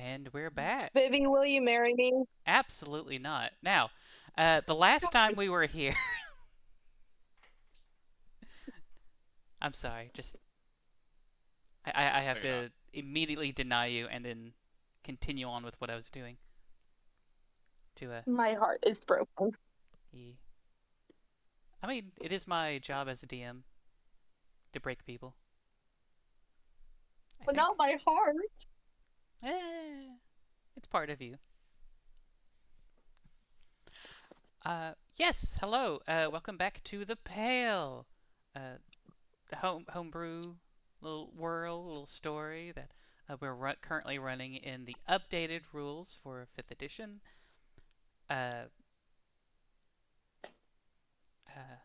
And we're back. Baby, will you marry me? Absolutely not. Now, the last time we were here, I'm sorry, just I have Maybe not. to immediately deny you and then continue on with what I was doing. My heart is broken. E- I mean, it is my job as a DM to break people. I But think. not my heart. It's part of you. Yes, hello. Welcome back to the Pale. The homebrew little world, little story that we're currently running in the updated rules for 5th edition. Uh, uh,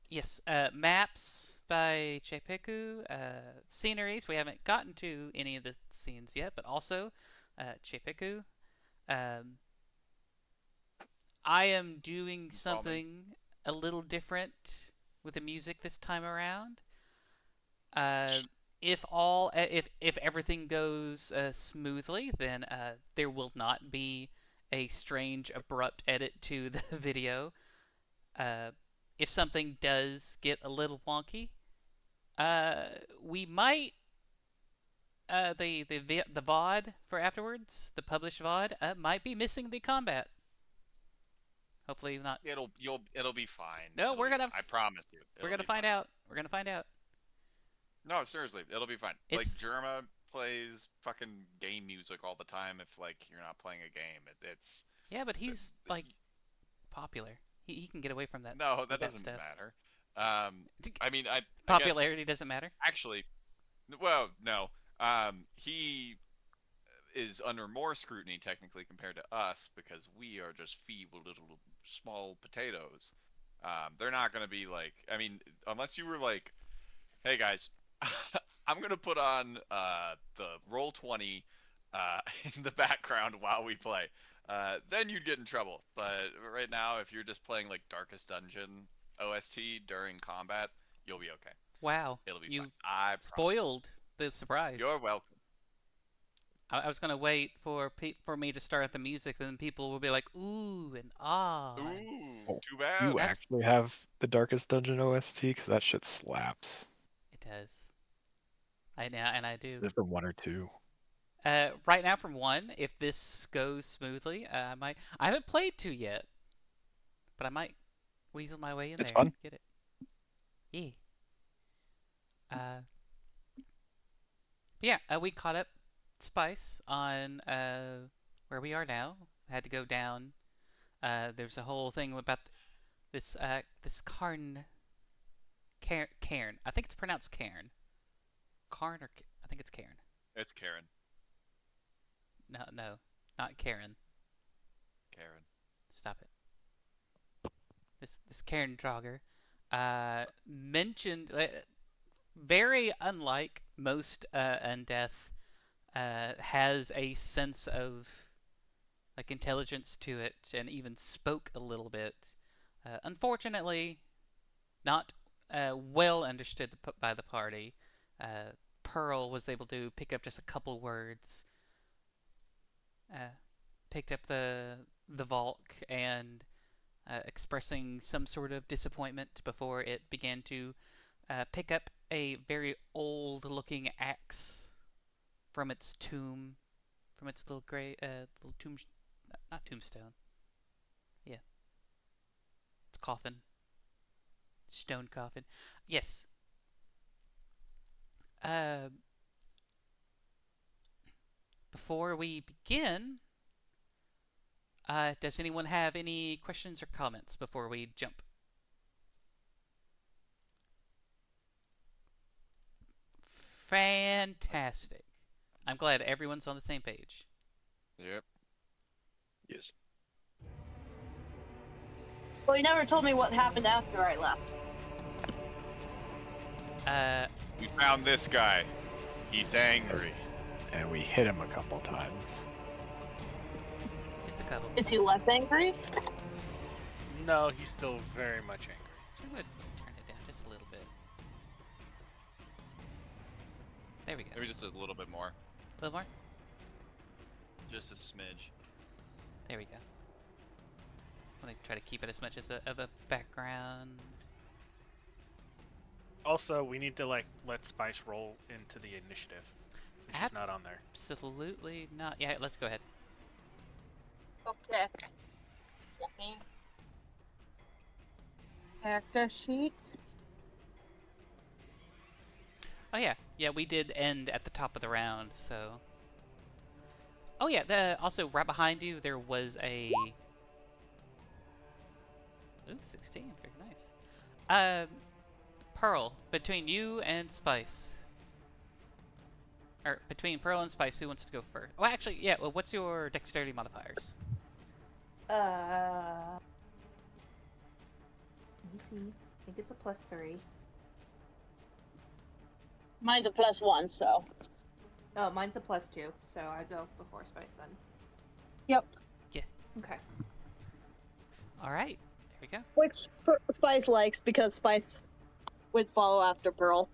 yes, maps by Chepeku, sceneries. We haven't gotten to any of the scenes yet, but also Chepeku. Um, I am doing Common. something a little different with the music this time around. Uh, if everything goes smoothly, then there will not be a strange abrupt edit to the video. Uh, if something does get a little wonky, we might the VOD for afterwards, the published VOD, might be missing the combat. Hopefully not. It'll be fine. No, It'll be fine. I promise you. we're It'll gonna be find fine. out. We're gonna find out. No, seriously, it'll be fine. Like It's Germa plays fucking game music all the time if like you're not playing a game. It's Yeah, but it, he's like popular. He can get away from that no, with that that doesn't stuff. matter. I mean, I guess Popularity doesn't matter. actually, well, no. He is under more scrutiny technically compared to us because we are just feeble little small potatoes. They're not going to be like, I mean, unless you were like, hey guys, I'm going to put on the roll 20 in the background while we play. Then you'd get in trouble. But right now, if you're just playing like Darkest Dungeon OST during combat, you'll be okay. Wow, It'll be fine. you I promise. spoiled the surprise. You're welcome. I was gonna wait for me to start the music, then people will be like ooh and ah. And Ooh, Oh, too you bad. that's actually have the Darkest Dungeon OST? Because that shit slaps. it does. I do. Is it from 1 or 2? Right now from 1, if this goes smoothly, I might. I haven't played 2 yet, but I might weasel my way in It's there and fun. get it. Yeah. Uh, yeah. We caught up Spice on where we are now. Had to go down. There's a whole thing about this Cairn. I think it's pronounced Cairn. Cairn or I think it's Cairn. It's Karen. No, no, not Karen. Karen. Stop it. This Cairn Draugr mentioned very unlike most undeath, has a sense of like intelligence to it, and even spoke a little bit. Unfortunately, not well understood by the party. Uh, Pearl was able to pick up just a couple words, uh, picked up the Valk, and expressing some sort of disappointment before it began to pick up a very old-looking axe from its tomb, from its little gray little tomb, not tombstone. Yeah, it's coffin, stone coffin. Yes. Uh, Before we begin, does anyone have any questions or comments before we jump? Fantastic. I'm glad everyone's on the same page. Yep. Yes. Well, you never told me what happened after I left. Uh, We found this guy. He's angry. And we hit him a couple times. just a couple. Is he less angry? No, he's still very much angry. I'm gonna turn it down just a little bit. There we go. Maybe just a little bit more. A little more. Just a smidge. There we go. I'm gonna try to keep it as much as of a background. Also, we need to let Spice roll into the initiative. She's not on there. Absolutely not. Yeah, let's go ahead. Okay. Let me. Character sheet. Oh yeah, yeah. We did end at the top of the round, so. Oh yeah. Also right behind you there was a. Ooh, 16. Very nice. Pearl, between you and Spice. Or between Pearl and Spice, who wants to go first? Oh, actually, yeah. Well, what's your dexterity modifiers? Let me see. I think it's a +3. Mine's a +1, so. Oh, mine's a +2, so I go before Spice then. Yep. Yeah. Okay. All right. There we go. Which Spice likes because Spice would follow after Pearl.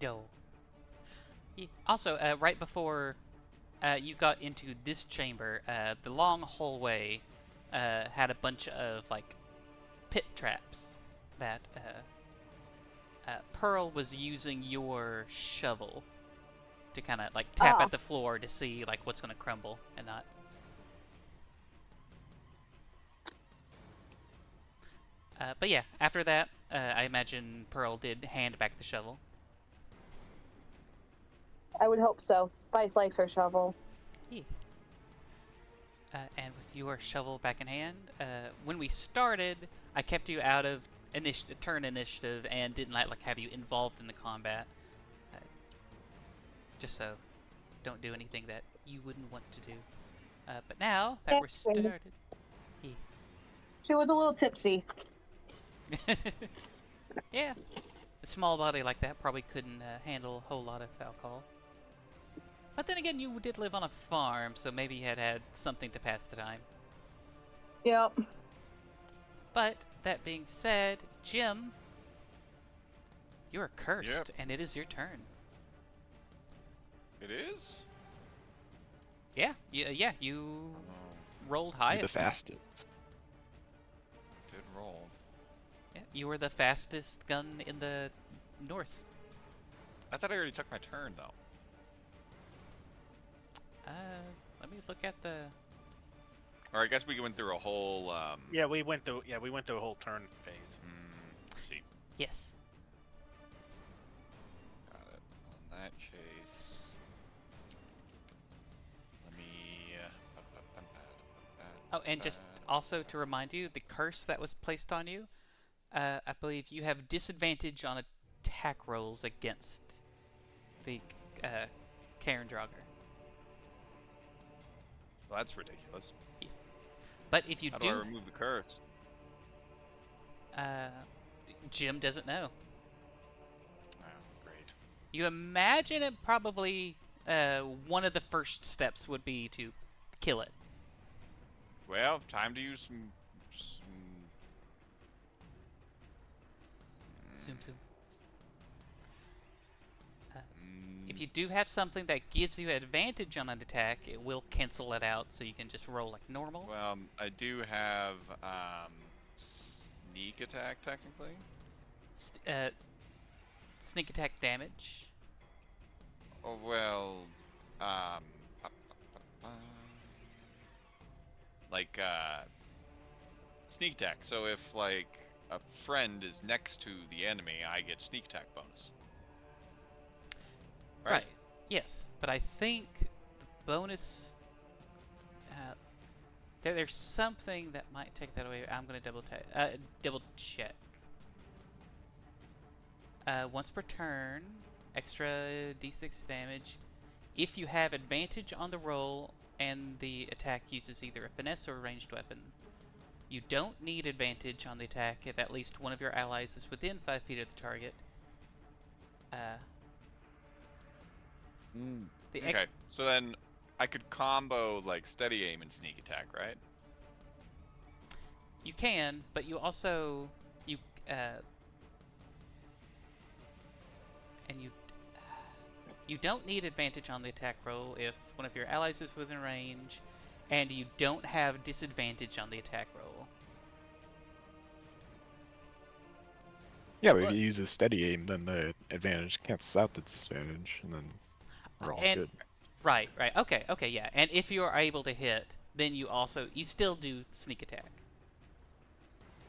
No. Yeah. Also, right before you got into this chamber, the long hallway had a bunch of like pit traps that Pearl was using your shovel to kind of like tap at the floor to see like what's going to crumble and not. But yeah, after that, I imagine Pearl did hand back the shovel. I would hope so. Spice likes her shovel. Yeah. And with your shovel back in hand, when we started, I kept you out of turn initiative and didn't like have you involved in the combat. Just so don't do anything that you wouldn't want to do. But now that we're started, yeah. She was a little tipsy. Yeah, a small body like that probably couldn't handle a whole lot of alcohol. But then again, you did live on a farm, so maybe you had something to pass the time. Yep. But that being said, Jim, you are cursed, Yep. and it is your turn. It is? Yeah, you rolled You're the highest. fastest. Good roll. Yeah, you were the fastest gun in the north. I thought I already took my turn, though. Let me look at the. Or I guess we went through a whole, Yeah, we went through a whole turn phase. let's see. Yes. Got it. On that chase. Let me... Oh, and just also to remind you, the curse that was placed on you, I believe you have disadvantage on attack rolls against the Cairn Draugr. Well, that's ridiculous. Yes. But if you How do I remove the curse? Jim doesn't know. Oh, great. You imagine it probably one of the first steps would be to kill it. Well, time to use some Zoom, zoom. If you do have something that gives you advantage on an attack, it will cancel it out, so you can just roll like normal. Well, I do have sneak attack technically. Sneak attack damage. Oh well, like sneak attack. So if like a friend is next to the enemy, I get sneak attack bonus. Right. Yes, but I think the bonus. There's something that might take that away. I'm gonna double check. Once per turn, extra d6 damage. If you have advantage on the roll and the attack uses either a finesse or a ranged weapon, you don't need advantage on the attack if at least one of your allies is within 5 feet of the target. Okay, so then I could combo like steady aim and sneak attack, right? You can, but you also and you You don't need advantage on the attack roll if one of your allies is within range, and you don't have disadvantage on the attack roll. Yeah, but if What? you use a steady aim, then the advantage cancels out the disadvantage, and then we're all And good. right, okay, yeah. And if you are able to hit, then you still do sneak attack.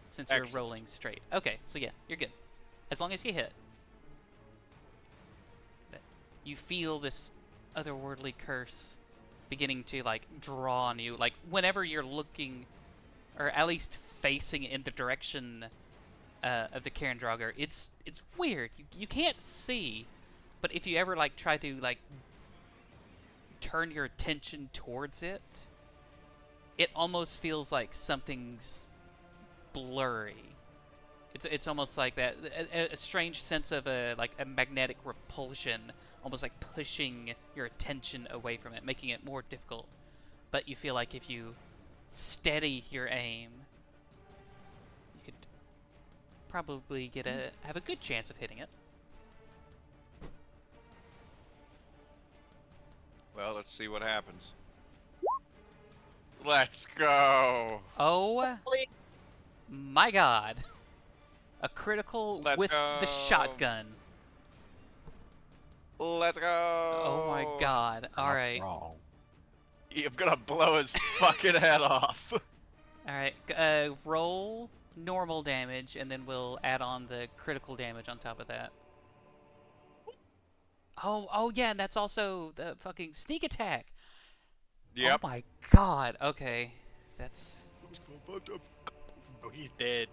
Since you're Excellent. rolling straight. Okay, so yeah, you're good. As long as you hit. You feel this otherworldly curse beginning to, like, draw on you. Like, whenever you're looking, or at least facing in the direction of the Cairn Draugr, it's weird. You can't see, but if you ever, like, try to, like, turn your attention towards it, it almost feels like something's blurry. It's almost like that, a strange sense of a magnetic repulsion, almost like pushing your attention away from it, making it more difficult. But you feel like if you steady your aim, you could probably have a good chance of hitting it. Well, let's see what happens. Let's go. Oh Please. my god. A critical Let's with the go. shotgun. Let's go. Oh my god. Alright. Wrong. I'm gonna blow his fucking head off. Alright. Roll normal damage, and then we'll add on the critical damage on top of that. Oh yeah, and that's also the fucking sneak attack. Yep. Oh my god. Okay. That's... Oh, he's dead.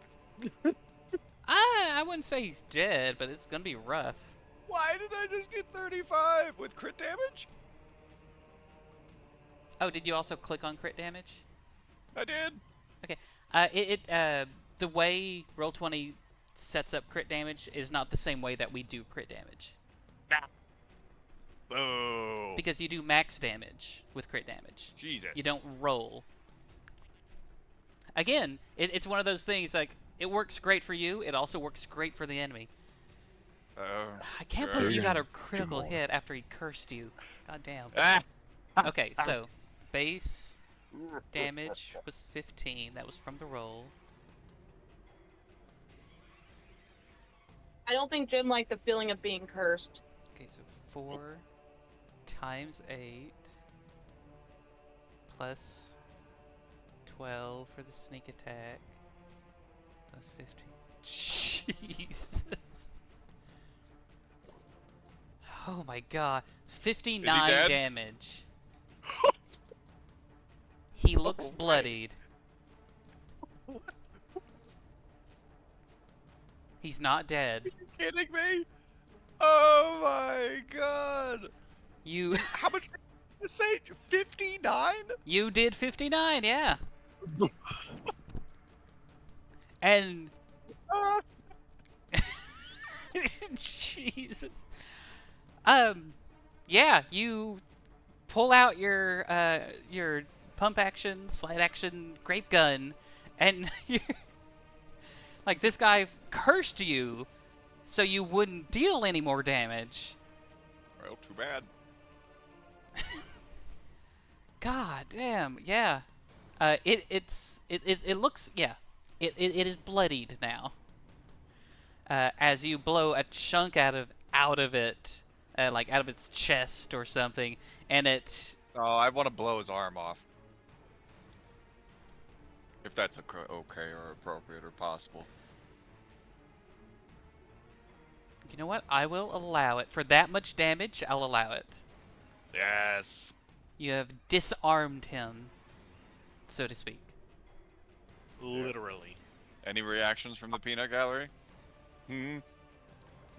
I wouldn't say he's dead, but it's gonna be rough. Why did I just get 35 with crit damage? Oh, did you also click on crit damage? I did. Okay. The way Roll20 sets up crit damage is not the same way that we do crit damage. Boo. Because you do max damage with crit damage. Jesus. You don't roll. Again, it's one of those things, like, it works great for you, it also works great for the enemy. I can't sure. believe you got a Do critical more. hit after he cursed you. God damn. Ah. Okay, so base damage was 15. That was from the roll. I don't think Jim liked the feeling of being cursed. Okay, so 4 times 8 plus 12 for the sneak attack plus 15. Jesus. Oh my god. 59 dead? damage. He looks bloodied. He's not dead. Are you kidding me? Oh my god. You How much did you say? 59? you did 59, yeah. And Jesus. Yeah, you pull out your pump action, slide action, grape gun, and you're like, this guy cursed you so you wouldn't deal any more damage. Well, too bad. God damn, yeah. It looks, yeah. It is bloodied now. As you blow a chunk out of it, like out of its chest or something, and it. Oh, I want to blow his arm off. If that's okay or appropriate or possible. You know what? I will allow it. For that much damage, I'll allow it. Yes. You have disarmed him, so to speak. Literally. Any reactions from the peanut gallery? Hmm.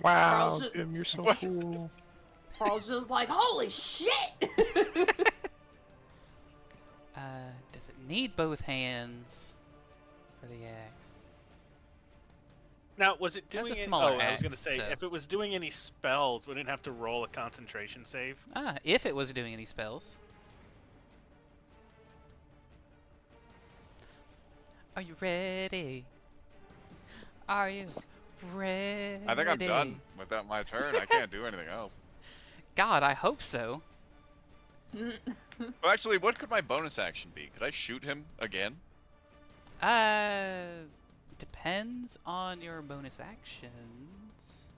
Wow, Carl's ju- Jim, you're so What? cool. Carl's just like, holy shit! Does it need both hands for the axe? Now, was it That's a doing smaller I was gonna axe, say, so- if it was doing any spells, we didn't have to roll a concentration save. If it was doing any spells. Are you ready? Are you ready? I think I'm done with that my turn. I can't do anything else. God, I hope so. Well, actually, what could my bonus action be? Could I shoot him again? Depends on your bonus actions.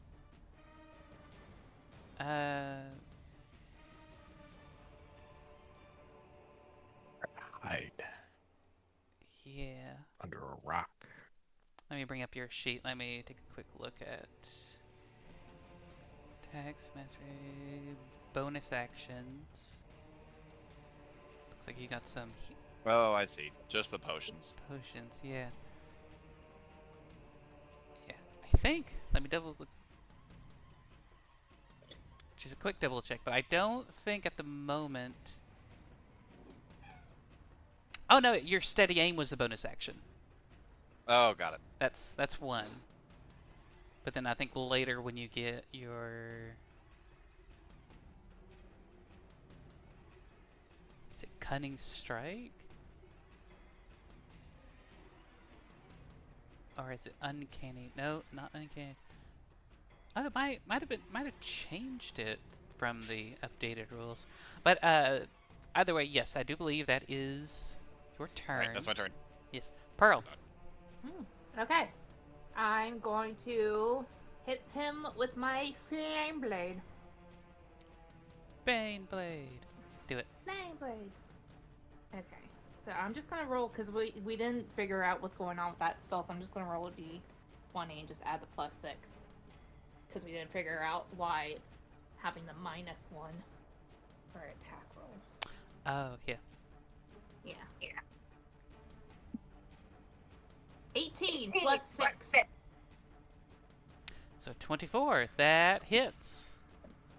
Hide Yeah. under a rock. Let me bring up your sheet. Let me take a quick look at text mastery bonus actions. Looks like you got some Oh, I see. Just the potions. potions. Yeah. Yeah. I think. Let me double look. Just a quick double check, but I don't think at the moment. Oh no, your steady aim was a bonus action. Oh, got it. That's one. But then I think later when you get your is it cunning strike? Or is it uncanny? No, not uncanny. Oh, it might have changed it from the updated rules. But either way, yes, I do believe that is your turn. Right, that's my turn. Yes. Pearl. Okay. I'm going to hit him with my flame blade. Bane Blade. Do it. Flame blade. Okay. So I'm just gonna roll because we didn't figure out what's going on with that spell, so I'm just gonna roll a d20 and just add the +6 because we didn't figure out why it's having the -1 for attack roll. Oh, yeah. Yeah. 18 plus 6. So 24. That hits.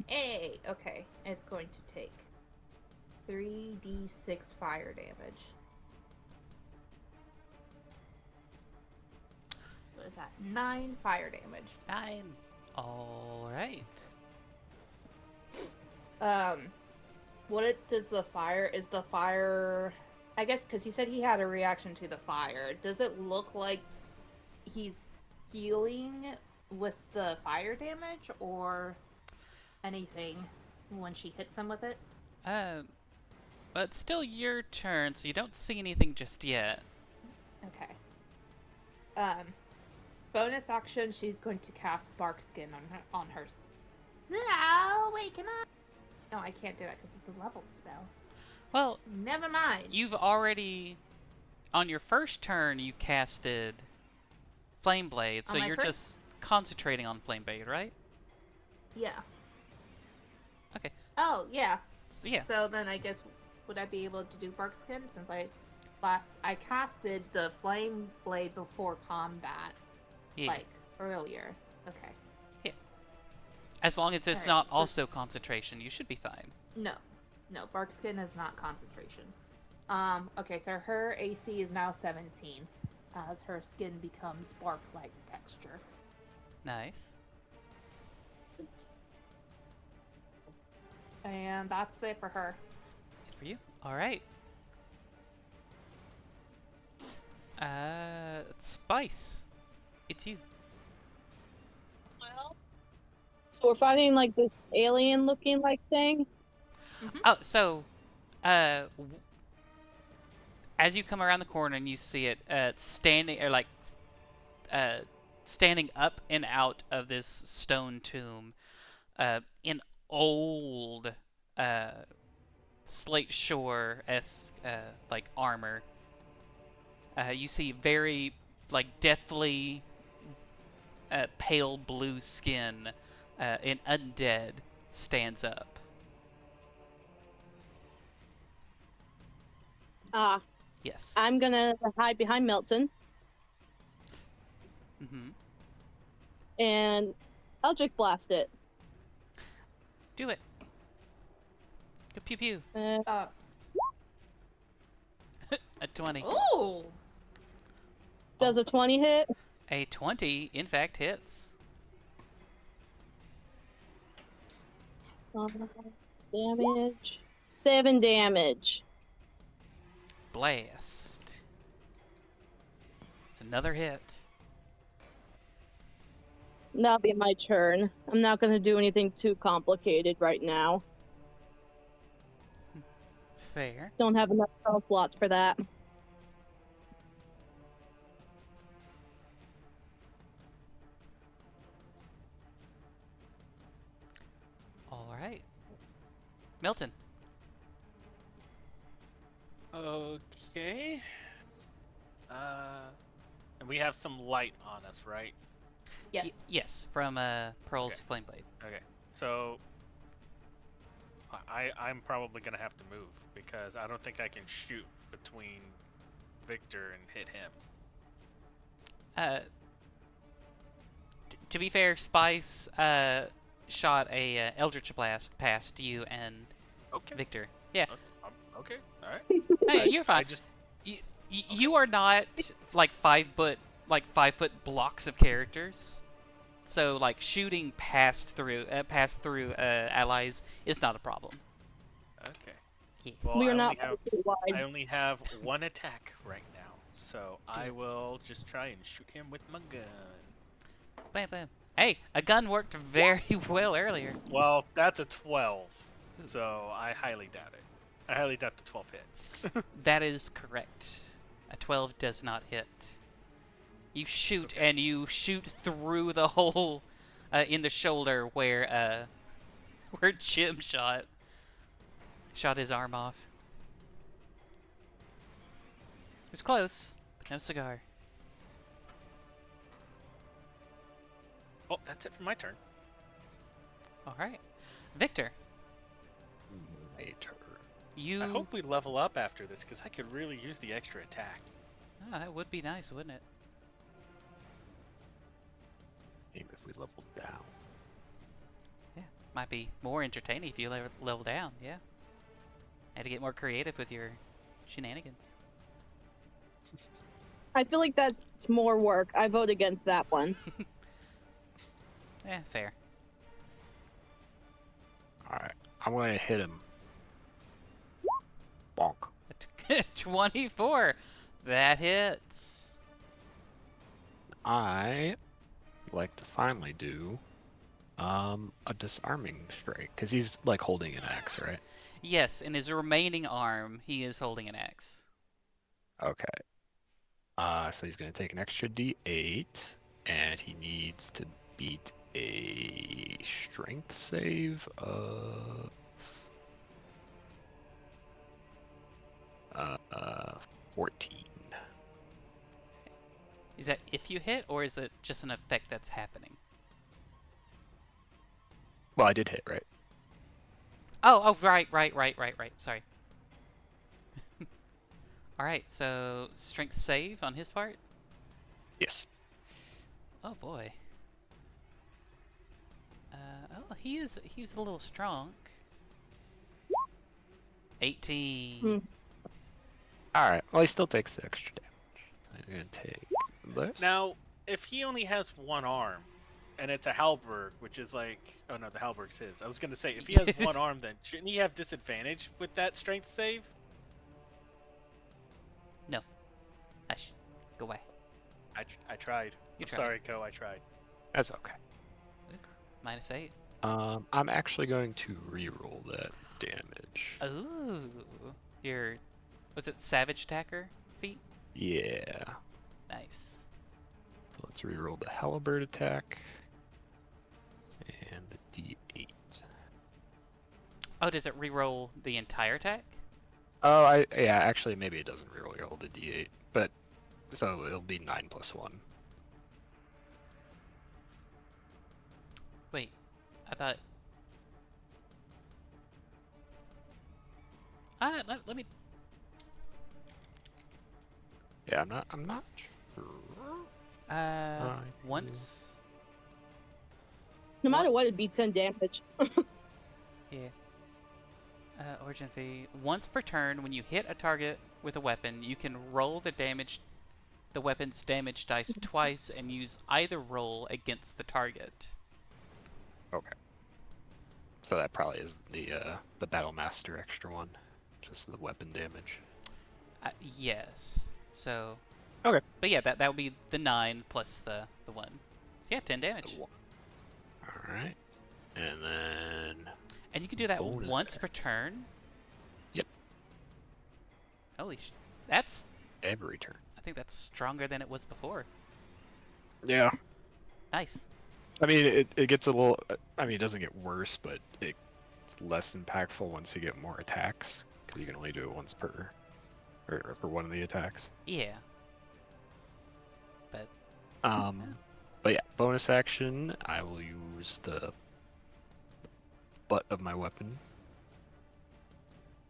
Hey, okay. It's going to take 3d6 fire damage. What is that? 9 fire damage. 9. All right. Does the fire? Is the fire? I guess because you said he had a reaction to the fire. Does it look like he's healing with the fire damage or anything when she hits him with it? But it's still your turn, so you don't see anything just yet. Okay. Bonus action, she's going to cast Bark Skin on her. Oh, wait, can I? No, I can't do that because it's a leveled spell. Well, Never mind. you've already on your first turn you casted Flame Blade, so On my you're first- just concentrating on Flame Blade, right? Yeah. Okay. Oh, yeah. So, yeah. So then I guess would I be able to do Bark Skin since I casted the Flame Blade before combat, Yeah. like earlier. Okay. As long as it's Alright, not so- also concentration, you should be fine. No, Bark Skin is not concentration. Okay, so her AC is now 17, as her skin becomes bark-like texture. Nice. And that's it for her. Good for you. All right. Spice. It's you. Well, so we're fighting like this alien-looking like thing. Oh, so, as you come around the corner and you see it, standing standing up and out of this stone tomb, in old, Slate Shore-esque, like armor. You see very, like, deathly, pale blue skin, an undead stands up. Yes. I'm gonna hide behind Milton, Mm-hmm. and Eldritch Blast it. Do it. Go pew pew. Uh, A 20. ooh! Does a 20 hit? A 20, in fact, hits. Damage. 7 damage. Blast. It's another hit. That'll be my turn. I'm not gonna do anything too complicated right now. Fair. Don't have enough spell slots for that. All right. Milton. Okay. And we have some light on us, right? Yes. Yes, from Pearl's Flameblade. Okay. So I'm probably gonna have to move because I don't think I can shoot between Victor and hit him. To be fair, Spice shot a Eldritch Blast past you and Okay. Victor. Yeah. Okay. All right. Hey, you're fine. I just You are not like 5 foot blocks of characters, so like shooting past through allies is not a problem. okay. Yeah. Well, We I are not only have wide. I only have one attack right now, so I will just try and shoot him with my gun. Bam, bam. Hey, a gun worked very well earlier. Well, that's a 12, so I highly doubt it. I highly doubt the 12 hits. That is correct. A 12 does not hit. You shoot okay. and you shoot through the hole in the shoulder where Jim shot his arm off. It was close, but no cigar. Oh, that's it for my turn. All right, Victor. Later. You. I hope we level up after this, because I could really use the extra attack. Oh, that would be nice, wouldn't it? Even if we leveled down. Yeah, might be more entertaining if you level down. Yeah. Had to get more creative with your shenanigans. I feel like that's more work. I vote against that one. Fair. Alright, I'm gonna hit him. Bonk. 24. That hits. I like to finally do a disarming strike, because he's like holding an axe, right? Yes, in his remaining arm, he is holding an axe. Okay. So he's gonna take an extra D8, and he needs to beat a strength save of 14. Is that if you hit, or is it just an effect that's happening? Well, I did hit, right? Oh, right. Sorry. All right, so strength save on his part. Yes. Oh boy. He's a little strong. 18. Alright, well, he still takes the extra damage. So he's gonna take this. Now, if he only has one arm, and it's a halberd, which is like... Oh no, the halberd's his. I was going to say, if he has one arm, then shouldn't he have disadvantage with that strength save? No. Hush. Go away. I tried. You I'm tried. sorry, Ko, I tried. That's okay. -8. I'm actually going to re-roll that damage. Ooh. Was it Savage Attacker feat? Yeah. Nice. So let's re-roll the halberd attack. And the D8. Oh, does it re-roll the entire attack? Oh, yeah, actually, maybe it doesn't re-roll the D8, but so it'll be 9 plus 1. Wait, I thought. Let me. Yeah, I'm not sure. Once. No matter what, it'd be 10 damage. Yeah. Origin fee. Once per turn, when you hit a target with a weapon, you can roll the weapon's damage dice twice and use either roll against the target. Okay. So that probably is the Battle Master extra one, just the weapon damage. Yes. So. Okay. But yeah, that would be the 9 plus the 1. So yeah, 10 damage. Alright. And then... And you can do that Bonus once per turn? Yep. Holy that's... every turn. I think that's stronger than it was before. Yeah. Nice. I mean, it gets a little... I mean, it doesn't get worse, but it's less impactful once you get more attacks. Because you can only do it once per... Or for one of the attacks. Yeah. But... But yeah, bonus action, I will use the butt of my weapon.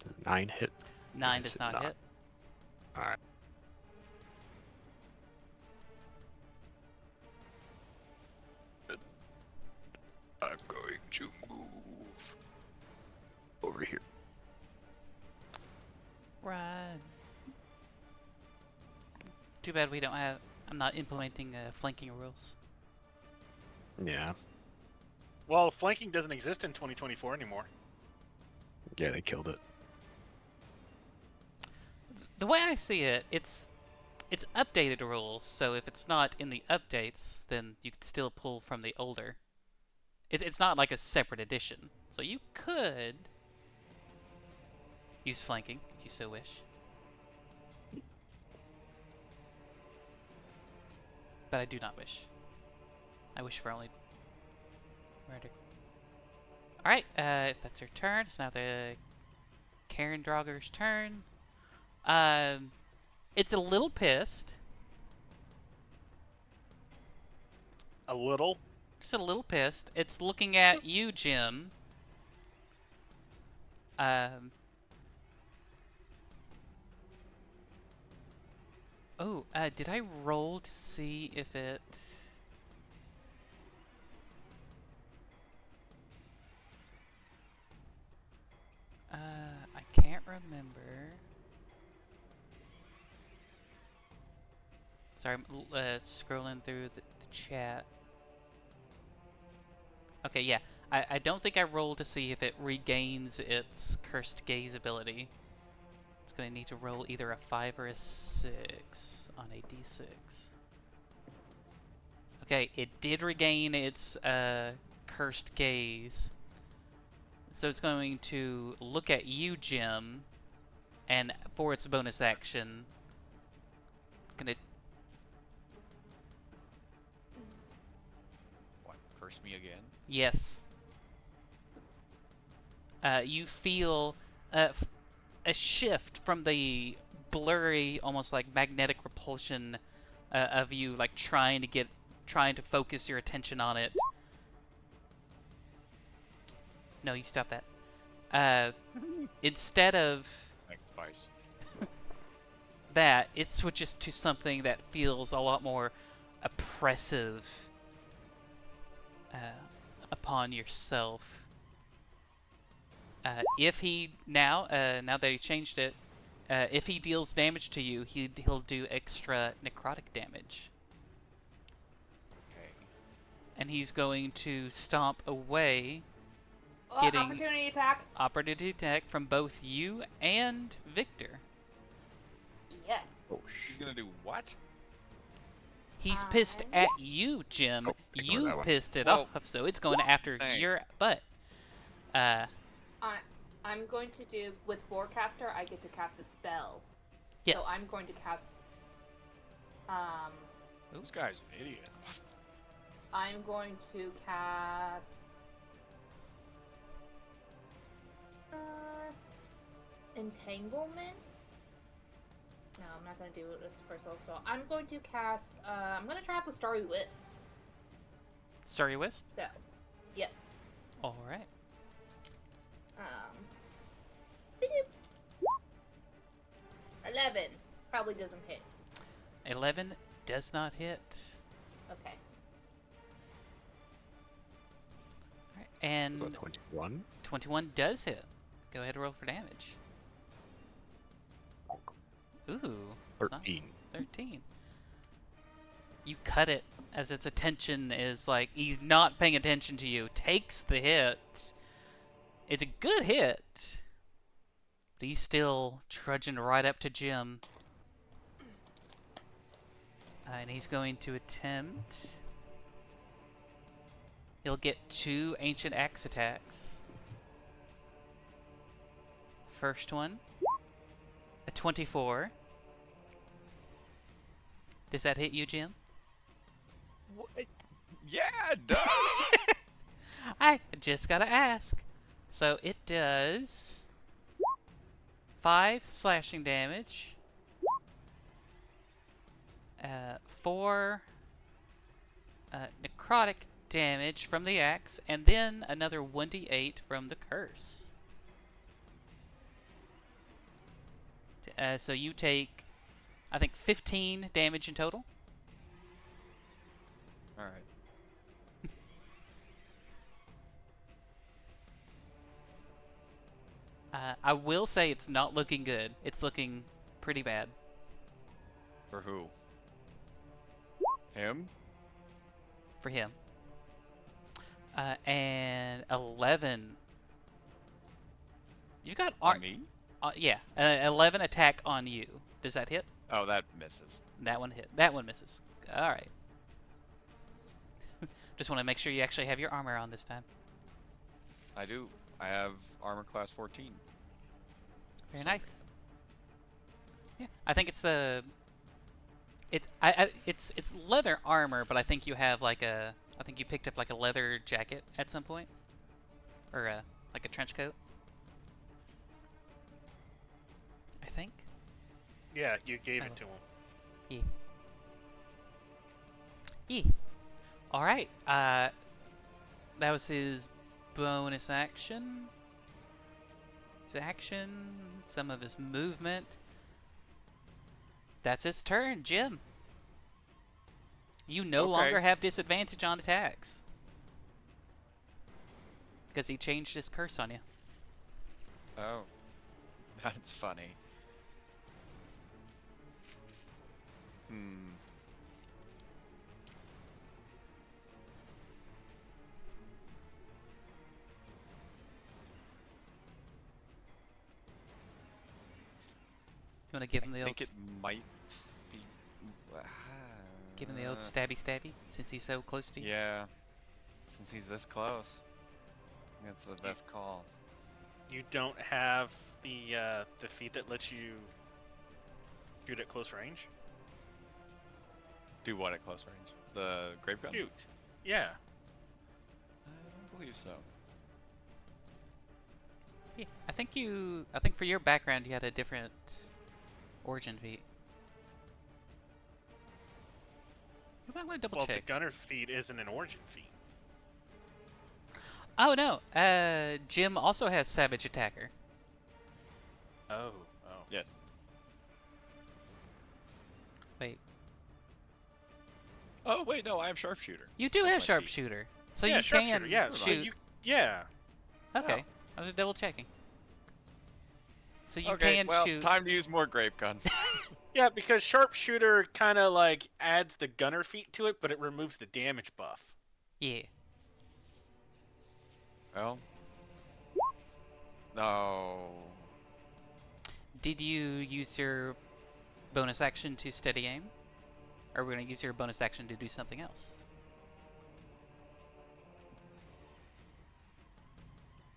Does 9 hit? 9 Yes, does not hit. Alright. I'm going to move over here. Run. Too bad we don't have... I'm not implementing flanking rules. Yeah. Well, flanking doesn't exist in 2024 anymore. Yeah, they killed it. The way I see it, it's updated rules, so if it's not in the updates, then you can still pull from the older. It's not like a separate edition. So you could use flanking, if you so wish. But I do not wish. I wish for only murder. Alright, that's your turn. It's now the Cairn Draugr's turn. It's a little pissed. A little? Just a little pissed. It's looking at you, Jim. Oh, did I roll to see if it... I can't remember. Sorry, I'm scrolling through the chat. Okay, yeah. I don't think I rolled to see if it regains its Cursed Gaze ability. It's going to need to roll either a 5 or a 6 on a d6. Okay, it did regain its Cursed Gaze. So it's going to look at you, Jim, and for its bonus action, gonna... What, curse me again? Yes. You feel a shift from the blurry, almost like magnetic repulsion of you, like trying to focus your attention on it. No, you stop that. Instead of Thanks, Spice. that, it switches to something that feels a lot more oppressive upon yourself. If he now that he changed it, if he deals damage to you, he'll do extra necrotic damage, Okay. and he's going to stomp away, Oh, getting opportunity attack. opportunity attack from both you and Victor. Yes. Oh, She's gonna do what? He's pissed at you, Jim. Oh, ignore You that one. pissed it Well, off, so it's going after thanks. your butt. I'm going to do with Warcaster. I get to cast a spell. Yes. So I'm going to cast. This guy's an idiot. I'm going to cast. Entanglement. No, I'm not going to do this first level spell. I'm going to cast. I'm going to try out the Starry Wisp. Starry Wisp. So, yep. All right. 11 probably doesn't hit. 11 does not hit. Okay. All right. And so 21. 21 does hit. Go ahead and roll for damage. Ooh. it's not- 13. 13. You cut it as its attention is like, he's not paying attention to you. Takes the hit. It's a good hit. But he's still trudging right up to Jim. And he's going to attempt He'll get 2 ancient axe attacks. First one, a 24. Does that hit you, Jim? Yeah, it does. I just gotta ask. So it does 5 slashing damage, 4 necrotic damage from the axe, and then another 1d8 from the curse. So you take, I think, 15 damage in total. All right. I will say it's not looking good. It's looking pretty bad. For who? Him? For him. And 11. You got On me? yeah, 11 attack on you. Does that hit? Oh, that misses. That one hit. That one misses. All right. Just want to make sure you actually have your armor on this time. I do. I have armor class 14. Very Sorry. nice. Yeah, I think it's the. It's it's leather armor, but I think you have like a. I think you picked up like a leather jacket at some point, or like a trench coat. I think. Yeah, you gave it to him. Yeah. Yeah. All right. That was his bonus action. His action, some of his movement. That's his turn, Jim. You no Okay. longer have disadvantage on attacks. Because he changed his curse on you. Oh. That's funny. Hmm. You want to give him the I old, think it might be. give him the old stabby stabby since he's so close to you. Yeah. Since he's this close, that's the best call. You don't have the feat that lets you shoot at close range. Do what at close range? The grape gun? Shoot. Yeah. I don't believe so. Yeah, I think for your background you had a different origin feat. You might want to double Well, check. the gunner feat isn't an origin feat. Oh no, Jim also has Savage Attacker. Oh. Yes. Wait, Oh wait, no, I have sharpshooter. you do That's have my feat. Sharpshooter, so yeah, you sharpshooter. can Yeah. So shoot. you, yeah. Okay, I was just double checking. So you Okay, can well, shoot. time to use more grape gun. Yeah, because sharpshooter kind of like adds the gunner feat to it, but it removes the damage buff. Yeah. Well. No. Did you use your bonus action to steady aim? Or we're gonna use your bonus action to do something else?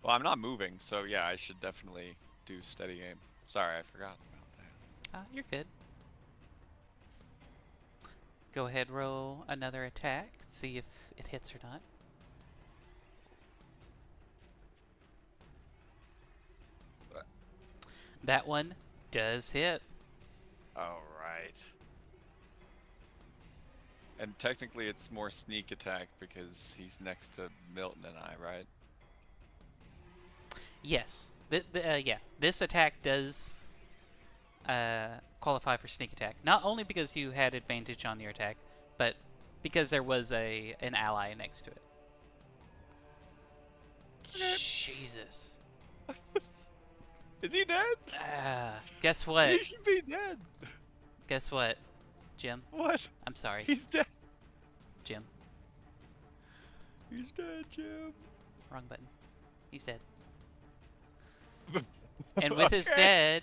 Well, I'm not moving, so yeah, I should definitely do steady aim. Sorry, I forgot about that. You're good. Go ahead, roll another attack. See if it hits or not. That one does hit. All right. And technically, it's more sneak attack because he's next to Milton and I, right? Yes. Yeah. This attack does qualify for sneak attack. Not only because you had advantage on your attack, but because there was an ally next to it. Okay. Jesus. Is he dead? Guess what? He should be dead. Guess what, Jim? What? I'm sorry, He's dead. Jim. He's dead, Jim. Wrong button. He's dead. And with his Okay.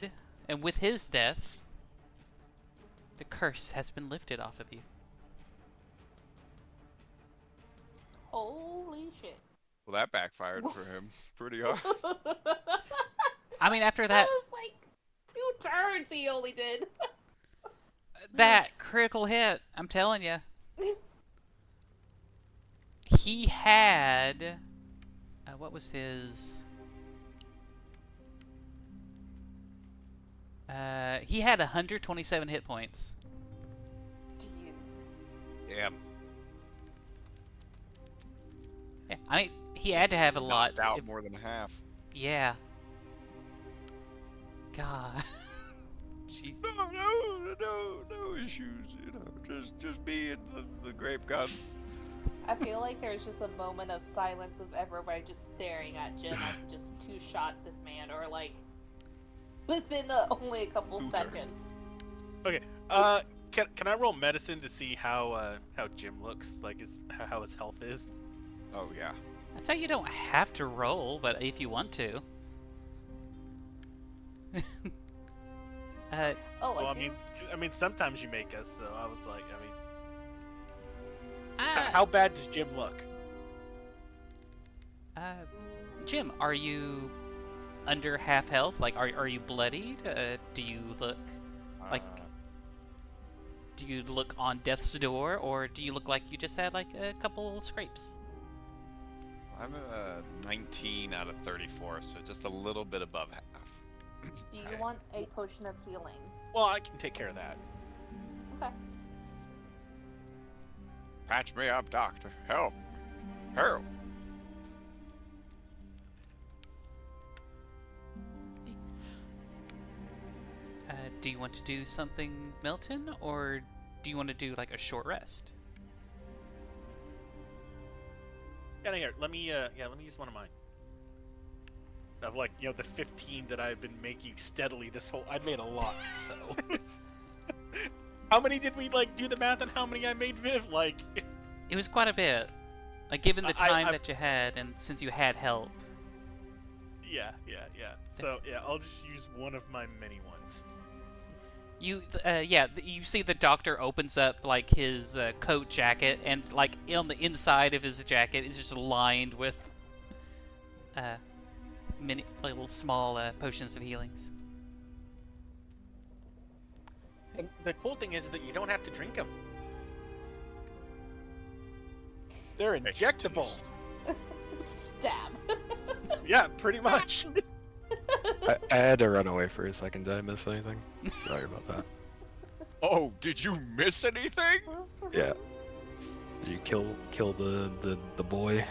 with his death, the curse has been lifted off of you. Holy shit. Well, that backfired for him pretty hard. I mean, after That that was like 2 turns he only did. that critical hit, I'm telling you, he had what was his? He had 127 hit points. Jeez. Damn. Yeah, I mean, he had to have a lot. Knocked out more than half. Yeah. God. Jeez. No issues. You know, just be in the grape gun. I feel like there's just a moment of silence of everybody just staring at Jim as he just two-shot this man, or like within only a couple seconds. Okay. Can I roll medicine to see how Jim looks? Like how his health is? Oh yeah. I'd say you don't have to roll, but if you want to. Oh, Well, I do? I mean, sometimes you make us. So I was like, I mean, uh, how bad does Jim look? Jim, are you under half health? Like, are you bloodied? Do you look like? Do you look on death's door, or do you look like you just had like a couple scrapes? I'm 19 out of 34, so just a little bit above half. Do you want a potion of healing? Well, I can take care of that. Okay. Patch me up, doctor. Help. Help. Do you want to do something, Milton, or do you want to do like a short rest? Yeah, here. Let me use one of mine. Of like, the 15 that I've been making steadily this whole. I've made a lot, so. How many did we do the math on how many I made, Viv? Like. It was quite a bit. Like, given the time I- that you had, and since you had help. Yeah. So yeah, I'll just use one of my many ones. You see the doctor opens up like his coat jacket, and like on the inside of his jacket is just lined with many little small potions of healings. And the cool thing is that you don't have to drink them. They're injectable. Stab. Yeah, pretty much. I had to run away for a second. Did I miss anything? Sorry about that. Oh, did you miss anything? Yeah. Did you kill the boy?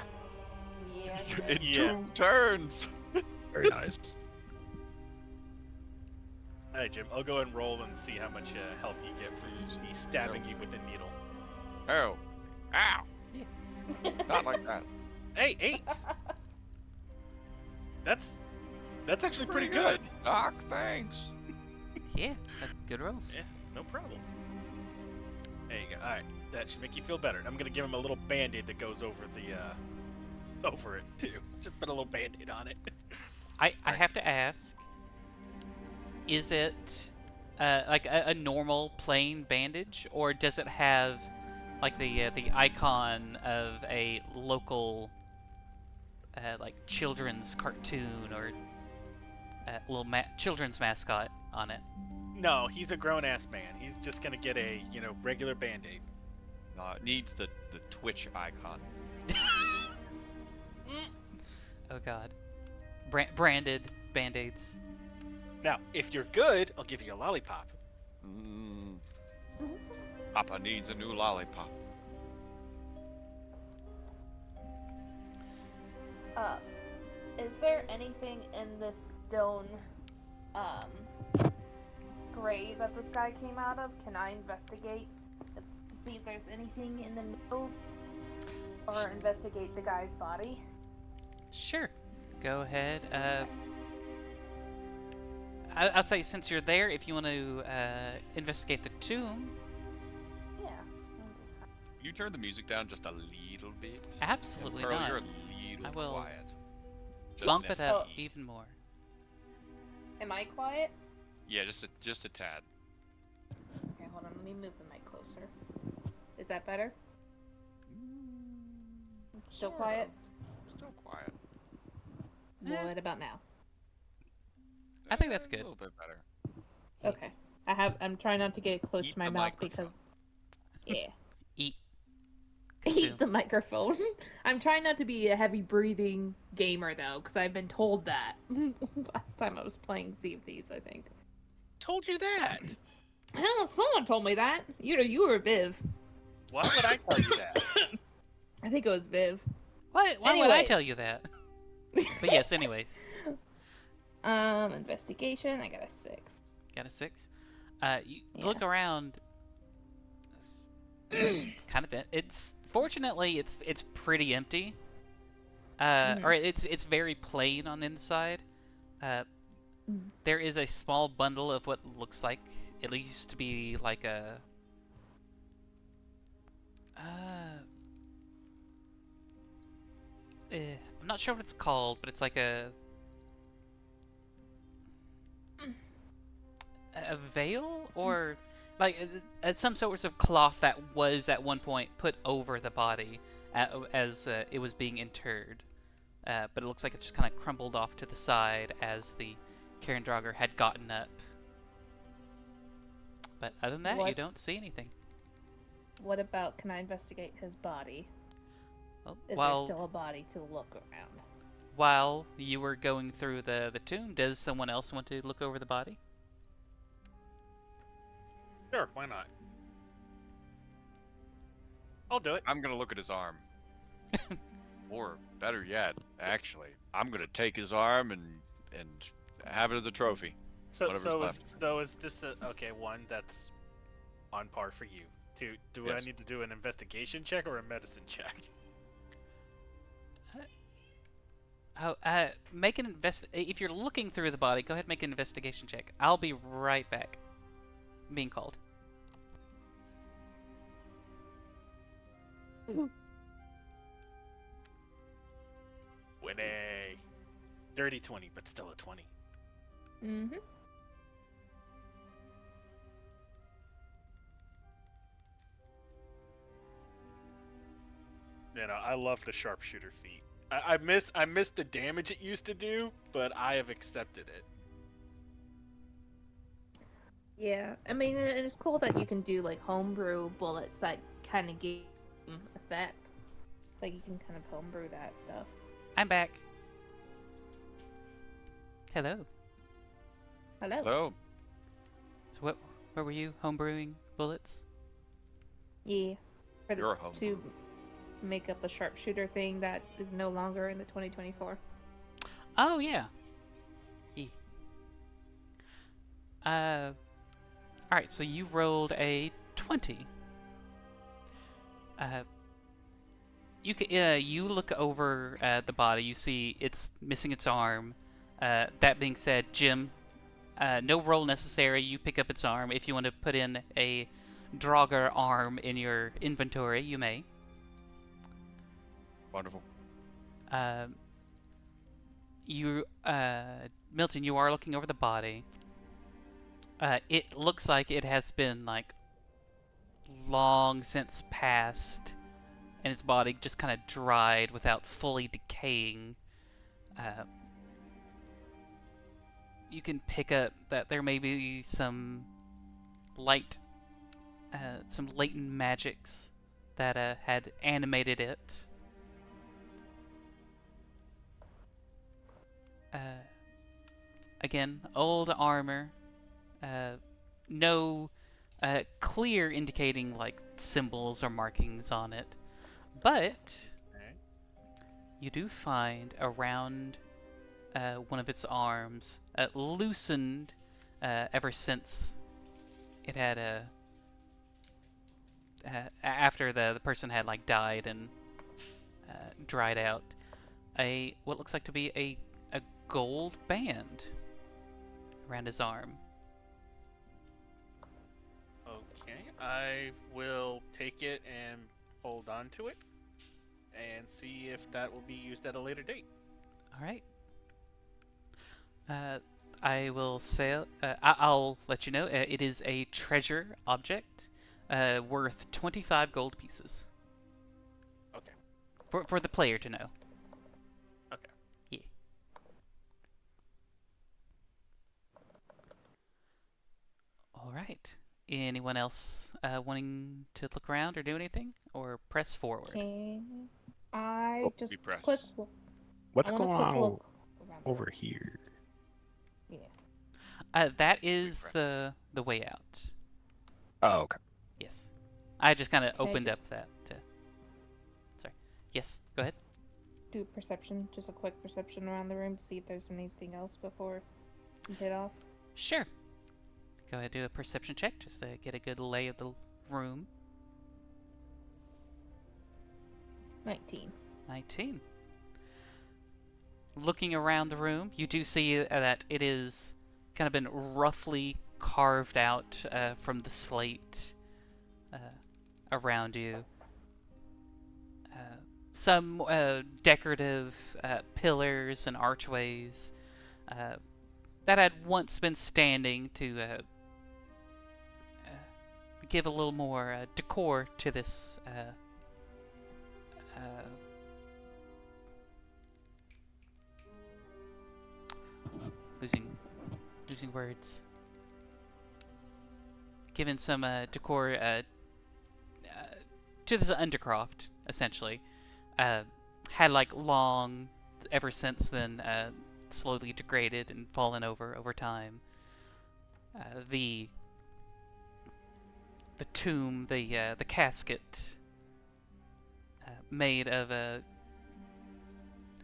Yeah. In Yeah. 2 turns. Very nice. Alright, Jim, I'll go and roll and see how much health you get for me stabbing you with a needle. Oh. Ow. Not like that. Hey, 8! That's actually pretty good. Doc, thanks. Yeah, that's good rolls. Yeah, no problem. There you go. Alright, that should make you feel better. I'm gonna give him a little band-aid that goes over over it too. Just put a little band-aid on it. I have to ask, is it like a normal plain bandage, or does it have like the icon of a local like children's cartoon or little children's mascot on it? No, he's a grown-ass man. He's just gonna get a, regular band-aid. No, it needs the Twitch icon. Oh God, branded band-aids. Now, if you're good, I'll give you a lollipop. Papa needs a new lollipop. Is there anything in this stone grave that this guy came out of? Can I investigate to see if there's anything in the middle, or investigate the guy's body? Sure, go ahead. I'd say since you're there, if you want to investigate the tomb. Yeah. You turn the music down just a little bit. Absolutely Pearl, not. you're a little I will quiet. Just Bump an it up FYI. even more. Am I quiet? Yeah, just a tad. Okay, hold on. Let me move the mic closer. Is that better? Still Sort quiet? of. Still quiet. Eh. What about now? I think that's A good. little bit better. Okay. I'm trying not to get close Eat to my the mouth microphone. because yeah. Eat. Consume. Eat the microphone. I'm trying not to be a heavy breathing gamer though, because I've been told that last time I was playing Sea of Thieves. I think. Told you that. I don't know. Someone told me that. You were Viv. Why would I tell you that? I think it was Viv. Why would I tell Anyways. you that? But yes, anyways. Investigation. I got a 6. Got a 6. You Yeah. look around. Kind of. It's fortunately it's pretty empty. Or it's very plain on the inside. There is a small bundle of what looks like it used to be like a. I'm not sure what it's called, but it's like a veil or like some sorts of cloth that was at one point put over the body as it was being interred. But it looks like it just kind of crumbled off to the side as the Cairn Draugr had gotten up. But other than that, you What? don't see anything. What about? Can I investigate his body? Well, Is there still a body to look around? while you were going through the tomb, does someone else want to look over the body? Sure, why not? I'll do it. I'm gonna look at his arm. Or better yet, actually, I'm gonna take his arm and have it as a trophy. So Whatever's is this okay? One that's on par for you. Two, do Yes. I need to do an investigation check or a medicine check? Make an if you're looking through the body, go ahead and make an investigation check. I'll be right back. I'm being called. Winnie. Dirty 20, but still a 20. Mm-hmm. You know, I love the sharpshooter feat. I miss the damage it used to do, but I have accepted it. Yeah, I mean, it's cool that you can do like homebrew bullets that kind of give effect. Like you can kind of homebrew that stuff. I'm back. Hello. Hello. Hello. So where were you? Homebrewing bullets? Yeah. For You're a homebrew. to make up the sharpshooter thing that is no longer in the 2024. Oh yeah. Alright, so you rolled a 20. You look over the body, you see it's missing its arm. That being said, Jim, no roll necessary, you pick up its arm. If you want to put in a Draugr arm in your inventory, you may. Wonderful. Milton, you are looking over the body. It looks like it has been like long since passed, and its body just kind of dried without fully decaying. You can pick up that there may be some latent magics that had animated it. Again, old armor. No clear indicating like symbols or markings on it, but you do find around one of its arms loosened ever since it had after the person had like died and dried out, what looks like to be a gold band around his arm. Okay, I will take it and hold on to it and see if that will be used at a later date. All right. I will say. I'll let you know. It is a treasure object, worth 25 gold pieces. Okay. For the player to know. Okay. Yeah. All right. Anyone else wanting to look around or do anything, or press forward? Can I Oh, just we press. quick look? What's I want a going quick on look around the over room. here? Yeah. That is press. the way out. Oh, okay. Yes. I just kind of Can I opened just- up that. Sorry. Yes. Go ahead. Do perception, just a quick perception around the room to see if there's anything else before you head off. Sure. Go ahead, do a perception check just to get a good lay of the room. 19. 19. Looking around the room, you do see that it is kind of been roughly carved out from the slate around you. Some decorative pillars and archways that had once been standing to give a little more decor to this losing words. Given some decor to this undercroft, essentially. Had like long, ever since then, slowly degraded and fallen over time. The tomb, the casket, made of a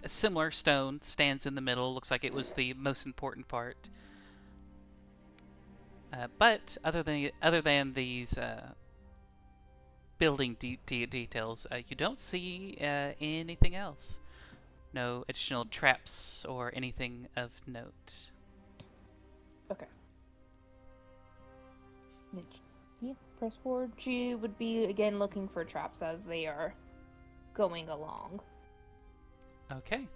similar stone, stands in the middle. Looks like it was the most important part. But other than these building details, you don't see anything else. No additional traps or anything of note. Okay. Yeah, press forward. She would be again looking for traps as they are going along. Okay.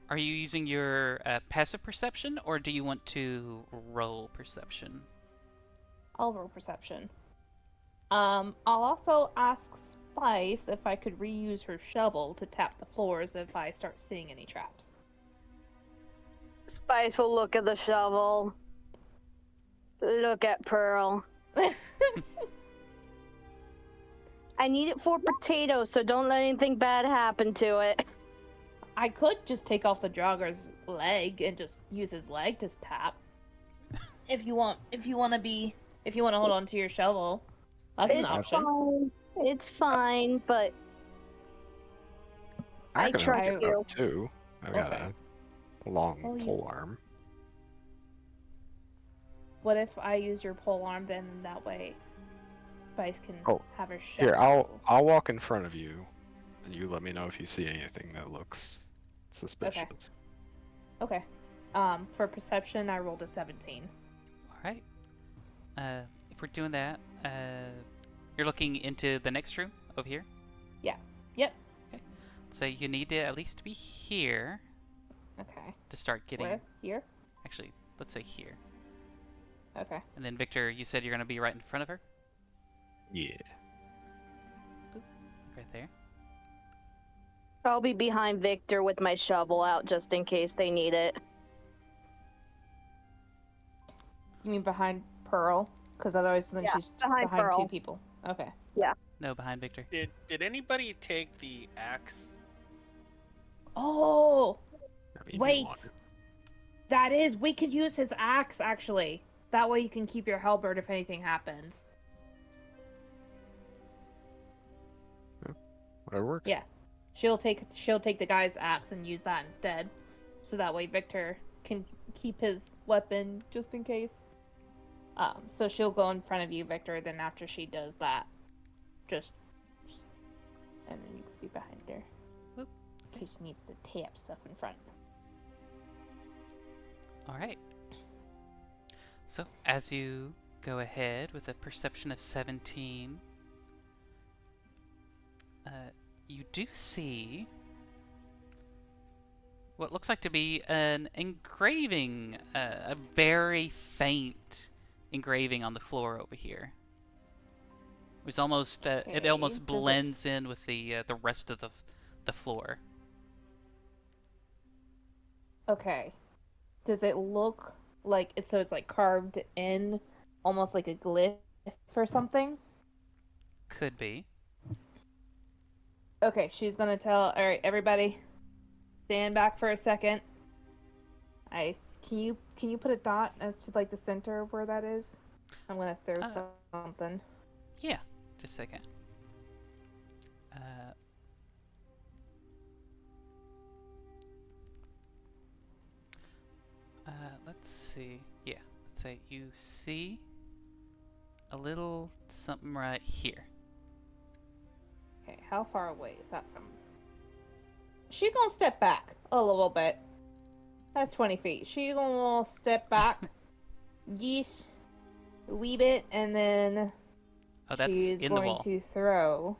Are you using your passive perception, or do you want to roll perception? I'll roll perception. I'll also ask Spice if I could reuse her shovel to tap the floors if I start seeing any traps. Spice will look at the shovel. Look at Pearl. I need it for potatoes, so don't let anything bad happen to it. I could just take off the Draugr's leg and just use his leg to tap. If you want to hold on to your shovel, that's an It's option. fine. It's fine, but I can trust pick it you. up too. I've got Okay. a long Oh, you- pole arm. What if I use your pole arm then that way Spice can Oh, have her shovel? Here, I'll walk in front of you, and you let me know if you see anything that looks suspicious. Okay. For perception, I rolled a 17. Alright. If we're doing that, you're looking into the next room over here? Yeah. Yep. Okay. So you need to at least be here Okay. to start getting... Where? Here? Actually, let's say here. Okay. And then Victor, you said you're going to be right in front of her? Yeah. Right there. I'll be behind Victor with my shovel out just in case they need it. You mean behind Pearl? Because otherwise then Yeah, she's behind behind Pearl. two people. Okay. No, behind Victor. Did anybody take the axe? Oh! I mean, you Wait! want it. That is, we could use his axe, actually. That way you can keep your halberd if anything happens. Whatever works. Yeah. She'll take the guy's axe and use that instead. So that way Victor can keep his weapon just in case. So she'll go in front of you, Victor, then after she does that, and then you can be behind her. Whoop. In case she needs to tap stuff in front. Alright. So, as you go ahead with a perception of 17, you do see what looks like to be an engraving, a very faint engraving on the floor over here. It's almost it Okay, almost does it- blends in with the rest of the floor. Okay. Does it look like it's so it's like carved in, almost like a glyph or something? Could be. Okay, she's gonna tell. All right, everybody, stand back for a second. Ice. Can you put a dot as to like the center of where that is? I'm gonna throw something. Yeah. Just a second. Let's see. Yeah. Let's say you see a little something right here. Okay, how far away is that from? She gonna step back a little bit. That's 20 feet. She gonna step back, yeesh, a wee bit, and then Oh, that's she's in the going wall. to throw.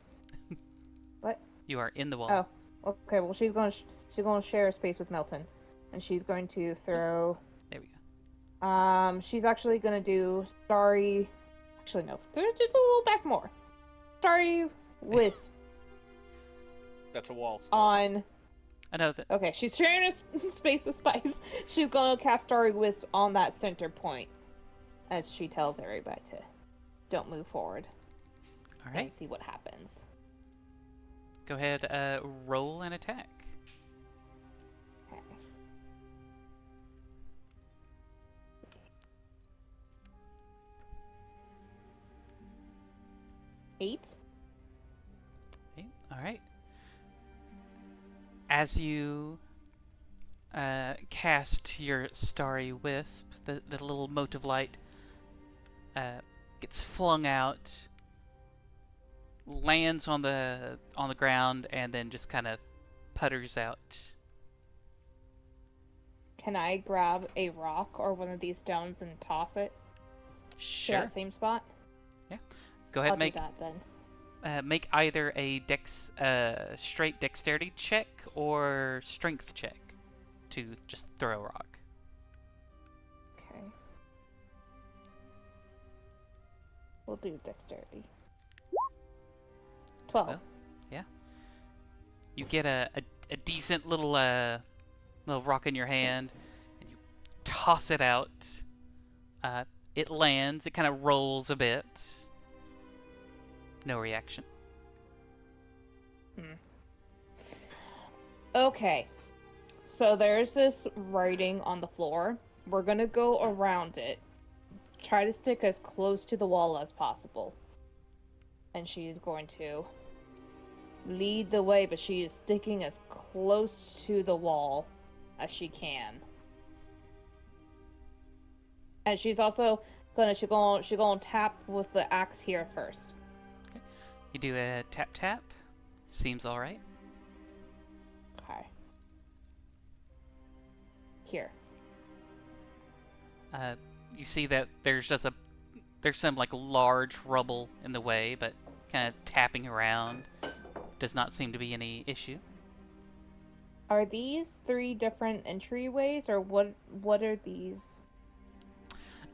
What? You are in the wall. Oh, okay. Well, she's gonna share a space with Melton, and she's going to throw. There we go. She's actually gonna do starry. Actually, no, throw just a little back more. Starry wisp That's a wall. Still. on. I know that. Okay, she's sharing a space with Spice. She's gonna cast Starry Wisp on that center point, as she tells everybody to don't move forward All right. and see what happens. Go ahead. Roll an attack. Okay. Eight. Okay, all right. As you cast your starry wisp, the little mote of light gets flung out, lands on the ground, and then just kind of putters out. Can I grab a rock or one of these stones and toss it to Sure. that same spot? Go ahead. I'll Make do that then. make either a straight dexterity check or strength check to just throw a rock. Okay. We'll do dexterity. 12. Well, yeah. You get a decent little rock in your hand, and you toss it out. It lands. It kind of rolls a bit. No reaction. Okay. So there's this writing on the floor. We're gonna go around it. Try to stick as close to the wall as possible. And she's going to lead the way, but she is sticking as close to the wall as she can. And she's also gonna tap with the axe here first. You do a tap tap. Seems all right. Okay. Here. You see that there's some like large rubble in the way, but kind of tapping around does not seem to be any issue. Are these 3 different entryways, or what are these?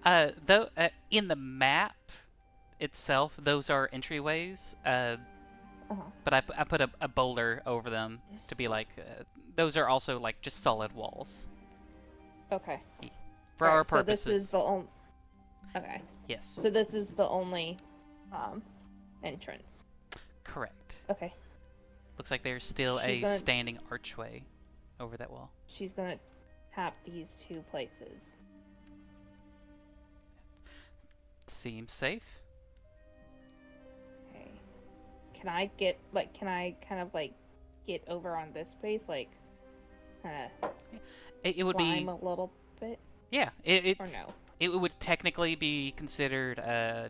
Though in the map itself, those are entryways. But I put a boulder over them to be like those are also like just solid walls. Okay. For our Alright, purposes. So this is the only. Okay. Yes. So this is the only entrance. Correct. Okay. Looks like there's still She's a gonna- standing archway over that wall. She's gonna tap these 2 places. Seems safe. Okay. Can I kind of like get over on this space, like It would be climb a little bit, yeah. or no? It would technically be considered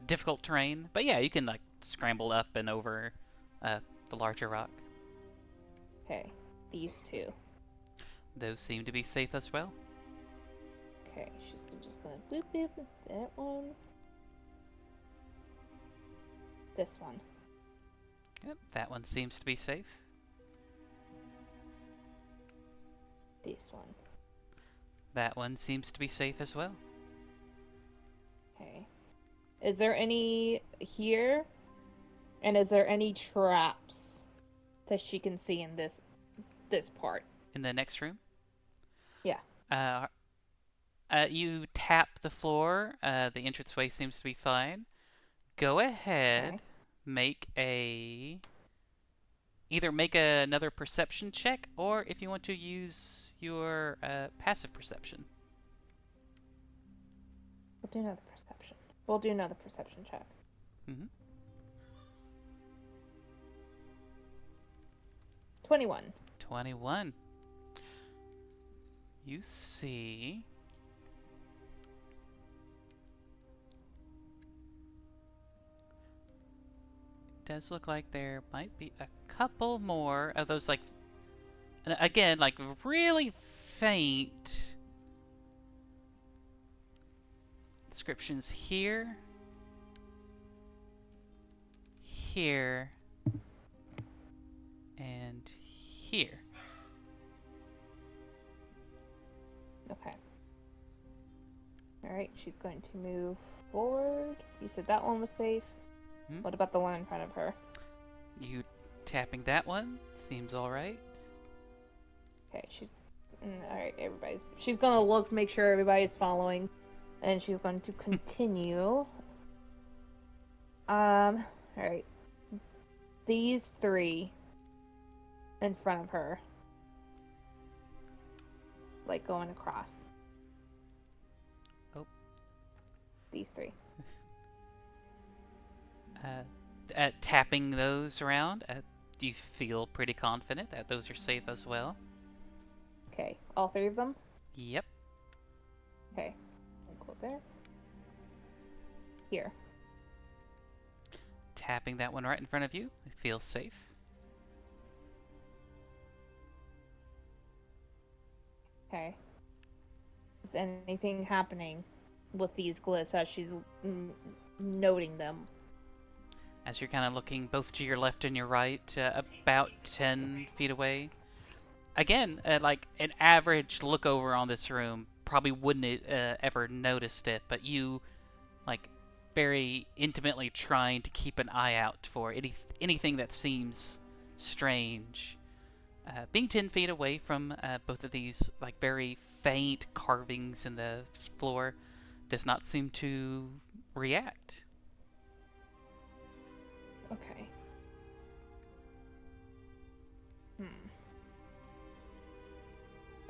difficult terrain, but yeah, you can like scramble up and over the larger rock. Okay. These 2. Those seem to be safe as well. Okay. She's just gonna boop boop that one. This one. Yep, that one seems to be safe. This one. That one seems to be safe as well. Okay. Is there any here? And is there any traps that she can see in this part? In the next room? Yeah. You tap the floor. The entranceway seems to be fine. Go ahead. Okay. Either make another perception check, or if you want to use your passive perception. We'll do another perception. We'll do another perception check. Mm-hmm. 21. 21. You see... does look like there might be a couple more of those, like, and again, like really faint descriptions here, here, and here. Okay. Alright, she's going to move forward. You said that one was safe. Hmm? What about the one in front of her? You tapping that one seems all right. Okay, she's... Alright, she's gonna look, make sure everybody's following. And she's going to continue. Alright. These three in front of her. Like, going across. Oh. These three. Tapping those around, do you feel pretty confident that those are safe as well? Okay, all three of them? Yep. Okay. Go there. Here. Tapping that one right in front of you, it feels safe. Okay. Is anything happening with these glyphs as she's noting them? As you're kind of looking both to your left and your right, about 10 feet away. Again, like an average look over on this room probably wouldn't ever noticed it, but you, like, very intimately trying to keep an eye out for anything that seems strange. Being 10 feet away from both of these, like, very faint carvings in the floor does not seem to react. Okay.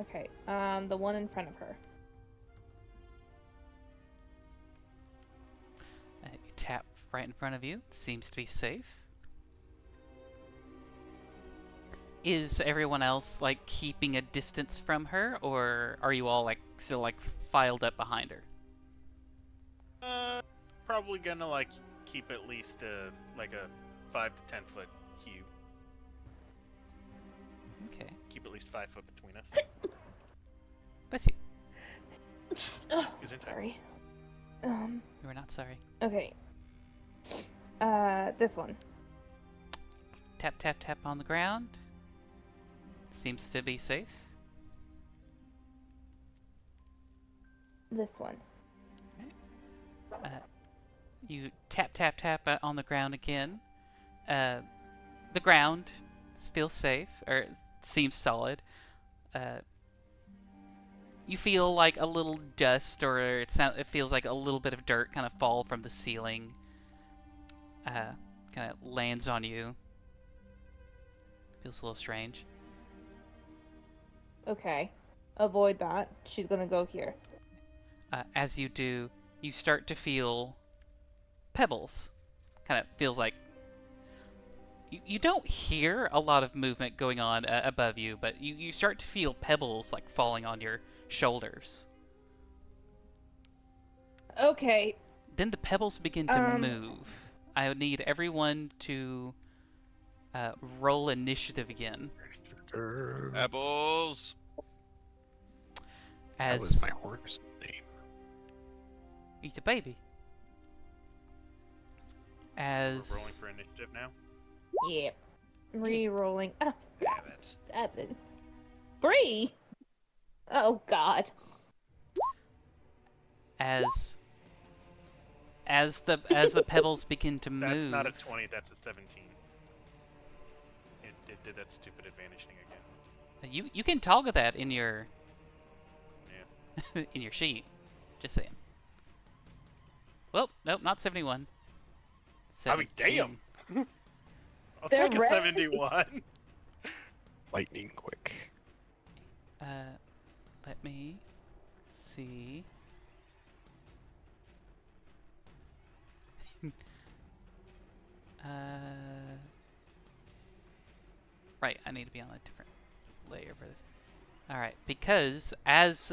Okay, the one in front of her. You tap right in front of you. Seems to be safe. Is everyone else, like, keeping a distance from her, or are you all, like, still, like, filed up behind her? Probably gonna, like, keep at least like a 5 to 10 foot cube. Okay. Keep at least 5 foot between us. Bless you. Oh, Is it sorry. You were not sorry. Okay. This one. Tap, tap, tap on the ground. Seems to be safe. This one. You tap, tap, tap on the ground again. The ground feels safe, or seems solid. You feel like a little dust, or it feels like a little bit of dirt kind of fall from the ceiling. Kind of lands on you. Feels a little strange. Okay. Avoid that. She's gonna go here. As you do, you start to feel pebbles. Kind of feels like you don't hear a lot of movement going on above you, but you start to feel pebbles like falling on your shoulders. Okay. Then the pebbles begin to move. I would need everyone to roll initiative again. Pebbles. That As was my horse name. Eat a baby. We're rolling As for initiative now. Yep. Re-rolling. Oh, Damn it. 7. 3? Oh, God. as as the pebbles begin to move. That's not a 20. That's a 17. It did that stupid advantage thing again. You can toggle that in your Yeah. in your sheet. Just saying. Well, nope, not 71. I mean, 17. damn. I'll They're take a red. 71. Lightning quick. Let me see. Right, I need to be on a different layer for this. Alright, because as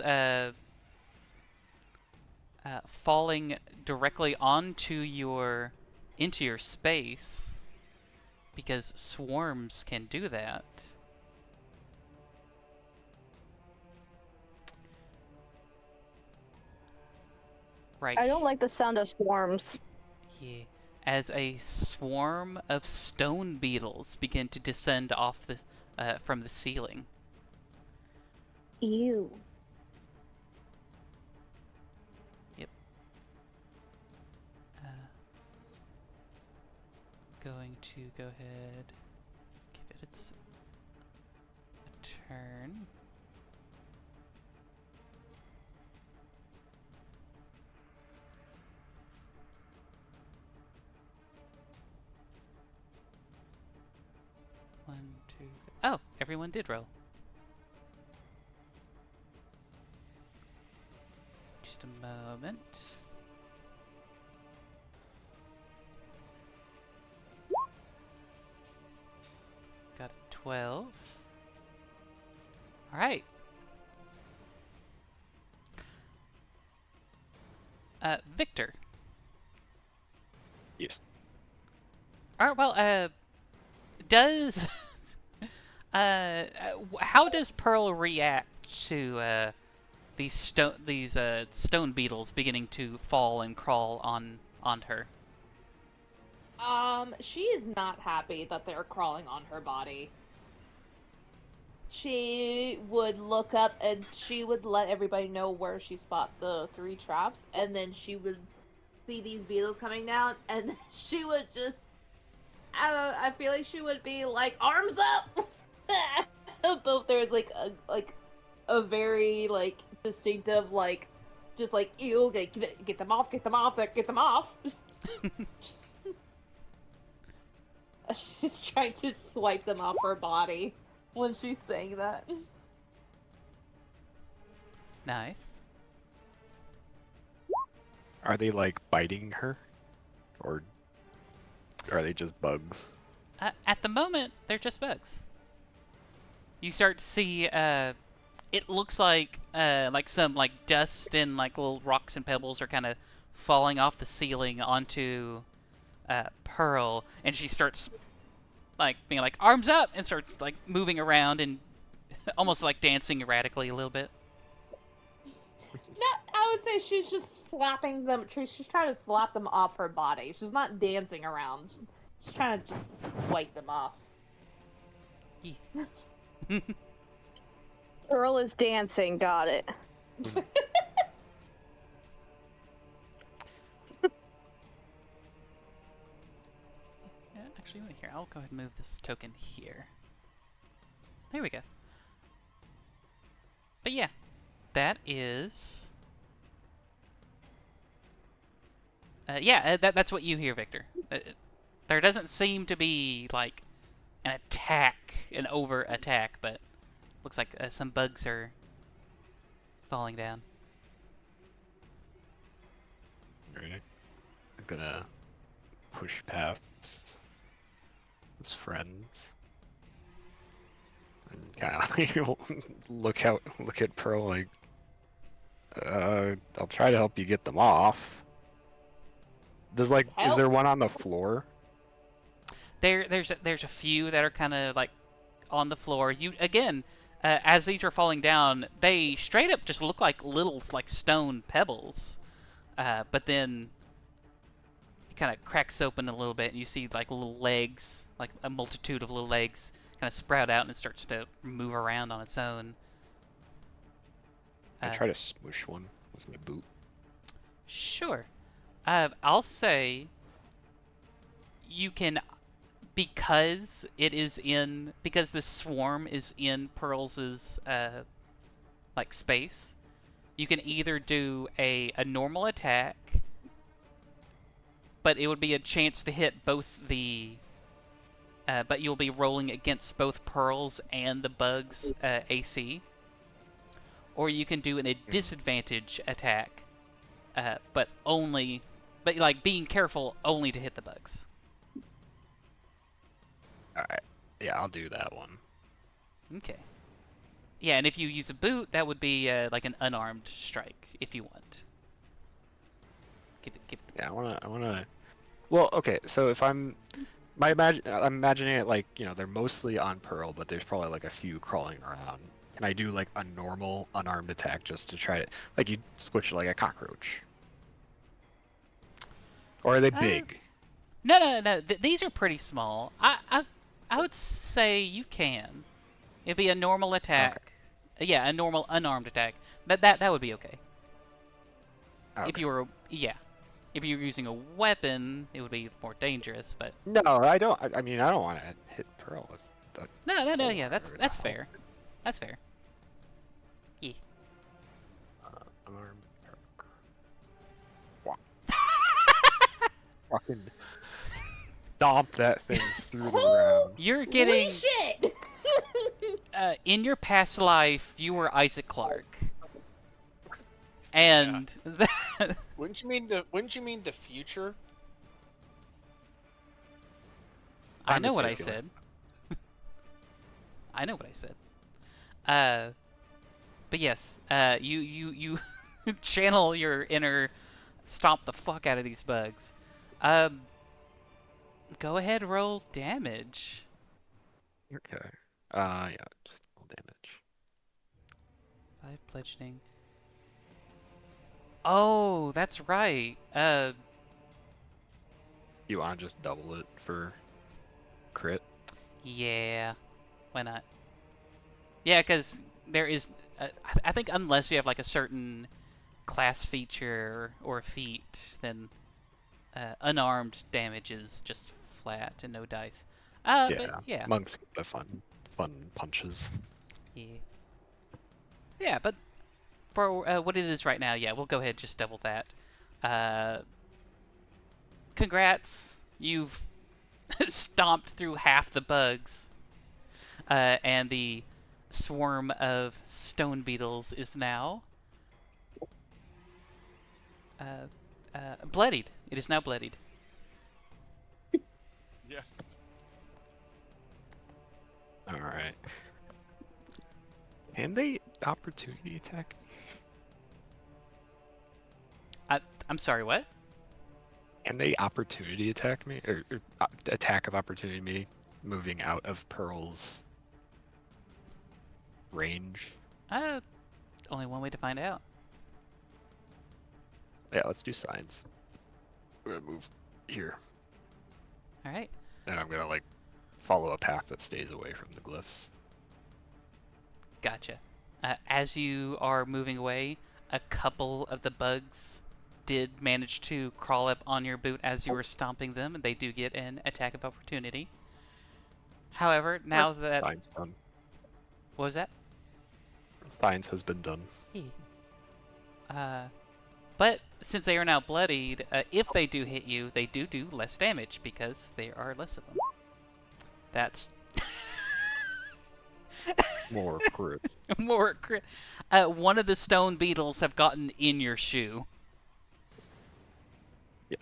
falling directly into your space, because swarms can do that. Right. I don't like the sound of swarms. Yeah. As a swarm of stone beetles begin to descend off the from the ceiling. Ew. Yep. Going to go ahead, give it its a turn. One, two. Oh, everyone did roll. Just a moment. Got a 12. All right. Victor. Yes. All right. Well, does how does Pearl react to these stone beetles beginning to fall and crawl on her? She is not happy that they're crawling on her body. She would look up and she would let everybody know where she spot the 3 traps, and then she would see these beetles coming down, and she would just, I feel like she would be like, arms up! But there's like a very like distinctive like, just like, ew, get them off, get them off, get them off. She's trying to swipe them off her body when she's saying that. Nice. Are they like biting her? Or are they just bugs? At the moment, they're just bugs. You start to see, it looks like some like dust and like little rocks and pebbles are kind of falling off the ceiling onto Pearl, and she starts like being like arms up and starts like moving around and almost like dancing erratically a little bit. I would say she's just slapping them. She's trying to slap them off her body. She's not dancing around. She's trying to just swipe them off. Yeah. Earl is dancing, got it. Actually, here, I'll go ahead and move this token here. There we go. But yeah, that is... that's what you hear, Victor. There doesn't seem to be, like, an attack, an over attack, but looks like some bugs are falling down. Alright. I'm gonna push past his friends and kind of look at Pearl like, I'll try to help you get them off. Is there one on the floor? There's a few that are kind of like on the floor. You again, as these are falling down, they straight up just look like little like stone pebbles. But then it kind of cracks open a little bit, and you see like little legs, like a multitude of little legs, kind of sprout out, and it starts to move around on its own. I try to smush one with my boot. Sure. I'll say you can, because the swarm is in Pearl's like space. You can either do a normal attack, but it would be a chance to hit both the. But you'll be rolling against both Pearl's and the bug's AC. Or you can do a disadvantage attack, but like being careful only to hit the bugs. Alright. Yeah, I'll do that one. Okay. Yeah, and if you use a boot, that would be like an unarmed strike if you want. Give it. Yeah, I wanna. Well, okay. So if I'm imagining it like, they're mostly on Pearl, but there's probably like a few crawling around. Can I do like a normal unarmed attack just to try it? Like you squish like a cockroach. Or are they big? No. These are pretty small. I would say you can. It'd be a normal attack. Yeah, a normal unarmed attack. That would be okay. Okay. If you were using a weapon, it would be more dangerous. But No, I don't. I mean, I don't want to hit Pearl. no. Yeah, that's fair. That's fair. Yeah. Unarmed perk. Wow. Fucking stomp that thing through the ground. You're getting. Holy shit! In your past life, you were Isaac Clarke. And Wouldn't you mean the future? I know what I circular. said. I know what I said. But yes, you channel your inner stomp the fuck out of these bugs. Go ahead, roll damage. Okay. Yeah, just roll damage. 5 bludgeoning. Oh, that's right. You want to just double it for crit? Yeah. Why not? Yeah, because there is. I think unless you have like a certain class feature or feat, then unarmed damage is just flat and no dice. But yeah. Monks get the fun punches. Yeah. Yeah, but for what it is right now, yeah, we'll go ahead and just double that. Congrats, you've stomped through half the bugs, and the swarm of stone beetles is now bloodied. It is now bloodied. Yeah. All right. Can they opportunity attack? I'm sorry, what? Can they opportunity attack me, or attack of opportunity me, moving out of Pearl's range? Only one way to find out. Yeah, let's do signs. We're gonna move here, All right. and I'm gonna like follow a path that stays away from the glyphs. Gotcha. As you are moving away, a couple of the bugs did manage to crawl up on your boot as you were stomping them, and they do get an attack of opportunity. However, now that... Signs done. What was that? Signs has been done. But since they are now bloodied, if they do hit you, they do less damage because there are less of them. That's... More crit. More crit. One of the stone beetles have gotten in your shoe. Yeah.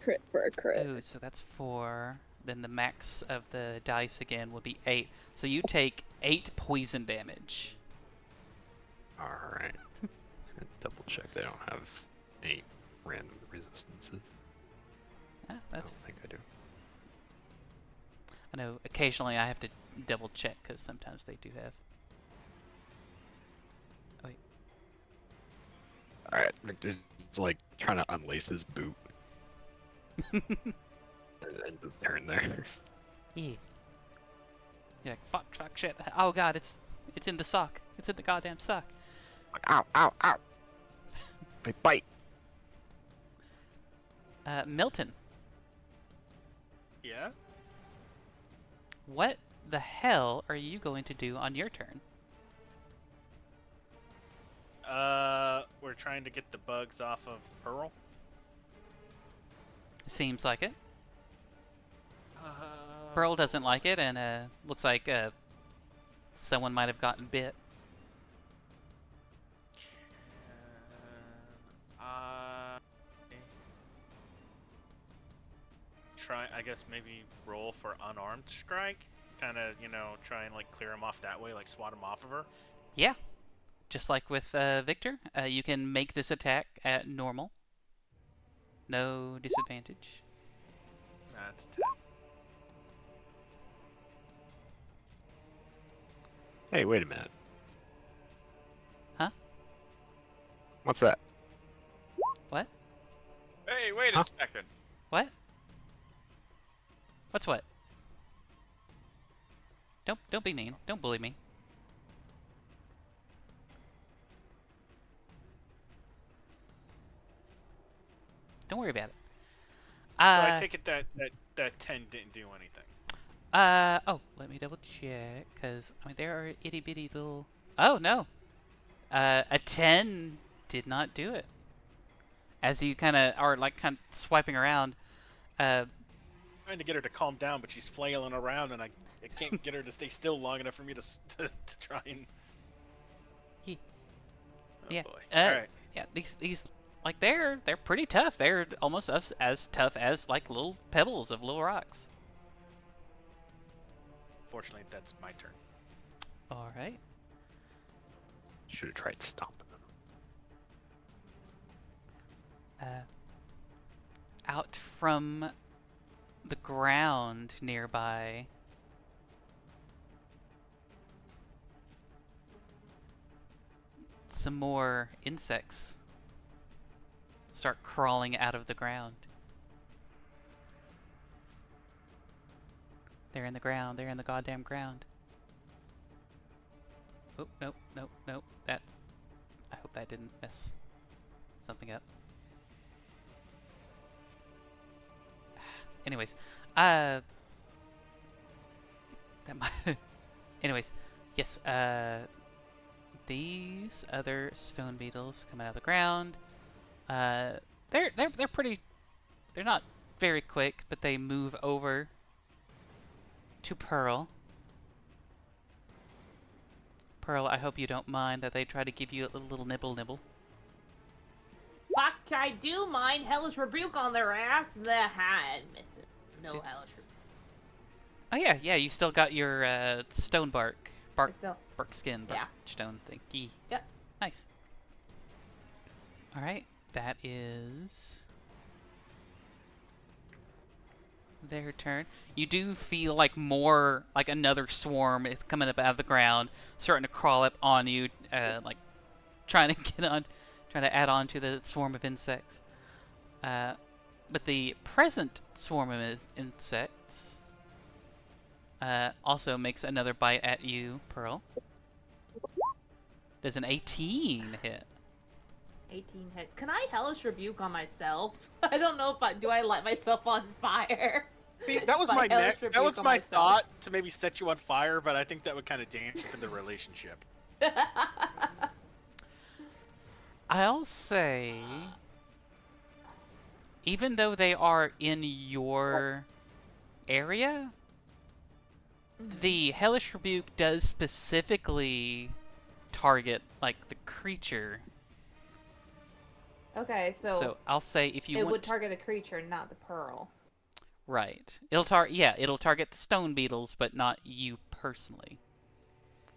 Crit for a crit. Ooh, so that's 4. Then the max of the dice again would be 8. So you take 8 poison damage. All right. Double check they don't have any random resistances. Ah, I that's... don't think I do. I know occasionally I have to double check because sometimes they do have. Oh, wait. All right, Victor's like trying to unlace his boot and just turn there. Yeah. You're like, fuck, shit. Oh god, it's in the sock. It's in the goddamn sock. Like, ow, ow, ow. They bite. Milton, Yeah. what the hell are you going to do on your turn? We're trying to get the bugs off of Pearl. Seems like it. Uh, Pearl doesn't like it, and looks like someone might have gotten bit. Try, I guess maybe roll for unarmed strike. Kind of, try and like clear him off that way, like swat him off of her. Yeah, just like with Victor, you can make this attack at normal. No disadvantage. That's 10. Hey, wait a minute. Huh? What's that? What? Hey, wait Huh? a second. What? What's what? Don't be mean. Don't bully me. Don't worry about it. So I take it that 10 didn't do anything. Oh, let me double check, because, I mean, there are itty bitty little... Oh, no. A 10 did not do it. As you kind of are, like, kind of swiping around, Trying to get her to calm down, but she's flailing around, and I can't get her to stay still long enough for me to try and... He- Oh, yeah, boy. Alright. yeah, these, like, they're pretty tough. They're almost as tough as, like, little pebbles of little rocks. Fortunately, that's my turn. All right. Should have tried stomping them. Out from the ground nearby, some more insects start crawling out of the ground. They're in the ground. They're in the goddamn ground. Oh, nope, nope, nope. That's... I hope that didn't mess something up. Anyways, that might... Anyways, yes, these other stone beetles come out of the ground. They're pretty... They're not very quick, but they move over to Pearl. Pearl, I hope you don't mind that they try to give you a little nibble. Fuck, I do mind Hellish Rebuke on their ass. The hat misses. No Did- Hellish Rebuke. Oh yeah, you still got your stone bark Still. skin, bark Yeah. stone thingy. Yep. Nice. All right, that is their turn. You do feel like more, like another swarm is coming up out of the ground, starting to crawl up on you, like trying to get on, trying to add on to the swarm of insects. But the present swarm of insects also makes another bite at you, Pearl. Does an 18 hit? 18 hits. Can I Hellish Rebuke on myself? I don't know if do I light myself on fire? See, that was If I my Hellish that Rebuke was on my myself. thought, to maybe set you on fire, but I think that would kind of dampen the relationship. I'll say, even though they are in your area, the Hellish Rebuke does specifically target, like, the creature. Okay, so I'll say if you it want... would target the creature, not the pearl. Right. It'll target the Stone Beetles, but not you personally.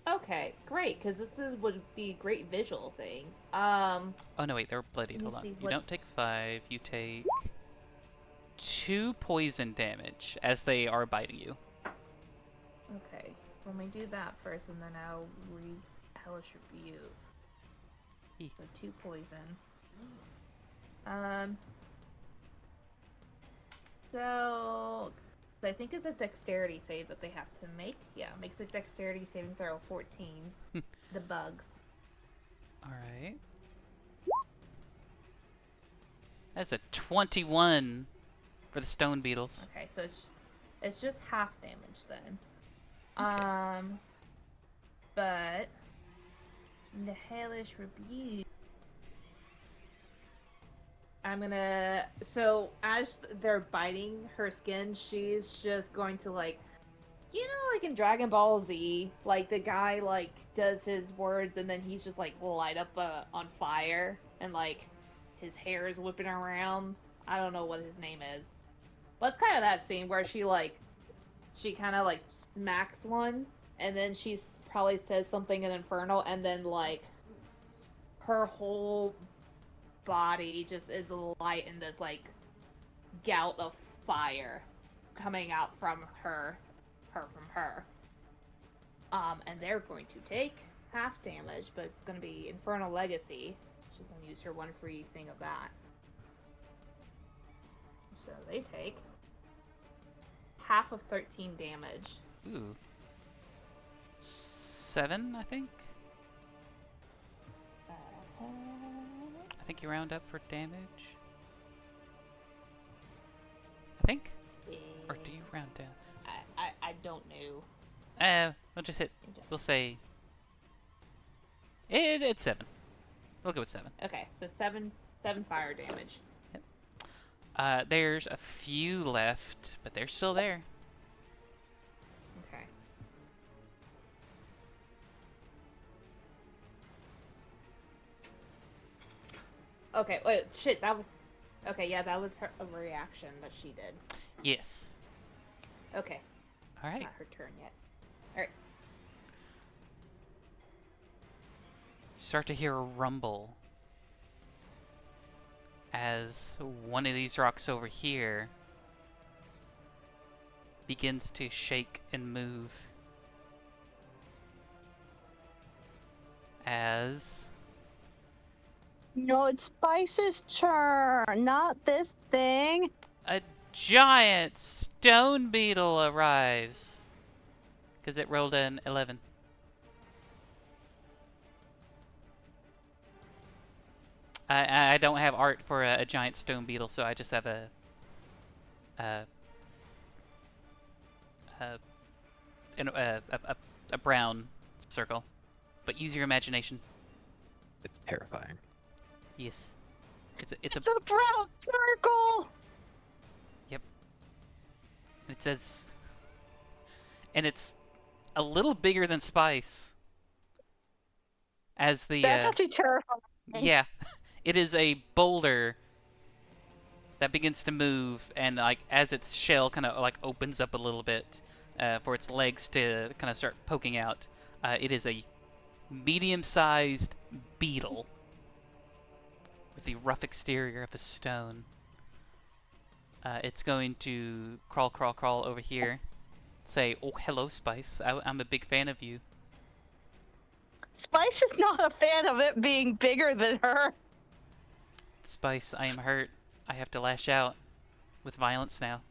Okay, great, because would be a great visual thing. Oh, no, wait, they're bloodied. Let me Hold on. see You what- don't take 5, you take 2 poison damage as they are biting you. Okay, let me do that first, and then I'll Hellish Rebuke. Eek. So 2 poison. So I think it's a dexterity save that they have to make. Yeah, makes a dexterity saving throw of 14. The bugs. Alright. That's a 21 for the Stone Beetles. Okay, so it's just half damage then. Okay. But the hellish rebuke. I'm gonna. So as they're biting her skin, she's just going to like, like in Dragon Ball Z, like the guy like does his words and then he's just like light up on fire and like his hair is whipping around. I don't know what his name is. But it's kind of that scene where she kind of like smacks one and then she probably says something in Infernal and then like her whole body just is light in this like gout of fire coming out from her. And they're going to take half damage, but it's going to be Infernal Legacy. She's going to use her one free thing of that. So they take half of 13 damage. Ooh. 7, I think? I think you round up for damage. I think? Or do you round down? I don't know. We'll just hit. We'll say. It's 7. We'll go with 7. Okay, so 7 fire damage. There's a few left, but they're still there. Okay. Okay, wait, shit, that was... Okay, yeah, that was a reaction that she did. Yes. Okay. Alright. Not her turn yet. Alright. Start to hear a rumble as one of these rocks over here begins to shake and move as No, it's Spice's turn, not this thing. a giant stone beetle arrives because it rolled an 11. I don't have art for a giant stone beetle, so I just have a brown circle. But use your imagination. It's terrifying. Yes, it's It's a brown circle. Yep. It says, and it's a little bigger than Spice. As the That's actually terrifying. yeah, it is a boulder that begins to move, and like as its shell kind of like opens up a little bit for its legs to kind of start poking out. It is a medium-sized beetle with the rough exterior of a stone. It's going to crawl over here. Say, oh, hello, Spice. I'm a big fan of you. Spice is not a fan of it being bigger than her. Spice, I am hurt. I have to lash out with violence now.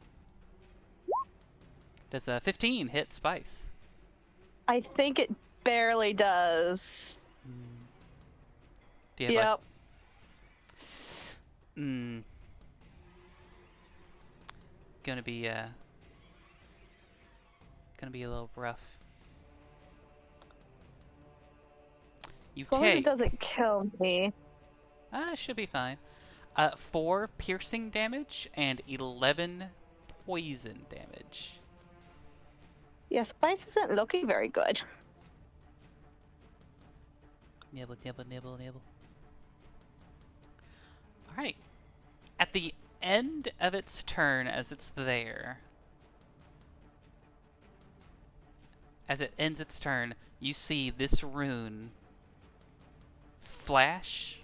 Does a 15 hit Spice? I think it barely does. Do you have Yep. Gonna be a little rough. You As long as it take doesn't kill me. should be fine. 4 piercing damage and 11 poison damage. Yeah, Spice isn't looking very good. Nibble, nibble, nibble, nibble. Alright. At the end of its turn, as it's there, as it ends its turn, you see this rune flash.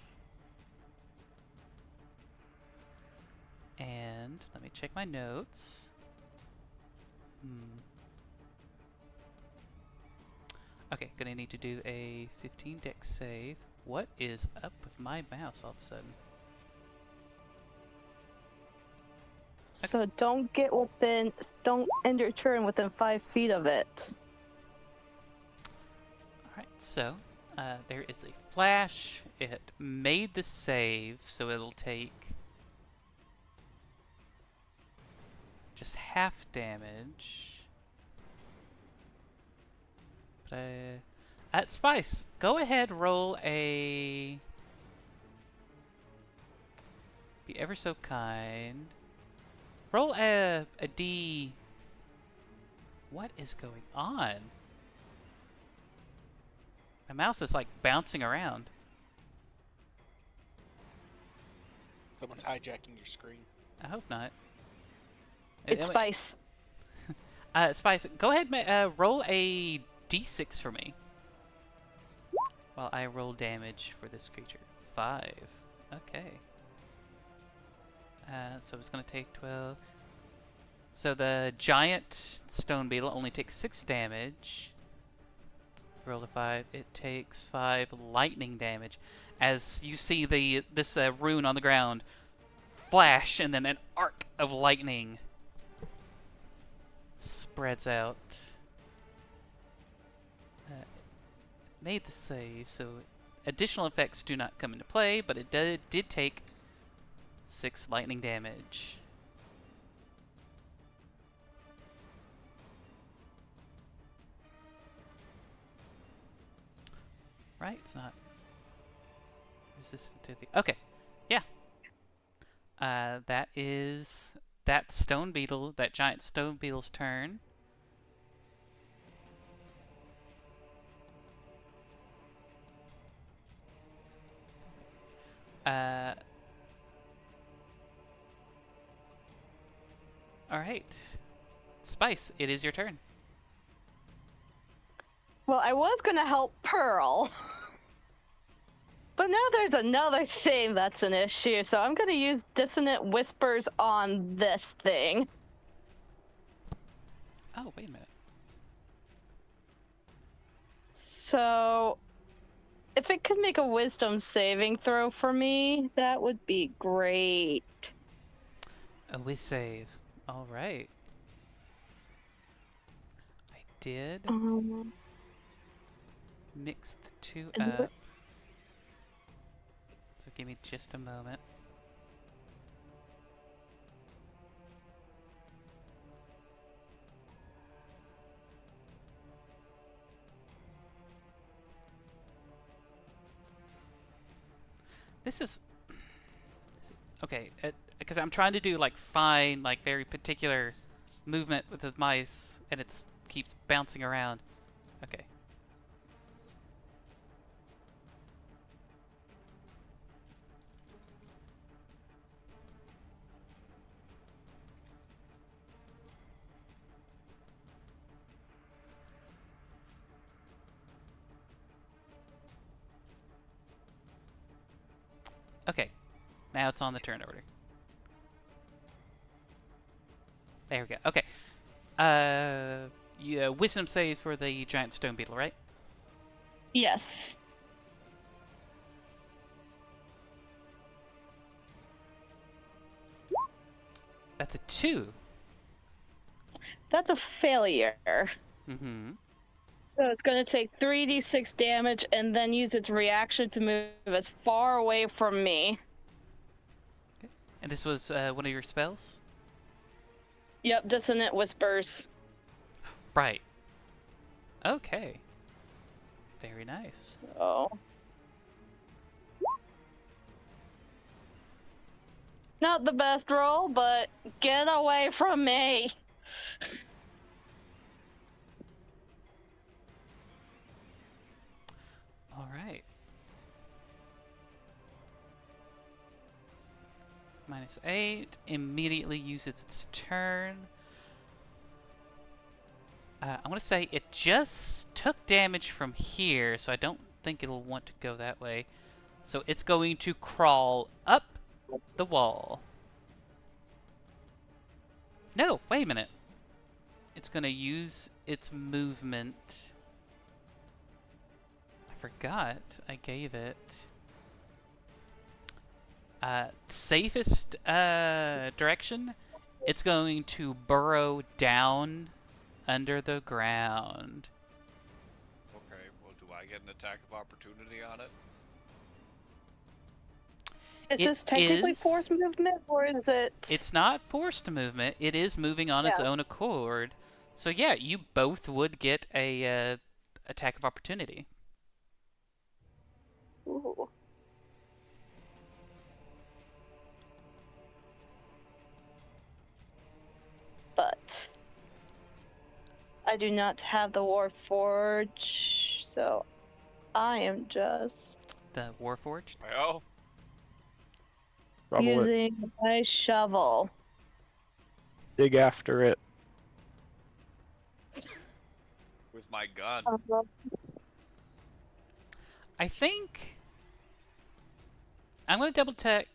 And let me check my notes. Okay, gonna need to do a 15 dex save. What is up with my mouse all of a sudden? So don't end your turn within 5 feet of it. Alright, so there is a flash. It made the save, so it'll take just half damage. But at Spice, go ahead, roll a. Be ever so kind. Roll a D. What is going on? My mouse is like bouncing around. Someone's hijacking your screen. I hope not. It's Spice. Spice, go ahead, roll a D6 for me. While I roll damage for this creature. 5. Okay. So it's going to take 12. So the giant stone beetle only takes 6 damage. Roll a 5. It takes 5 lightning damage. As you see this rune on the ground flash, and then an arc of lightning spreads out. Made the save, so additional effects do not come into play, but it did take 6 lightning damage. Right? It's not resistant to the... Okay. Yeah. That is that stone beetle, that giant stone beetle's turn. Alright. Spice, it is your turn. Well, I was gonna help Pearl. But now there's another thing that's an issue, so I'm gonna use Dissonant Whispers on this thing. Oh, wait a minute. So, if it could make a Wisdom saving throw for me, that would be great. A whiz save. Alright. I did mix the two and up. So give me just a moment. This is okay, because I'm trying to do like fine, like very particular movement with the mice, and it keeps bouncing around. Okay. Okay, now it's on the turn order. There we go. Okay. Yeah, wisdom save for the giant stone beetle, right? Yes. That's a 2. That's a failure. Mm-hmm. So it's going to take 3d6 damage and then use its reaction to move as far away from me. Okay. And this was one of your spells? Yep, Dissonant Whispers. Right. Okay. Very nice. Oh. Not the best roll, but get away from me. All right. -8. Immediately uses its turn. I want to say it just took damage from here, so I don't think it'll want to go that way. So it's going to crawl up the wall. No, wait a minute. It's going to use its movement. I forgot I gave it. Safest direction, it's going to burrow down under the ground. Okay, well, do I get an attack of opportunity on it? Is It this technically is- force movement, or is it? It's not forced movement. It is moving on its Yeah. own accord. So yeah, you both would get a attack of opportunity. Ooh. But I do not have the Warforge, so I am just The Warforged. Well, Rubble it. using my shovel. Dig after it. with my gun. I think I'm gonna double check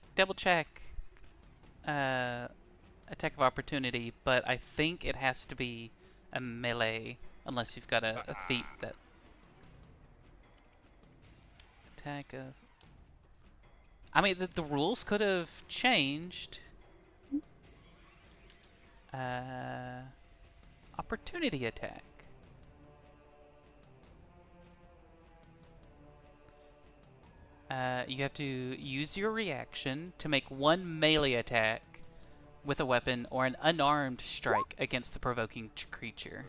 attack of opportunity, but I think it has to be a melee unless you've got a feat that attack of. I mean, the rules could have changed. Opportunity attack. You have to use your reaction to make one melee attack with a weapon or an unarmed strike against the provoking creature.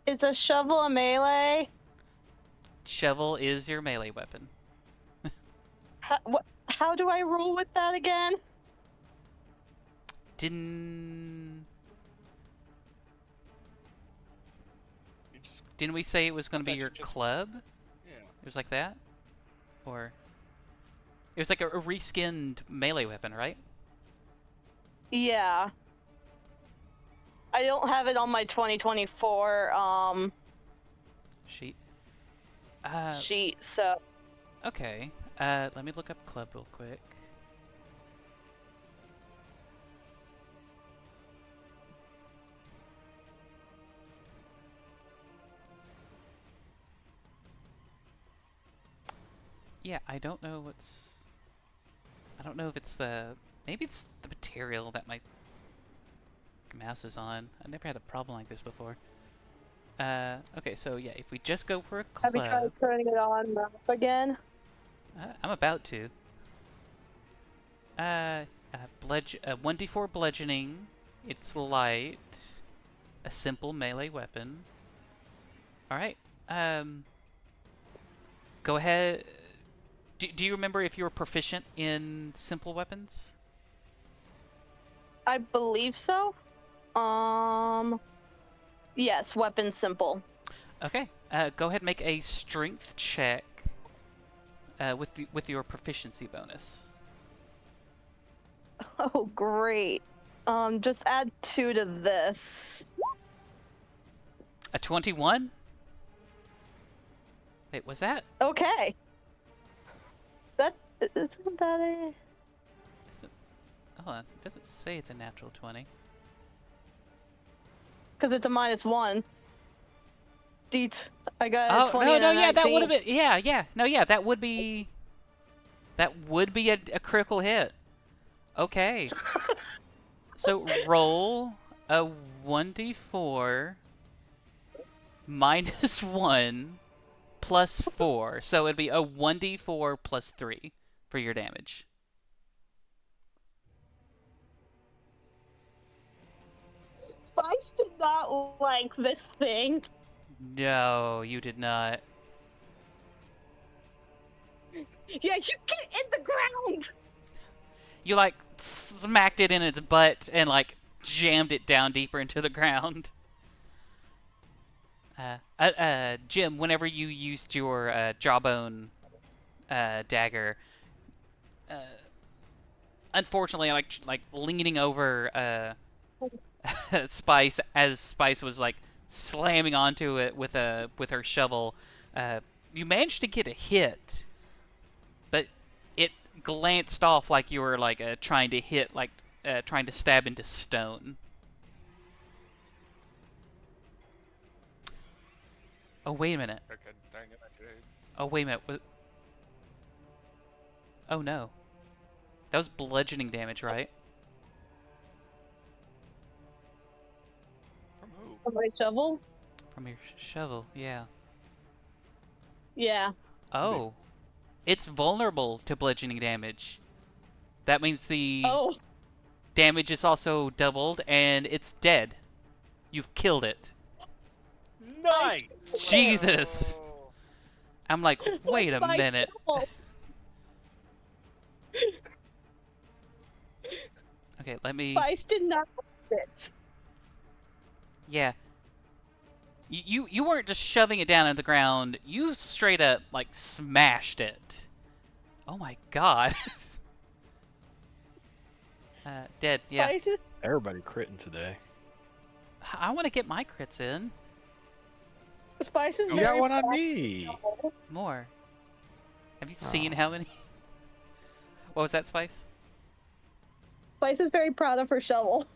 Is a shovel a melee? Shovel is your melee weapon. How do I roll with that again? Didn't You just, didn't we say it was going to be thought you your just- club? yeah. It was like that, or it was like a reskinned melee weapon, right? Yeah. I don't have it on my 2024 Sheet. sheet, so Okay. Let me look up club real quick. Yeah, I don't know what's. I don't know if it's the. Maybe it's the material that my mouse is on. I never had a problem like this before. Okay, so yeah, if we just go for a have you club, tried turning it on and off again? I'm about to. 1d4 bludgeoning. It's light. A simple melee weapon. All right. Go ahead. Do you remember if you were proficient in simple weapons? I believe so. Yes, weapon simple. Okay. Go ahead and make a strength check with your proficiency bonus. Oh, great. Just add 2 to this. A 21? Wait, was that? Okay. That isn't that a... Hold on. It doesn't say it's a natural 20. Because it's a -1. Deet. I got a 20 no, and a yeah, that would have 19. been, yeah. No, yeah, that would be a critical hit. Okay. So roll a 1d4 -1 plus 4. So it'd be a 1d4 plus 3 for your damage. Spice did not like this thing. No, you did not. Yeah, you get in the ground! You like smacked it in its butt and like jammed it down deeper into the ground. Jim, whenever you used your jawbone dagger, unfortunately, like leaning over Spice as Spice was like slamming onto it with her shovel, you managed to get a hit, but it glanced off like you were like trying to hit trying to stab into stone. Oh wait a minute. Okay, dang it, I did. Oh wait a minute. Oh no. That was bludgeoning damage, right? From who? On my shovel? From your shovel, yeah. Yeah. Oh. it's vulnerable to bludgeoning damage. That means the Oh, damage is also doubled, and it's dead. You've killed it. Nice. Jesus. Oh. I'm like, wait a my minute. fault. Okay, let me. Spice did not like it. Yeah. You weren't just shoving it down on the ground. You straight up like smashed it. Oh my god. Dead. Yeah. Spice is Everybody critting today. I want to get my crits in Spice is You You very got one on proud. me. more. Have you seen Oh. how many? What was that, Spice? Spice is very proud of her shovel.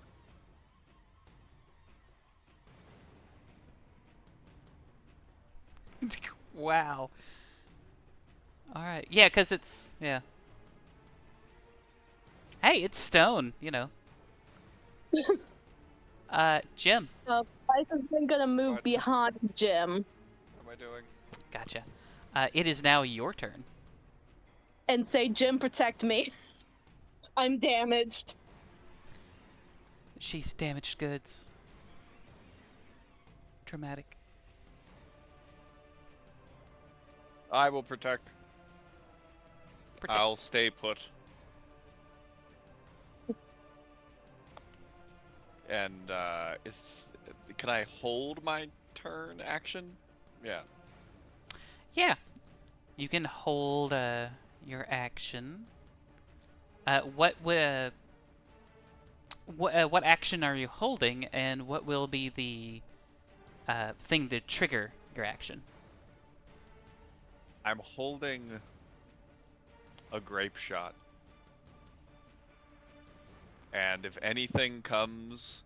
Wow. All right. Yeah, cuz it's yeah. Hey, it's stone, you know. Jim. Spice is then gonna move What? behind Jim What am I doing? Gotcha. It is now your turn. and say, "Jim, protect me. I'm damaged." She's damaged goods. Dramatic. I will protect. Protect. I'll stay put. And can I hold my turn action? Yeah. Yeah. You can hold your action. What action are you holding, and what will be the thing to trigger your action? I'm holding a grape shot. And if anything comes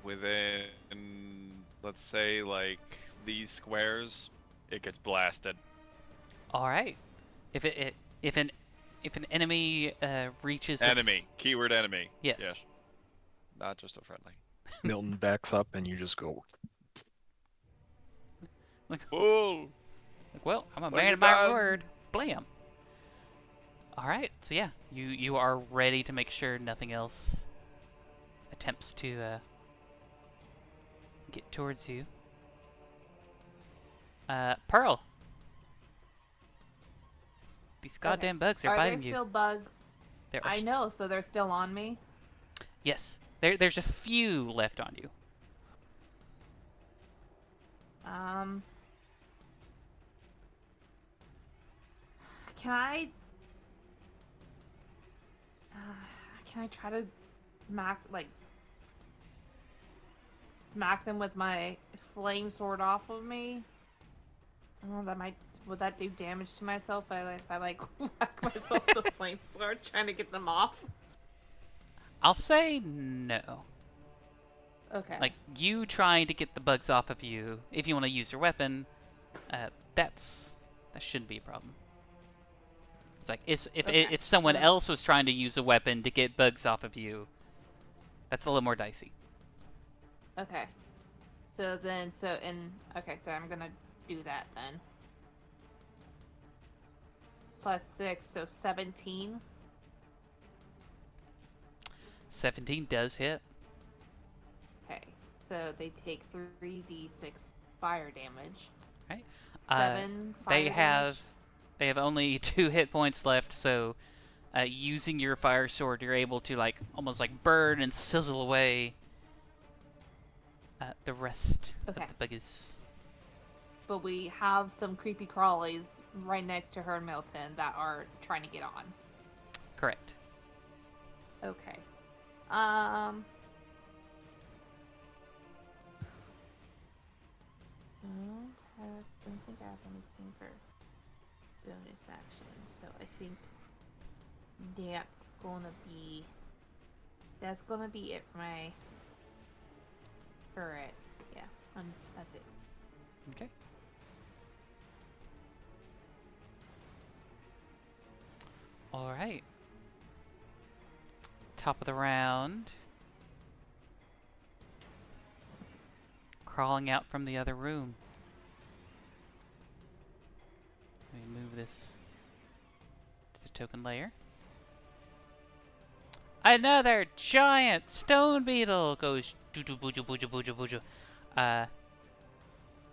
within, let's say, like these squares, it gets blasted. All right. If an enemy reaches a Enemy. Keyword enemy. Yes. Yes. Not just a friendly. Milton backs up and you just go. Bull! Like, well, I'm a What man you of my done? word. Blam. All right. So yeah, you are ready to make sure nothing else attempts to get towards you. Pearl. These goddamn bugs are Are biting there you. still bugs? There are I know, so they're still on me. Yes. There's a few left on you. Can I? Can I try to smack them with my flame sword off of me? Oh, would that do damage to myself if I like whack myself with the flame sword trying to get them off? I'll say no. Okay. Like, you trying to get the bugs off of you, if you want to use your weapon, that shouldn't be a problem. It's like, Okay. if someone else was trying to use a weapon to get bugs off of you, that's a little more dicey. Okay. So I'm gonna do that then. Plus 6, so 17. 17 does hit. Okay. So they take 3d6 fire damage. Right? 7 They fire have damage. they have only 2 hit points left, so using your fire sword, you're able to like almost like burn and sizzle away the rest Okay. of the buggies. But we have some creepy crawlies right next to her and Milton that are trying to get on. Correct. Okay. Don't think I have anything for bonus action, so I think that's gonna be it for my. Alright, yeah, that's it. Okay. All right. Top of the round. Crawling out from the other room. Let me move this token layer. Another giant stone beetle goes doo-doo boo-joo boo-joo boo-joo boo-joo.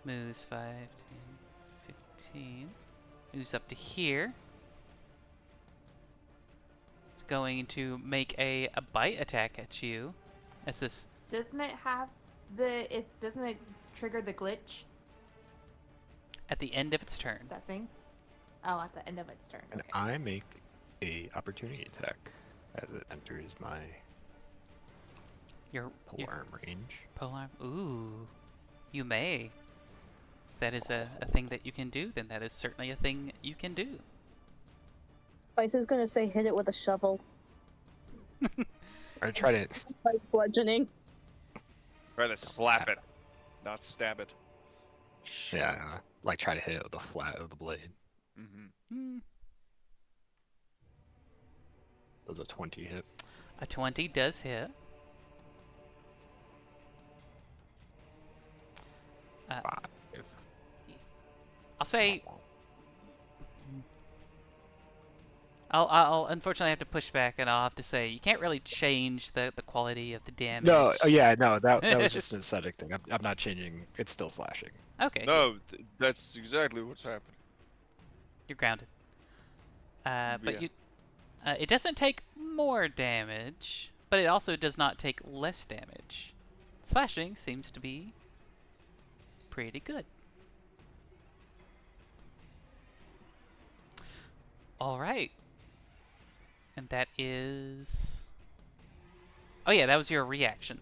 Moves 5, 10, 15. Moves up to here. It's going to make a bite attack at you. As this Doesn't it have doesn't it trigger the glitch, at the end of its turn. that thing? Oh, at the end of its turn. And Okay. I make a opportunity attack as it enters my Your polearm range. polearm. Ooh, you may. That is a thing that you can do. Then that is certainly a thing you can do. Spice is gonna say hit it with a shovel. I try to. Like bludgeoning. Try to slap it, not stab it. Yeah, like try to hit it with the flat of the blade. Mm-hmm. Does a 20 hit? A 20 does hit. 5. I'll say. I'll unfortunately have to push back, and I'll have to say you can't really change the quality of the damage. No, oh yeah, no, that was just an aesthetic thing. I'm not changing. It's still slashing. Okay. No, that's exactly what's happening. You're grounded. But Yeah. you, it doesn't take more damage, but it also does not take less damage. Slashing seems to be pretty good. All right. And that is... Oh yeah, that was your reaction.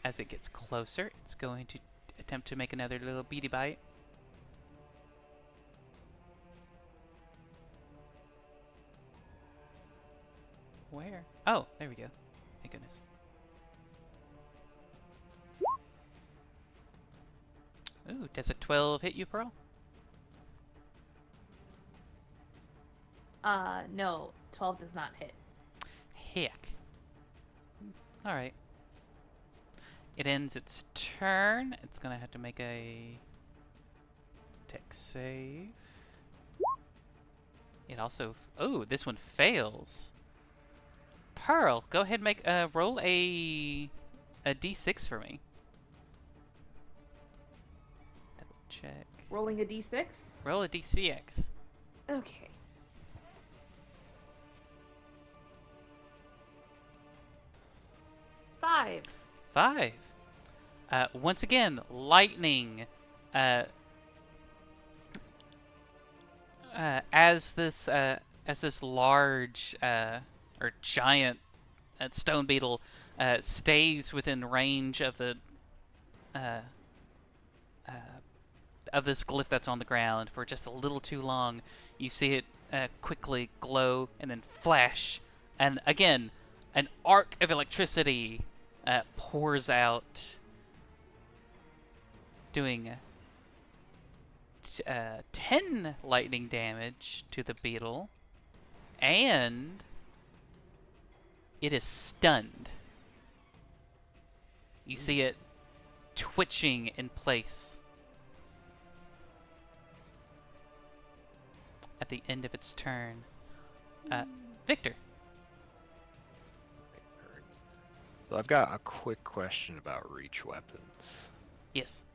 As it gets closer, it's going to attempt to make another little beady bite. Where? Oh, there we go. Thank goodness. Ooh, does a 12 hit you, Pearl? No, 12 does not hit. Heck. Alright. It ends its turn. It's gonna have to make a tech save. It also... Oh, this one fails. Pearl, go ahead and make roll a d6 for me. Double check. Rolling a d6. Roll a d6. Okay. Five. 5. Once again, lightning. As this large or giant stone beetle stays within range of the of this glyph that's on the ground for just a little too long, you see it quickly glow and then flash, and again, an arc of electricity pours out, doing 10 lightning damage to the beetle, and it is stunned. You see it twitching in place at the end of its turn. Victor. So I've got a quick question about reach weapons. Yes.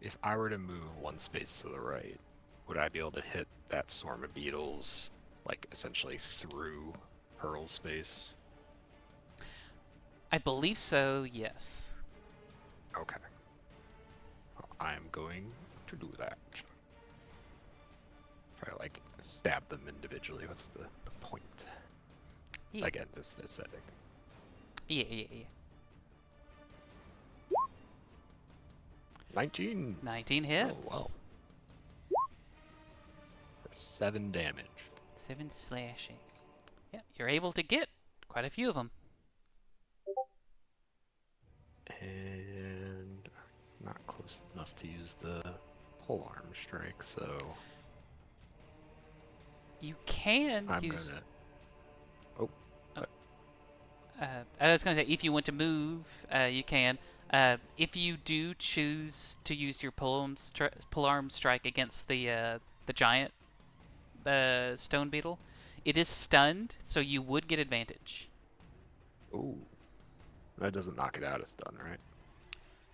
If I were to move one space to the right, would I be able to hit that swarm of beetles, like essentially through Pearl's space? I believe so, yes. Okay. Well, I'm going to do that. Try to like stab them individually. What's the point? Yeah. Again, this aesthetic. Yeah. 19. 19 hits. Oh, wow. For 7 damage. 7 slashing. Yep, you're able to get quite a few of them. And not close enough to use the polearm strike, so You can I'm use... gonna. I was going to say, if you want to move, you can. If you do choose to use your polearm strike against the giant stone beetle. It is stunned, so you would get advantage. Ooh. That doesn't knock it out, it's done, right?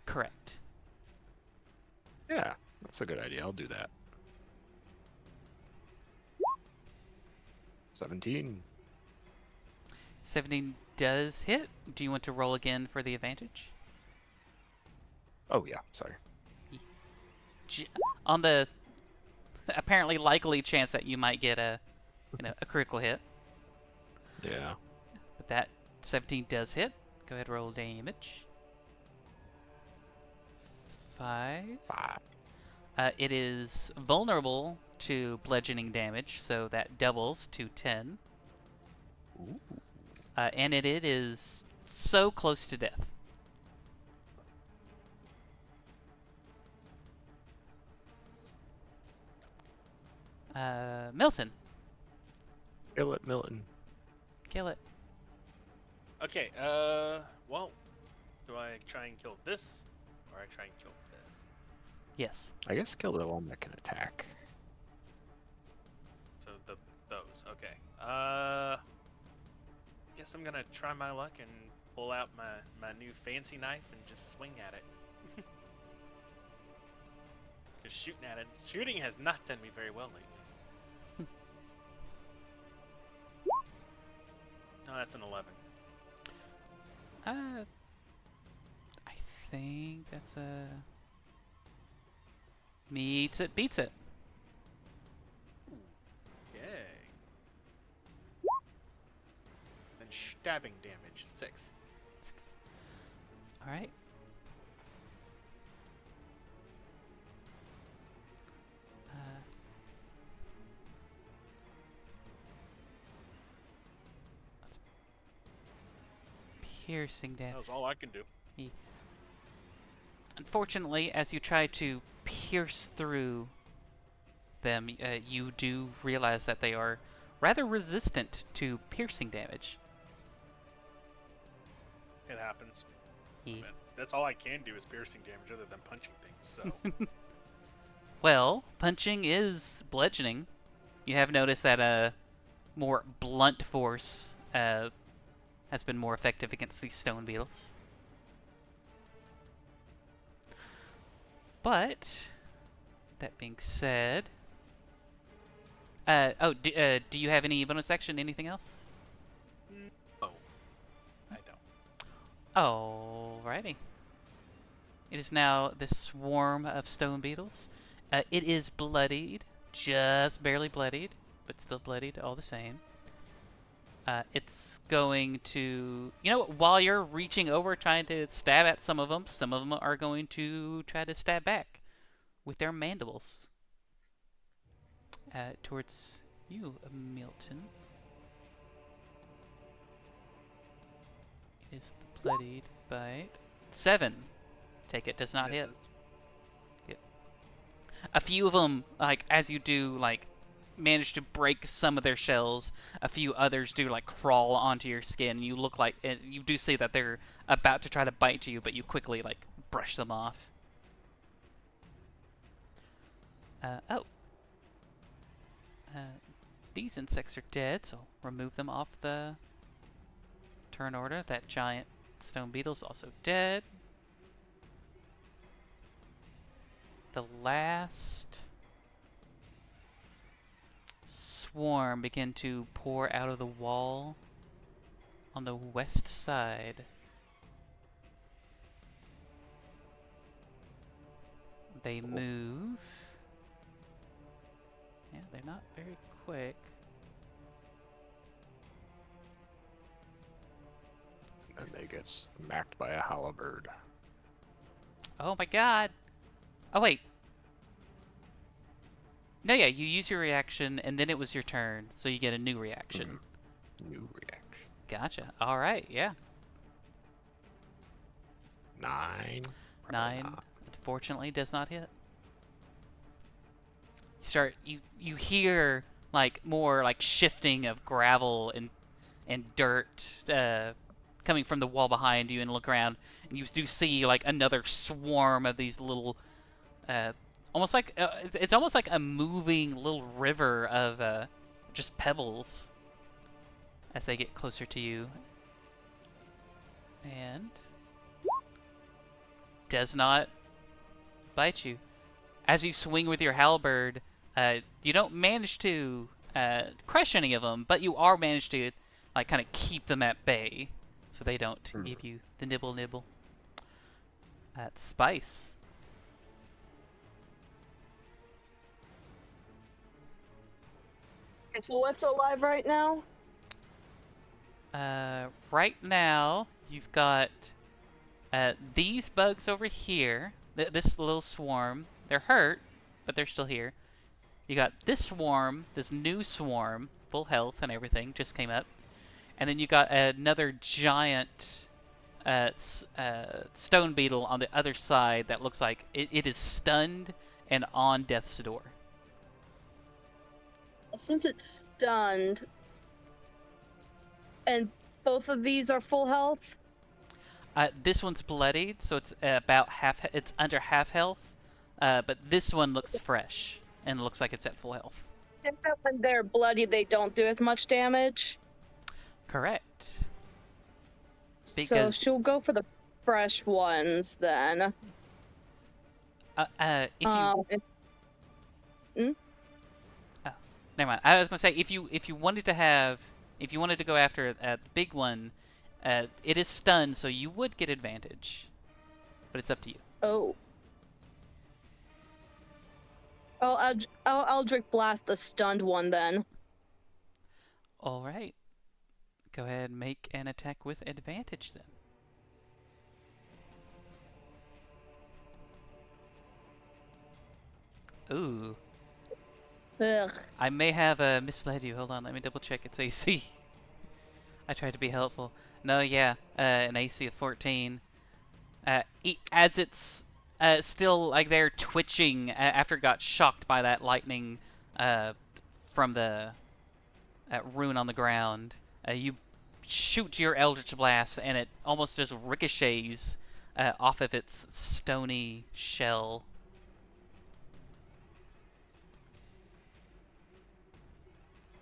Correct. Yeah, that's a good idea. I'll do that. 17. 17 does hit. Do you want to roll again for the advantage? Oh, yeah, sorry. On the apparently likely chance that you might get a critical hit. Yeah. But that 17 does hit. Go ahead, roll damage. 5. 5. It is vulnerable to bludgeoning damage, so that doubles to 10. Ooh. And it is so close to death. Milton. Kill it, Milton. Kill it. Okay, well, do I try and kill this, or I try and kill this? Yes. I guess kill the one that can attack. So those, okay. Guess I'm gonna try my luck and pull out my new fancy knife and just swing at it. Because shooting has not done me very well lately. Oh, that's an 11. I think that's a meets it, beats it. Yay. And stabbing damage, 6. All right. Piercing damage. That was all I can do. Unfortunately, as you try to pierce through them, you do realize that they are rather resistant to piercing damage. It happens. Yeah. I mean, that's all I can do is piercing damage other than punching things, so... Well, punching is bludgeoning. You have noticed that a more blunt force has been more effective against these stone beetles. But that being said, do you have any bonus action? Anything else? No, I don't. Alrighty. It is now this swarm of stone beetles. It is bloodied, just barely bloodied, but still bloodied all the same. It's going to, while you're reaching over trying to stab at some of them are going to try to stab back with their mandibles towards you, Milton. It is the bloodied bite. 7. Take it, does not hit. Misses. Yep. A few of them, as you do, manage to break some of their shells. A few others do crawl onto your skin. You look like you do see that they're about to try to bite you, but you quickly brush them off. These insects are dead, so remove them off the turn order. That giant stone beetle's also dead. The last swarm begin to pour out of the wall on the west side. They move. Yeah, they're not very quick. And they get smacked by a halberd. Oh my god! Oh wait. No, yeah, you use your reaction, and then it was your turn, so you get a new reaction. New reaction. Gotcha. All right, yeah. 9. 9, unfortunately, does not hit. You hear more shifting of gravel and dirt coming from the wall behind you, and look around, and you do see another swarm of these little almost like it's almost like a moving little river of just pebbles as they get closer to you, and does not bite you. As you swing with your halberd, you don't manage to crush any of them, but you are managed to like kind of keep them at bay, so they don't give you the nibble. That's Spice. Okay, so what's alive right now? Right now, you've got these bugs over here. This little swarm. They're hurt, but they're still here. You got this swarm, this new swarm, full health and everything, just came up. And then you got another giant stone beetle on the other side that looks like it is stunned and on death's door. Since it's stunned, and both of these are full health. This one's bloodied, so it's about half. It's under half health, but this one looks fresh and looks like it's at full health. And when they're bloody, they don't do as much damage. Correct. So Because she'll go for the fresh ones then. if you never mind. I was gonna say if you wanted to go after the big one, it is stunned, so you would get advantage, but it's up to you. Oh. I'll Eldritch Blast the stunned one then. All right. Go ahead and make an attack with advantage then. Ooh. Ugh. I may have misled you. Hold on, let me double check its AC. I tried to be helpful. No, yeah, an AC of 14. As it's still like they're twitching after it got shocked by that lightning from the rune on the ground. You shoot your Eldritch Blast, and it almost just ricochets off of its stony shell.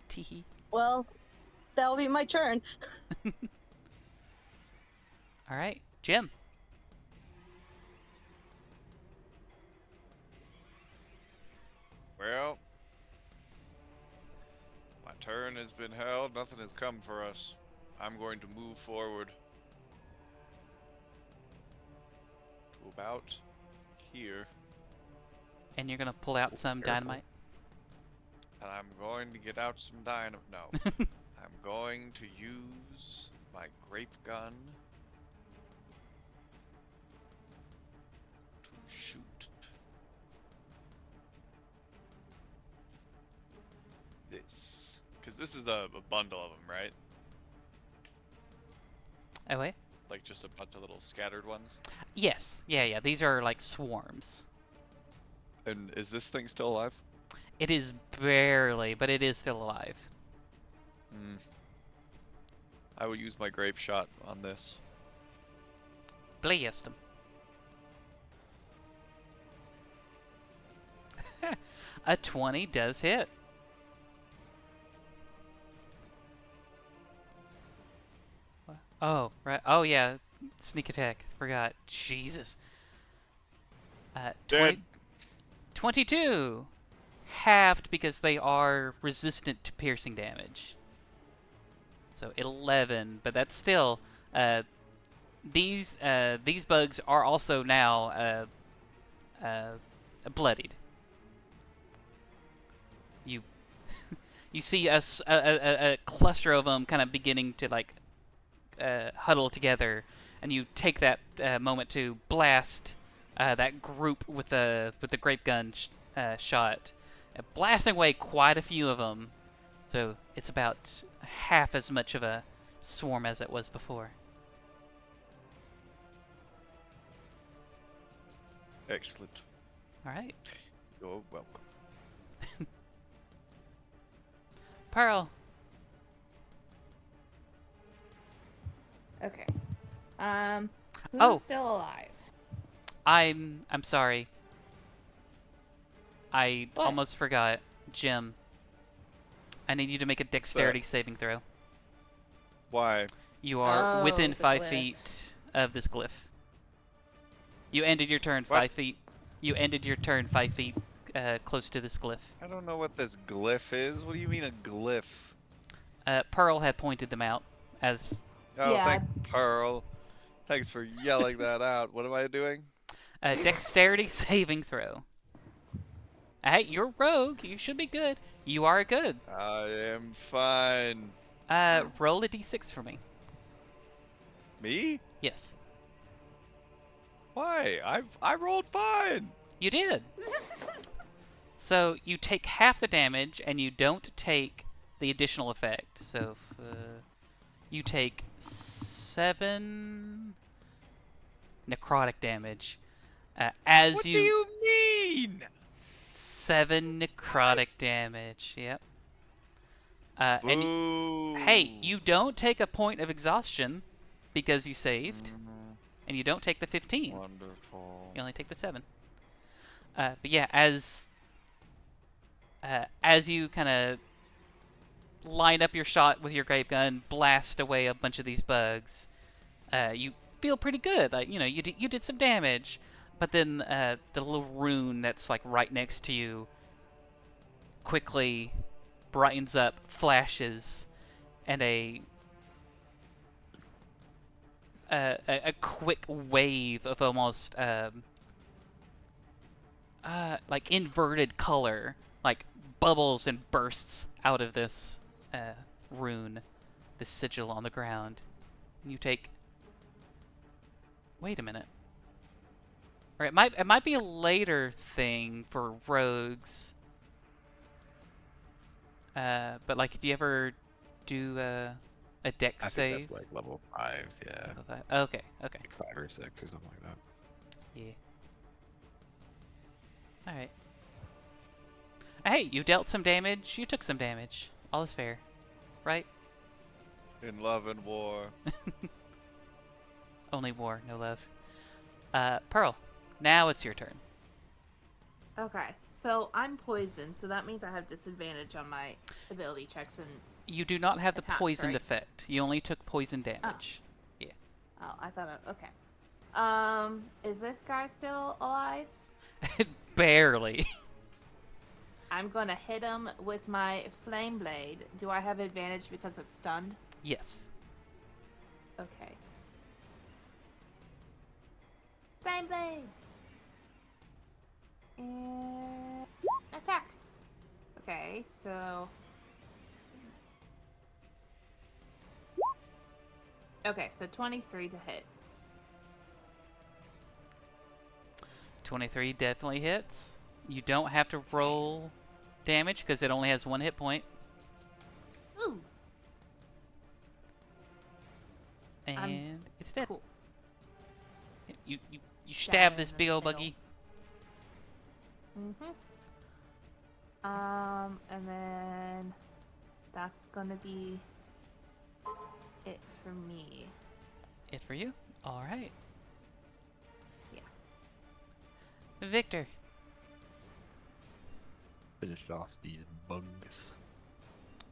Teehee. Well, that'll be my turn. All right, Jim. Well, my turn has been held. Nothing has come for us. I'm going to move forward to about here. And you're gonna pull out some Careful. dynamite. And I'm going to get out some dynamite. No. I'm going to use my grape gun to shoot this. Because this is a bundle of them, right? Oh wait. Like just a bunch of little scattered ones. Yes. Yeah. These are like swarms. And is this thing still alive? It is barely, but it is still alive. Hmm. I will use my grape shot on this. Blast him. A 20 does hit. Oh, right. Oh, yeah. Sneak attack. Forgot. Jesus. 20, Dead. 22. Halved because they are resistant to piercing damage. So 11, but that's still these bugs are also now bloodied. You you see a cluster of them kind of beginning to like huddle together, and you take that moment to blast that group with the grape gun shot, blasting away quite a few of them. So it's about half as much of a swarm as it was before. Excellent. All right, You're welcome. Pearl. Okay. Who's Oh. still alive? I'm sorry. I What? almost forgot. Jim, I need you to make a dexterity saving throw. Why? You are Oh, within the 5 glyph. feet of this glyph. You ended your turn What? 5 feet. You ended your turn 5 feet close to this glyph. I don't know what this glyph is. What do you mean a glyph? Pearl had pointed them out as Oh, Yeah. thanks, Pearl. Thanks for yelling that out. What am I doing? a dexterity saving throw. Hey, you're rogue. You should be good. You are good. I am fine. Roll a d6 for me. Me? Yes, Why? I rolled fine. you did. So you take half the damage, and you don't take the additional effect. So you take 7 necrotic damage. As What you do you mean? 7 necrotic damage. Yep. And Boo. hey, you don't take a point of exhaustion because you saved, and you don't take the 15. Wonderful. You only take the 7. But yeah, as you kind of line up your shot with your grape gun, blast away a bunch of these bugs, you feel pretty good. Like, you know, you did some damage, but then the little rune that's like right next to you quickly brightens up, flashes, and a quick wave of almost like inverted color, like bubbles and bursts out of this rune, this sigil on the ground. You take. Wait a minute. Or it might be a later thing for rogues. But like if you ever do a dex I save. think that's like level 5, yeah. Level 5. Okay. Like 5 or 6 or something like that. Yeah. Alright. Hey, you dealt some damage, you took some damage. All is fair. Right? In love and war. Only war, no love. Pearl, now it's your turn. Okay, so I'm poisoned, so that means I have disadvantage on my ability checks and. You do not have the Attacks, poisoned right? effect. You only took poison damage. Oh, I thought. Okay. Is this guy still alive? Barely. I'm gonna hit him with my flame blade. Do I have advantage because it's stunned? Yes. Okay. Flame blade. And attack. Okay, so. Okay, so 23 to hit. 23 definitely hits. You don't have to roll damage because it only has 1 hit point. Ooh, And it's dead. cool. You stab Stab this in big the old middle. buggy. And then that's gonna be it for me. It for you? Alright. Yeah. Victor. Finished off these bugs.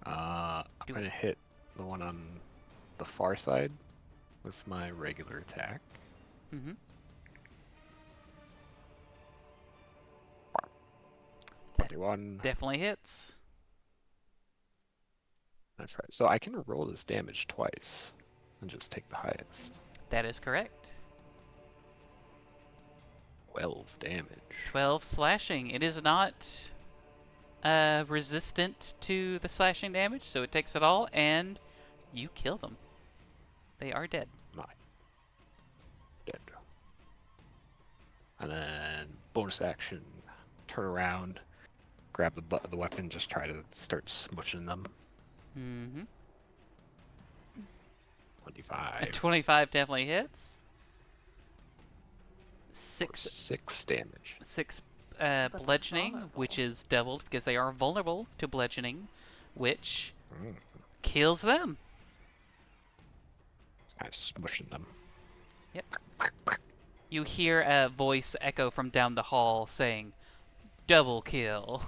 I'm Do gonna it. hit the one on the far side with my regular attack. Mm-hmm. 21. Definitely hits. That's right. So I can roll this damage twice and just take the highest. That is correct. 12 damage. 12 slashing. It is not resistant to the slashing damage, so it takes it all, and you kill them. They are dead. Nice. Dead. And then bonus action, turn around, grab the butt of the weapon, just try to start smushing them. Mm-hmm. 25. 25 definitely hits. For 6 6 damage. they're bludgeoning, vulnerable. which is doubled because they are vulnerable to bludgeoning, which Mm. kills them. Kind of smushing them. Yep. You hear a voice echo from down the hall saying, double kill.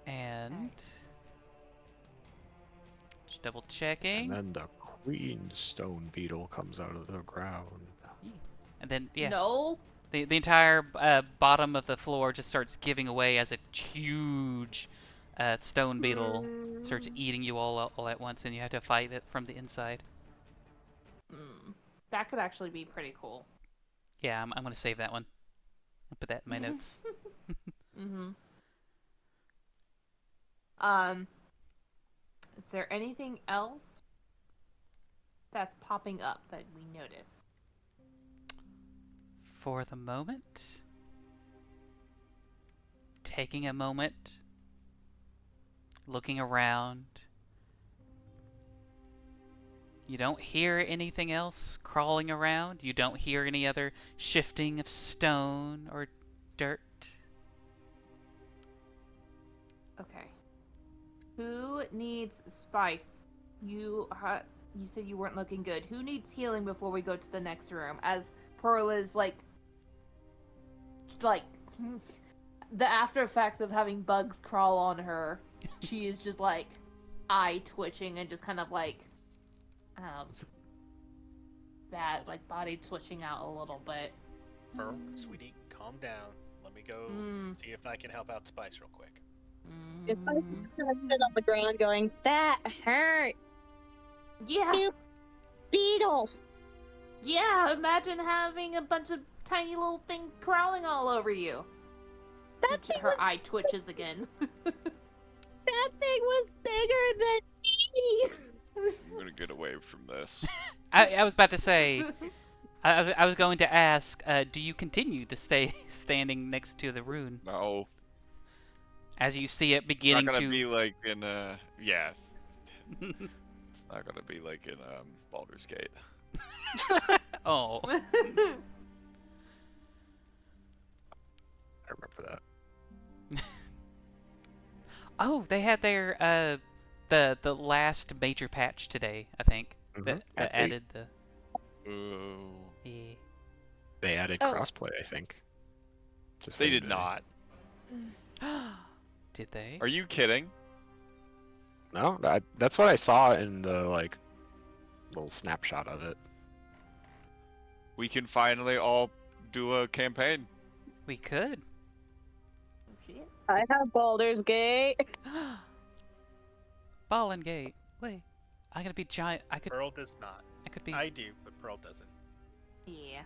And just double And checking. then the queen stone beetle comes out of the ground. And then yeah, No. the entire bottom of the floor just starts giving away as a huge stone beetle starts eating you all at once, and you have to fight it from the inside. That could actually be pretty cool. Yeah, I'm gonna save that one. I'll put that in my notes. Mm-hmm. Is there anything else that's popping up that we notice? For the moment, taking a moment, looking around. You don't hear anything else crawling around. You don't hear any other shifting of stone or dirt. Okay. Who needs spice? You said you weren't looking good. Who needs healing before we go to the next room? As Pearl is like the after effects of having bugs crawl on her. She is just like eye twitching and just kind of like bad, like body twitching out a little bit. Pearl, sweetie, calm down. Let me go see if I can help out Spice real quick. It's like he's gonna sit on the ground going, that hurt. Yeah. Cute beetle. Yeah, imagine having a bunch of tiny little things crawling all over you. That thing Her was, eye twitches again. that thing was bigger than me. I'm gonna get away from this. I was about to say, I was going to ask, do you continue to stay standing next to the rune No, as you see it it's beginning not gonna to? be like in yeah. It's not gonna be like in Baldur's Gate. Oh, I remember that. oh, they had their the last major patch today, I think, that At 8. added the. Ooh. Yeah. They added Oh. crossplay, I think. Just They the did other day. not. Did they? Are you kidding? No, that's what I saw in the like little snapshot of it. We can finally all do a campaign. We could. Shit. I have Baldur's Gate. Ball and gate. Wait, I'm gonna be giant. Pearl does not. I could be. I do, but Pearl doesn't. Yeah.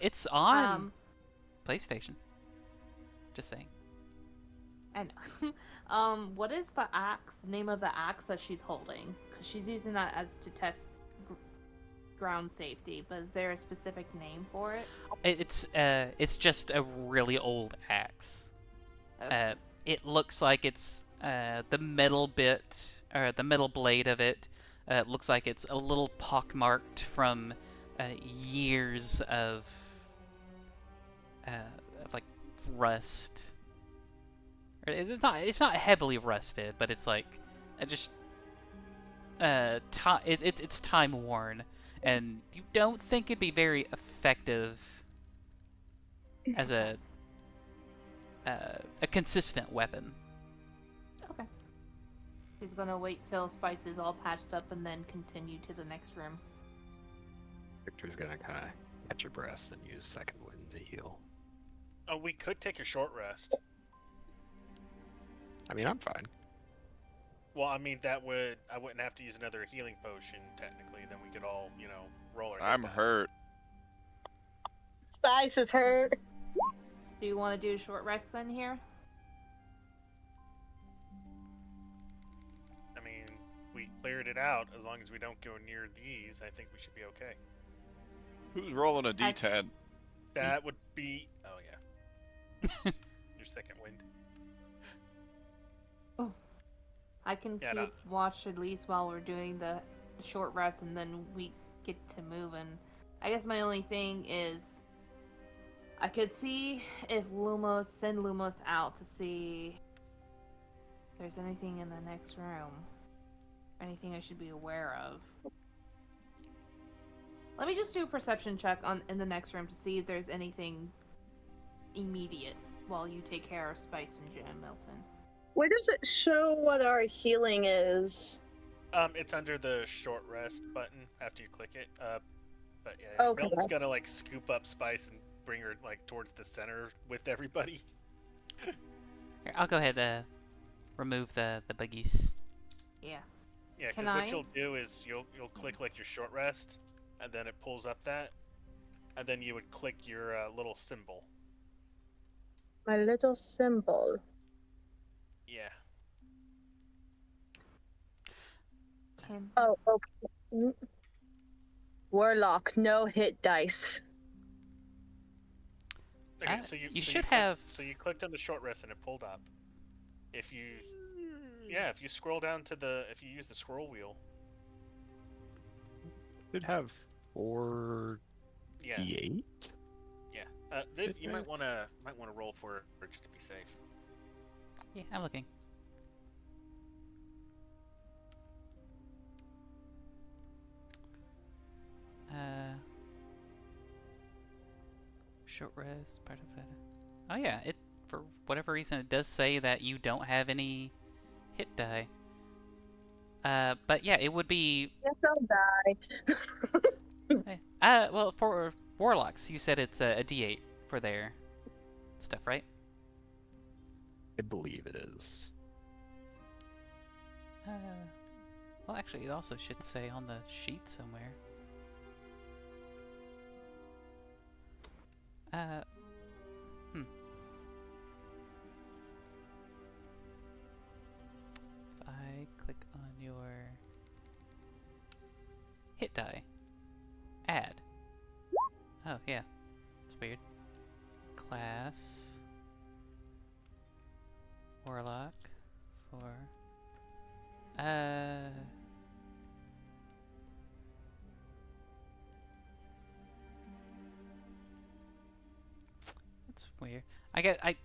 It's on PlayStation. Just saying. I know. What is the name of the axe that she's holding? Because she's using that as to test ground safety. But is there a specific name for it? It's just a really old axe. Okay. It looks like it's the metal bit or the metal blade of it. Looks like it's a little pockmarked from years of like rust. It's not heavily rusted, but it's like just it's time worn, and you don't think it'd be very effective as a consistent weapon. Okay. He's gonna wait till Spice is all patched up and then continue to the next room. Victor's gonna kind of catch your breath and use second wind to heal. Oh, we could take a short rest. I mean, I'm fine. Well, I mean, I wouldn't have to use another healing potion, technically. Then we could all, roll our hit I'm die. hurt. Spice is hurt. Do you want to do a short rest then here? I mean, we cleared it out. As long as we don't go near these, I think we should be okay. Who's rolling a D10? That would be... Oh, yeah. Your second wind. I can Yeah, keep watch at least while we're doing the short rest, and then we get to moving. I guess my only thing is I could see if send Lumos out to see if there's anything in the next room. Anything I should be aware of. Let me just do a perception check in the next room to see if there's anything immediate while you take care of Spice and Jim, Milton. Where does it show what our healing is? It's under the short rest button after you click it. But yeah, Okay. Milton's gonna like scoop up Spice and bring her like towards the center with everybody. Here, I'll go ahead remove the buggies. Yeah. Yeah, Can because I? what you'll do is you'll click like your short rest, and then it pulls up that, and then you would click your little symbol. My little symbol. Yeah. Can Oh, okay. Warlock, no hit dice. Okay, You should have. So you clicked on the short rest and it pulled up. If you scroll down to if you use the scroll wheel. Should have 4 Yeah. D8. Yeah. Viv, you might wanna roll for it just to be safe. Yeah, I'm looking. Short rest, part of it. Oh yeah, it for whatever reason it does say that you don't have any hit die. But yeah, it would be. Yes, I'll die. Well, for warlocks, you said it's a D8 for their stuff, right? I believe it is. Well, actually, it also should say on the sheet somewhere. If I click on your hit die, add. Oh, yeah. It's weird. Class. Warlock. For. That's weird. I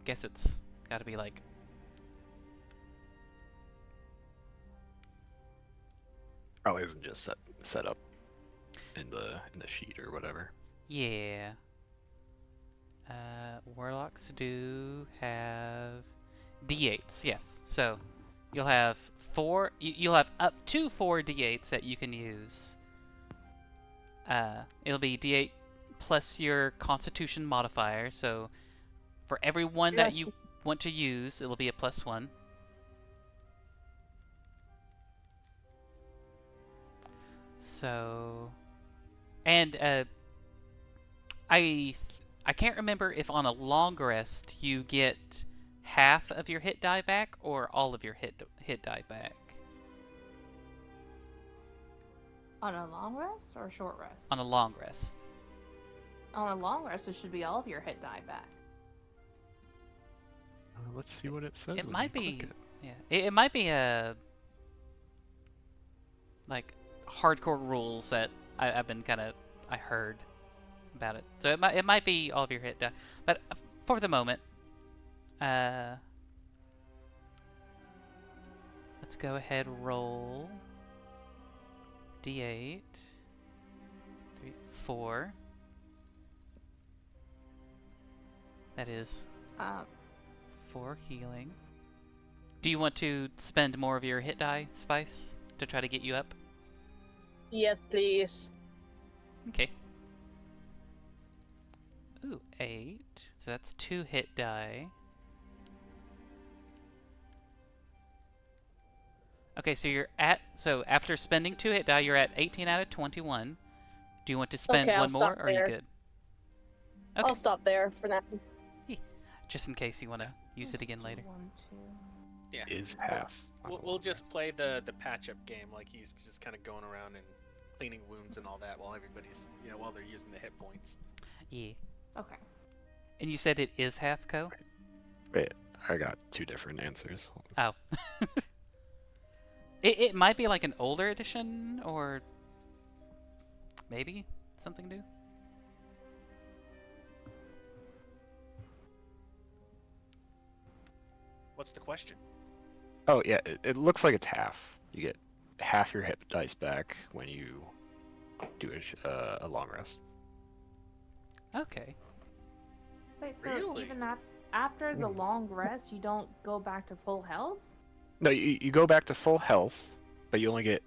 guess it's gotta be like. Probably isn't just set up in the sheet or whatever. Yeah. Warlocks do have D8s, yes. So you'll have you'll have up to 4 D8s that you can use. It'll be D8 plus your Constitution modifier. So for every one that you want to use, it'll be a +1. So, and I can't remember if on a long rest you get half of your hit die back or all of your hit die back. on a long rest or a short rest? On a long rest. On a long rest, it should be all of your hit die back. Let's see what it says. It when might you be, click it. yeah. It might be like hardcore rules that I've been I heard about it. So it might be all of your hit die, but for the moment, let's go ahead roll D8, 3, 4. That is 4 healing. Do you want to spend more of your hit die, Spice, to try to get you up? Yes, please. Okay. Ooh, 8. So that's 2 hit die. Okay, so after spending 2 hit die, you're at 18 out of 21. Do you want to spend Okay, I'll one more, stop or are you there. good? Okay, I'll stop there for now. just in case you want to use it again later. 1, 2. Yeah. Is half. on a We'll long just rest. play the patch up game, like he's just kind of going around and cleaning wounds and all that while everybody's while they're using the hit points. Yeah. Okay. And you said it is half co? Wait, I got 2 different answers. Oh. It might be like an older edition, or maybe something new. What's the question? Oh yeah, it looks like it's half. You get half your hit dice back when you do a long rest. Okay. Wait, so Really? even after the long rest, you don't go back to full health? No, you go back to full health, but you only get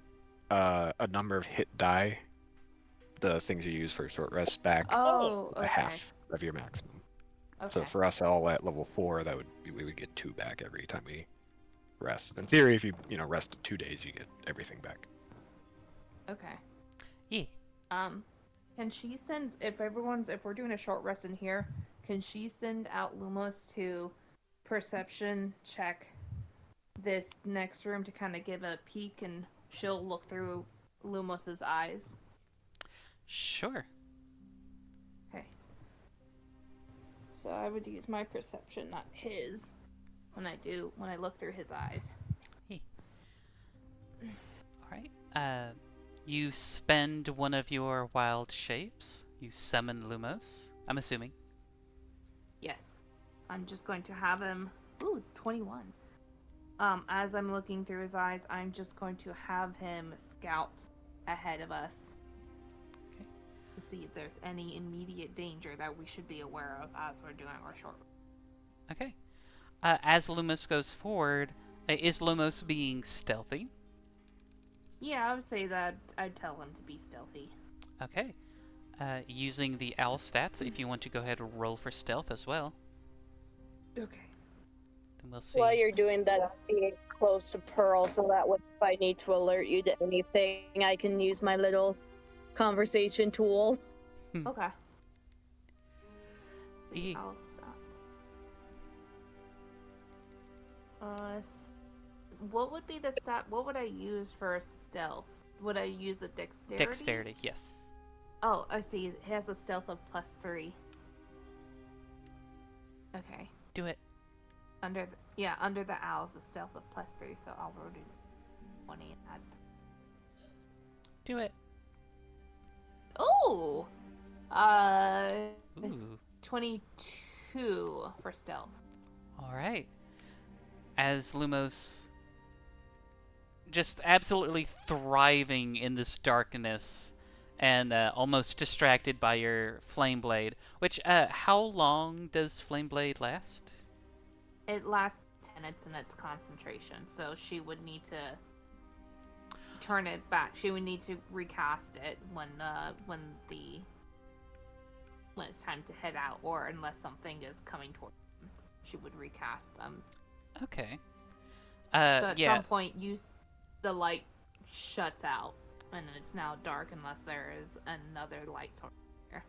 a number of hit die, the things you use for short rest, back Oh, a okay. half of your maximum. So Okay. for us all at level 4, we would get 2 back every time we rest. In theory, if you rest 2 days, you get everything back. Okay. Yeah. Can she send if we're doing a short rest in here, can she send out Lumos to perception check this next room to kind of give a peek, and she'll look through Lumos's eyes? Sure. Okay. So I would use my perception, not his, when I look through his eyes. Yeah. All right. You spend one of your wild shapes. You summon Lumos. I'm assuming. Yes. I'm just going to have him. Ooh, 21. As I'm looking through his eyes, I'm just going to have him scout ahead of us. Okay. To see if there's any immediate danger that we should be aware of as we're doing our short. Okay. As Lumos goes forward, is Lumos being stealthy? Yeah, I would say that I'd tell him to be stealthy. Okay. Using the owl stats, if you want to go ahead and roll for stealth as well, Okay. then we'll see. While you're doing that, be close to Pearl so that way if I need to alert you to anything, I can use my little conversation tool. Okay. Ye- I'll stop. What would be the stat? What would I use for stealth? Would I use the dexterity? Dexterity, yes. Oh, I see. He has a stealth of +3. Okay. Do it. Under the owls, a stealth of +3. So I'll roll 20 and add. Do it. Oh, Ooh. 22 for stealth. All right. As Lumos just absolutely thriving in this darkness and almost distracted by your flame blade, which how long does flame blade last? It lasts 10 minutes in its concentration, so she would need to turn it back. She would need to recast it when it's time to head out, or unless something is coming toward them, she would recast them. Okay. So at yeah. some point, the light shuts out, and it's now dark unless there is another light source there.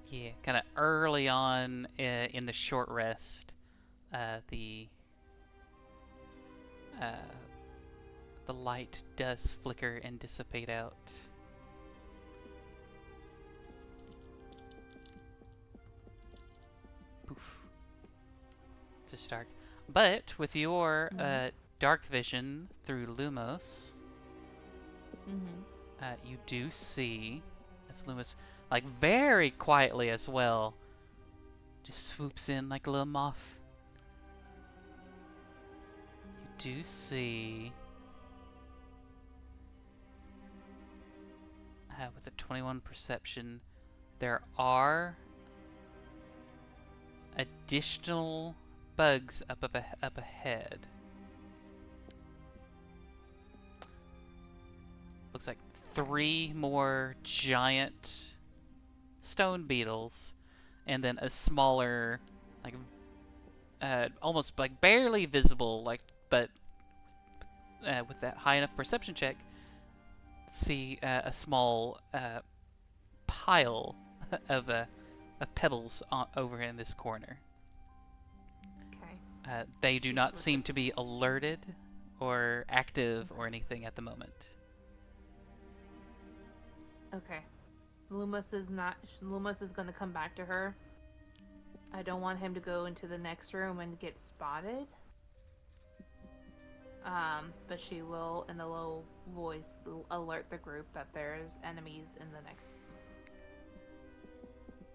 Yeah, kind of early on in the short rest, the light does flicker and dissipate out. Poof. It's just dark. But with your dark vision through Lumos, you do see, as Lumos, like very quietly as well, just swoops in like a little moth. You do see, with a 21 perception, there are additional bugs up ahead. Looks like 3 more giant stone beetles, and then a smaller, like almost like barely visible, like but with that high enough perception check, see a small pile of pebbles over in this corner. Okay. They do not seem to be alerted or active or anything at the moment. Okay. Lumos is going to come back to her. I don't want him to go into the next room and get spotted. But she will, in a low voice, alert the group that there's enemies in the next room.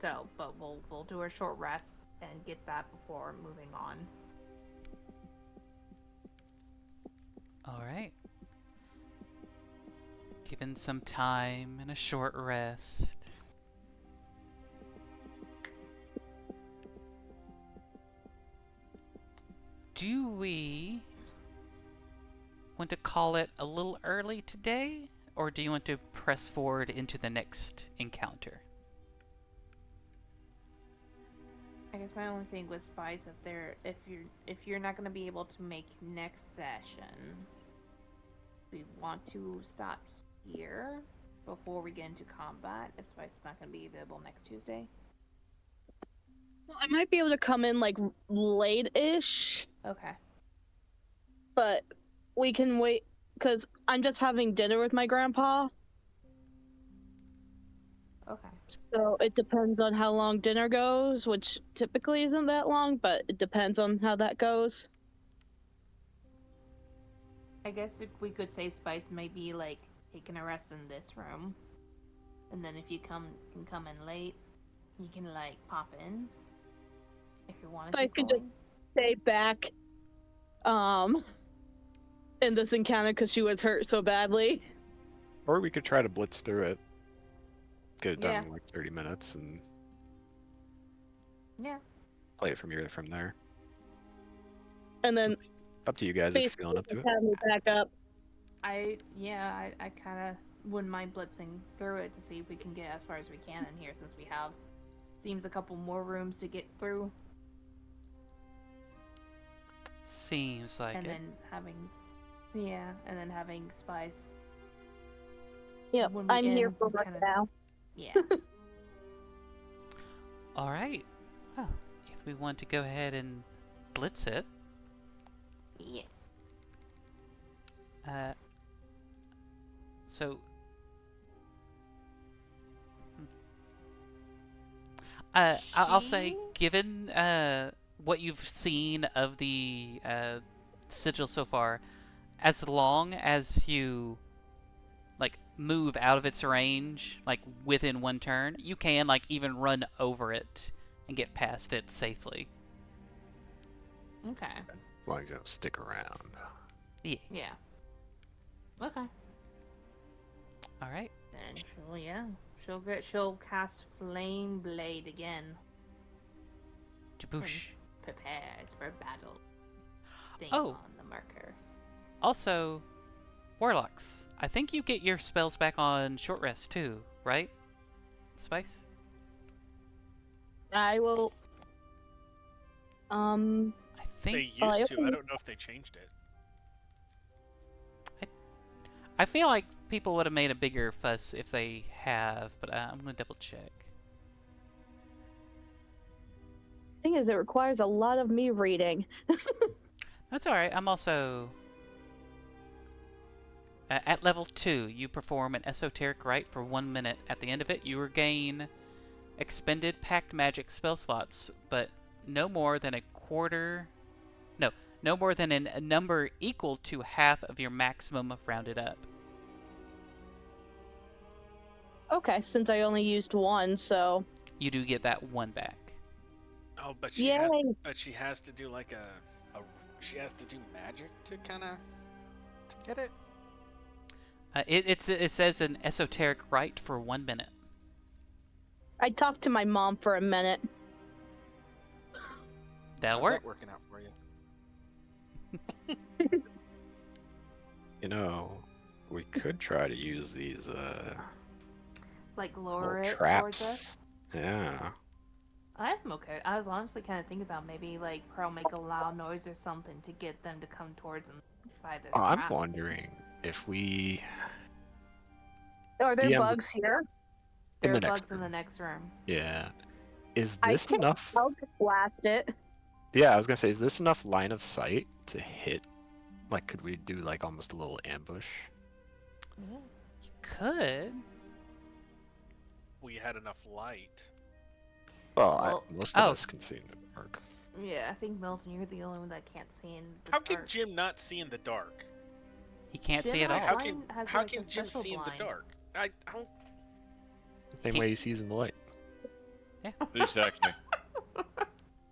So, but we'll do a short rest and get that before moving on. All right. Given some time and a short rest. Do we want to call it a little early today, or do you want to press forward into the next encounter? I guess my only thing with Spice, if you're not gonna be able to make next session, we want to stop here before we get into combat. If Spice is not gonna be available next Tuesday. Well, I might be able to come in like late-ish, Okay. but we can wait because I'm just having dinner with my grandpa. Okay. So it depends on how long dinner goes, which typically isn't that long, but it depends on how that goes. I guess if we could say Spice may be like taking a rest in this room, and then if you can come in late, you can like pop in if you want to Spice keep could going. Stay back, in this encounter because she was hurt so badly. Or we could try to blitz through it. Get it done Yeah. in like 30 minutes and Yeah. play it from there. And then Up to you guys if you're feeling up to it. have me back up. I kind of wouldn't mind blitzing through it to see if we can get as far as we can in here, since we have seems a couple more rooms to get through, Seems like and it. then having Spice. Yep, When we I'm here end, for we right kinda- now. Yeah. All right. Well, if we want to go ahead and blitz it, Yeah. so I'll say, given what you've seen of the sigil so far, as long as you like move out of its range, like within one turn, you can like even run over it and get past it safely. Okay. As long as you don't stick around. Yeah. Okay. All right. Then she'll cast Flame Blade again. Jaboosh. Prepares for battle. Thing Oh. on the marker. Also, warlocks. I think you get your spells back on short rest too, right? Spice? I will. I They think used to. I don't know if they changed it. I feel like people would have made a bigger fuss if they have, but I'm gonna double check. Thing is, it requires a lot of me reading. That's all right. I'm also at level 2. You perform an esoteric rite for 1 minute. At the end of it, you regain expended pact magic spell slots, but no more than a number equal to half of your maximum rounded up. Okay, since I only used one, so You do get that 1 back. Oh, but she has to do like she has to do magic to get it. It says an esoteric rite for 1 minute. I talked to my mom for a minute. That'll How's work. that working out for you? You know, we could try to use these Like lure little it towards traps. us. Yeah. I'm okay. I was honestly kind of thinking about maybe like Pearl make a loud noise or something to get them to come towards and by this. Oh, I'm trap. wondering if we Are there DM bugs here? There in are the next bugs in the next room. Yeah. Is I this can enough? I'll just blast it. Yeah, I was gonna say, is this enough line of sight to hit? Like, could we do like almost a little ambush? Yeah. You could. We had enough light. Well, Well, most of oh. us can see in the dark. Yeah, I think Milton, you're the only one that can't see in the How can dark. Jim not see in the dark? He can't Jim see at has all. How Blind can has, how like, a can Jim special see in the blind. dark? I don't. Same way he sees in the light. Exactly.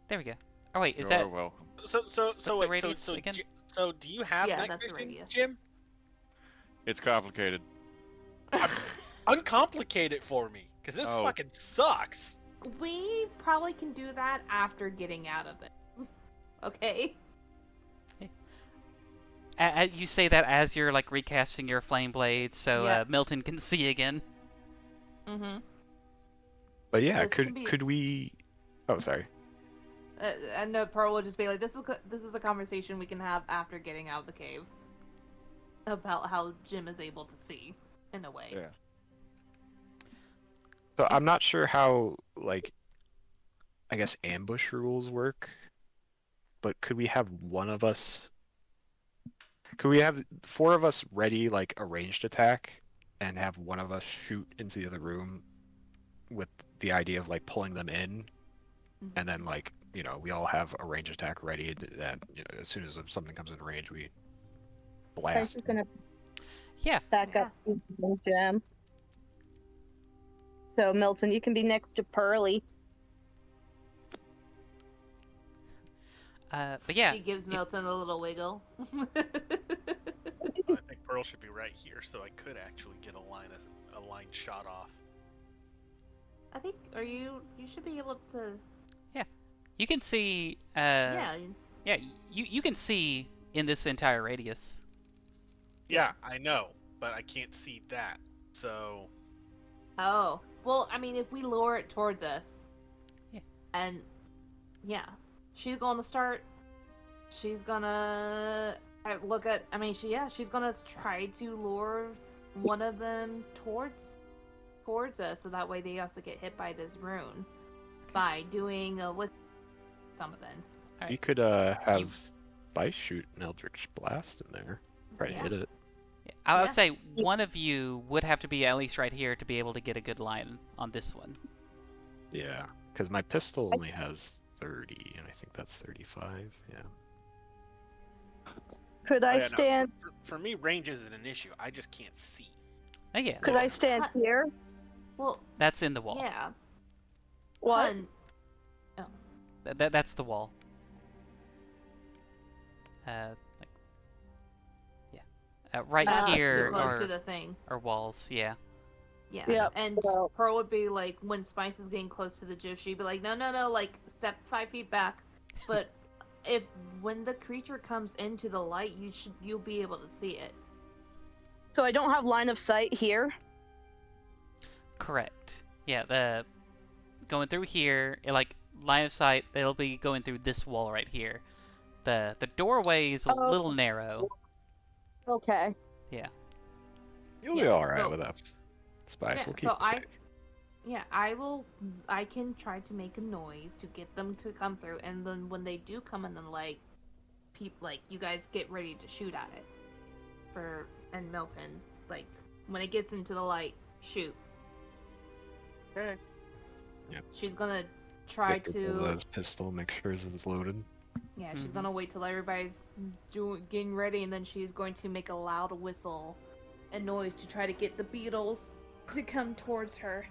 There we go. Oh wait, is You're that welcome. So the wait, radius again? So do you have Yeah, night that's the vision, radius. Jim? It's complicated. Uncomplicate it for me, because this Oh. fucking sucks. We probably can do that after getting out of this. Okay? You say that as you're like recasting your flame blade, so Yep. Milton can see again. Mm-hmm. But yeah, This can be- could we? Oh, sorry. And no, Pearl will just be like, this is a conversation we can have after getting out of the cave. About how Jim is able to see, in a way. Yeah. So I'm not sure how, like, I guess ambush rules work, but could we have one of us? Could we have 4 of us ready, like, a ranged attack, and have one of us shoot into the other room with the idea of, like, pulling them in, and then, like, you know, we all have a ranged attack ready that, you know, as soon as something comes in range, we I'm blast. just gonna Yeah. back up to Jim. So Milton, you can be next to Pearly. But yeah, She gives Milton a little wiggle. I think Pearl should be right here, so I could actually get a line shot off. I think, you should be able to, you can see. yeah. Yeah, you can see in this entire radius. Yeah, I know, but I can't see that. So Oh. Well, I mean, if we lure it towards us. Yeah. And, yeah. She's gonna start. She's gonna look at. I mean, she's gonna try to lure one of them towards us, so that way they also get hit by this rune by doing with something. All You right. could have Spice shoot an Eldritch Blast in there. Try to Yeah. hit it. I Yeah. would say one of you would have to be at least right here to be able to get a good line on this one. Yeah, because my pistol only has 30, and I think that's 35. Yeah. Could I Oh, yeah, no. stand? For me, range isn't an issue. I just can't see. Oh yeah, Could I stand Cut. here? Well, that's in the wall. yeah. What? Hun, That's the wall. Like, yeah, right that's here too close are to the thing. walls. Yeah. Yeah. Yep. And Well- Pearl would be like, when Spice is getting close to the GIF, she'd be like, no, like, step 5 feet back. But when the creature comes into the light, you'll be able to see it. So I don't have line of sight here. Correct. Yeah, the going through here, like line of sight, they'll be going through this wall right here. The doorway is a Oh. little narrow. Okay. You'll be Yeah, alright so- with that. Spice Yeah, will keep so you safe. Yeah, I can try to make a noise to get them to come through, and then when they do come in the light, you guys get ready to shoot at it. And Milton, like, when it gets into the light, shoot. Okay. She's gonna try Victor pulls out to. his pistol, make sure it's loaded. Yeah, she's Mhm. gonna wait till everybody's getting ready, and then she's going to make a loud whistle and noise to try to get the beetles to come towards her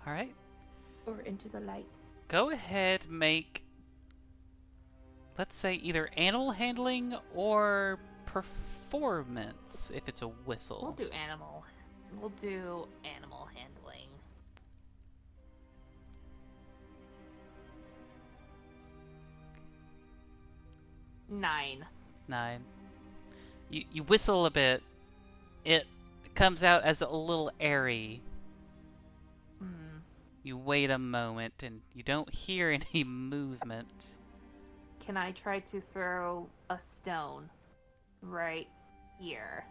All right. or into the light. Go ahead, make. Let's say either animal handling or performance if it's a whistle. We'll do animal. We'll do animal handling. Nine. 9. You whistle a bit. It comes out as a little airy. Hmm. You wait a moment and you don't hear any movement. Can I try to throw a stone right here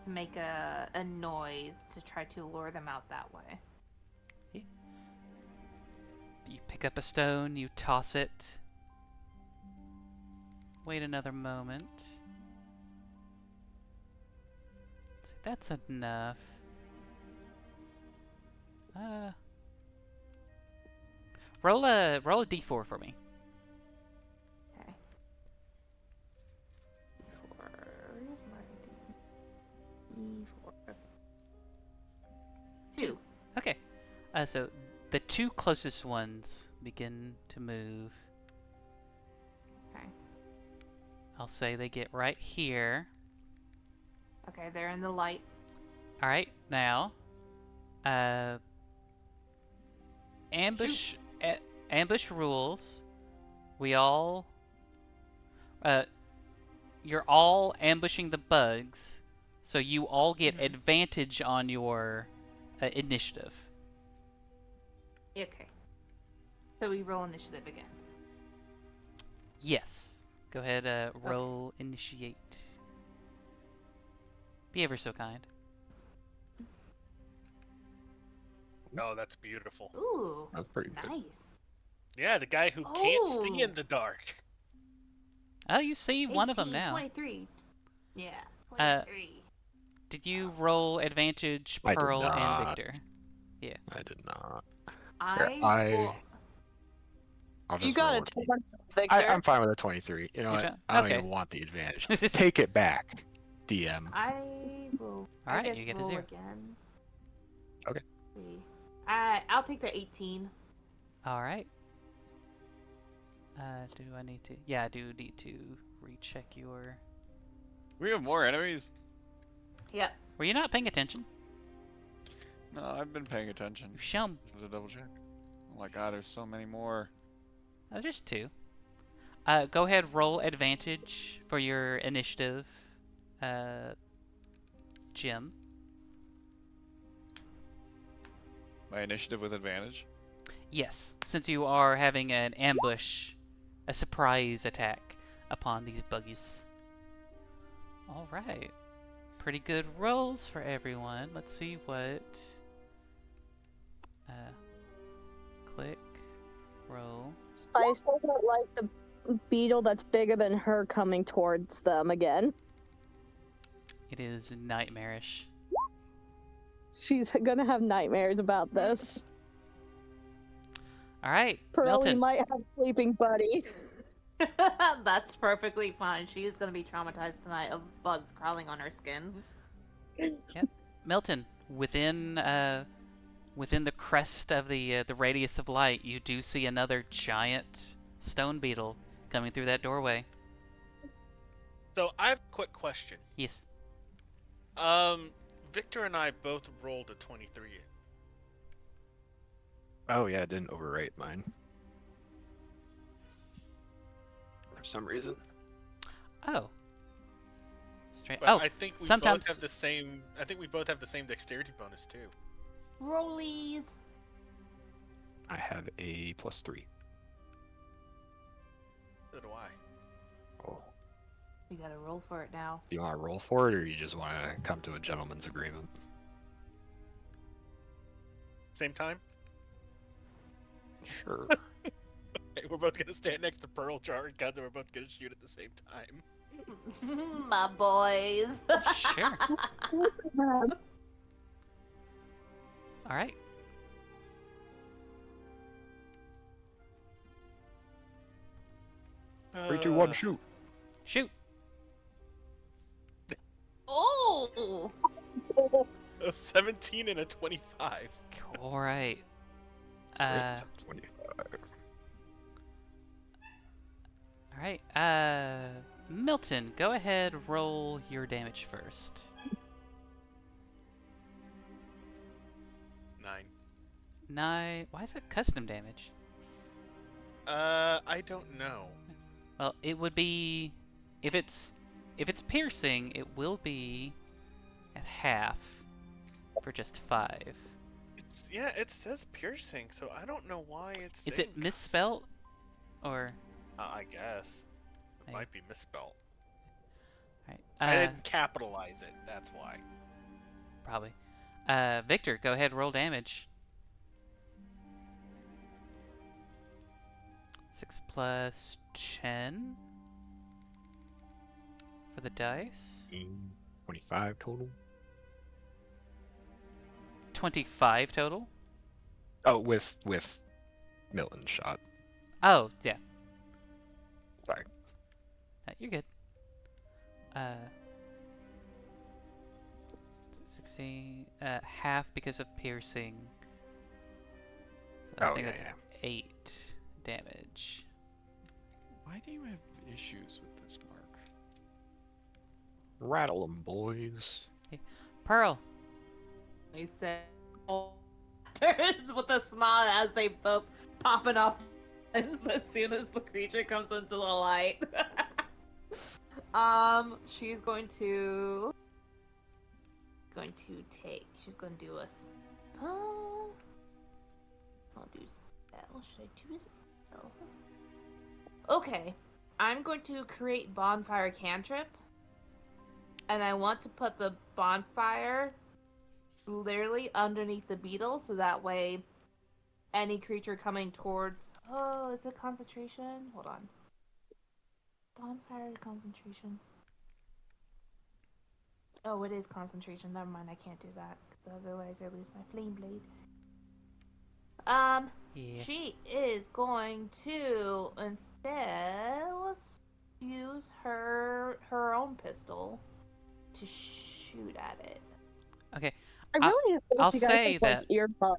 to make a noise to try to lure them out that way? You pick up a stone, you toss it. Wait another moment. That's enough. Roll a d4 for me. Okay. Where's my D4? 2. Okay. So the 2 closest ones begin to move. Okay. I'll say they get right here. Okay, they're in the light. All right, now, ambush ambush rules. We all, you're all ambushing the bugs, so you all get advantage on your initiative. Okay. So we roll initiative again. Yes. Go ahead, roll initiate. Be ever so kind. Oh, that's beautiful. Ooh. That's pretty good. Nice. Yeah, the guy who can't see in the dark. Oh, you see one of them 18, now. 23. Yeah, Uh, 23. Did you roll advantage, I did Pearl and not. Victor? Yeah. I did not. Well, I'll just You got roll a it. 20, Victor. I'm fine with a 23. You know You're what? fine? I don't Okay. even want the advantage. Take it back, DM. I will. All right, I guess you get a roll 0. again. Okay. Let's see. I'll take the 18. All right. Do I need to? Yeah, I do need to recheck your. We have more enemies? Yep. Were you not paying attention? No, I've been paying attention. You've shown. Just to double check. Oh my god, there's so many more. Just 2. Go ahead, roll advantage for your initiative, Jim. My initiative with advantage? Yes, since you are having an ambush, a surprise attack upon these buggies. All right. Pretty good rolls for everyone. Let's see what. Click, roll. Spice doesn't like the beetle that's bigger than her coming towards them again. It is nightmarish. She's gonna have nightmares about this. All right, Pearl, you Milton. might have sleeping buddy. That's perfectly fine. She's gonna be traumatized tonight of bugs crawling on her skin. Milton, within the crest of the radius of light, you do see another giant stone beetle coming through that doorway. So I have a quick question. Yes. Victor and I both rolled a 23. Oh yeah, it didn't overwrite mine. For some reason. Oh. Straight. But Oh, I think we sometimes. both have the same. I think we both have the same dexterity bonus too. Rollies. I have a +3. So do I. Oh. You gotta roll for it now. Do you want to roll for it, or you just want to come to a gentleman's agreement? Same time. Sure. Okay, we're both gonna stand next to Pearl Jar guns, and we're both gonna shoot at the same time. My boys. Sure. All right. Three, two, one, shoot. Shoot. Oh. A 17 and a 25. All right. 25. All right. Milton, go ahead. Roll your damage first. 9. 9. Why is it custom damage? I don't know. Well, it would be if it's piercing, it will be at half for just 5. Yeah, it says piercing, so I don't know why it's. Is it misspelt or? I guess it Maybe. might be misspelled. All I right. didn't capitalize it. That's why. Probably. Victor, go ahead. Roll damage. 6 plus 10 for the dice. 25 total. 25 total. Oh, with Milton's shot. Oh, yeah. Sorry. You're good. 16, half because of piercing. So I Oh, think yeah, that's yeah. 8 damage. Why do you have issues with this mark? Rattle 'em, boys. Pearl, He said with a smile as they both popping off as soon as the creature comes into the light. She's going to she's going to do a spell. I'll do spell. Should I do a spell? Okay. I'm going to create bonfire cantrip. And I want to put the bonfire literally underneath the beetle, so that way any creature coming towards... Oh, is it concentration? Hold on. Bonfire concentration. Oh, it is concentration. Never mind, I can't do that, because otherwise I lose my flame blade. Yeah. She is going to instead use her own pistol to shoot at it. Okay. I really hope I'll you guys say have, that- earbud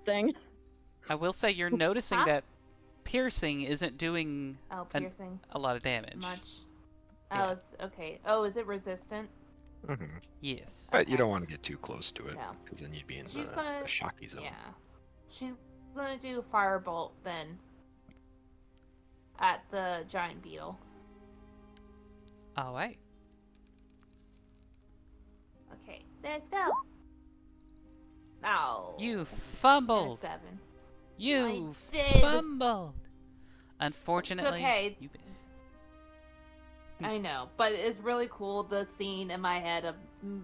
thing. I will say you're noticing Huh? that piercing isn't doing Oh, piercing. a lot of damage. Much. Yeah. Oh, it's okay. Oh, is it resistant? Hmm. Yes. But you Okay. don't want to get too close to it, No. because then you'd be in She's the gonna- shocky zone. Yeah. She's gonna do firebolt then. At the giant beetle. All right. Okay, let's go. Oh. You and a fumbled. 7. You I did. fumbled. Unfortunately, okay. you miss. I know, but it's really cool the scene in my head of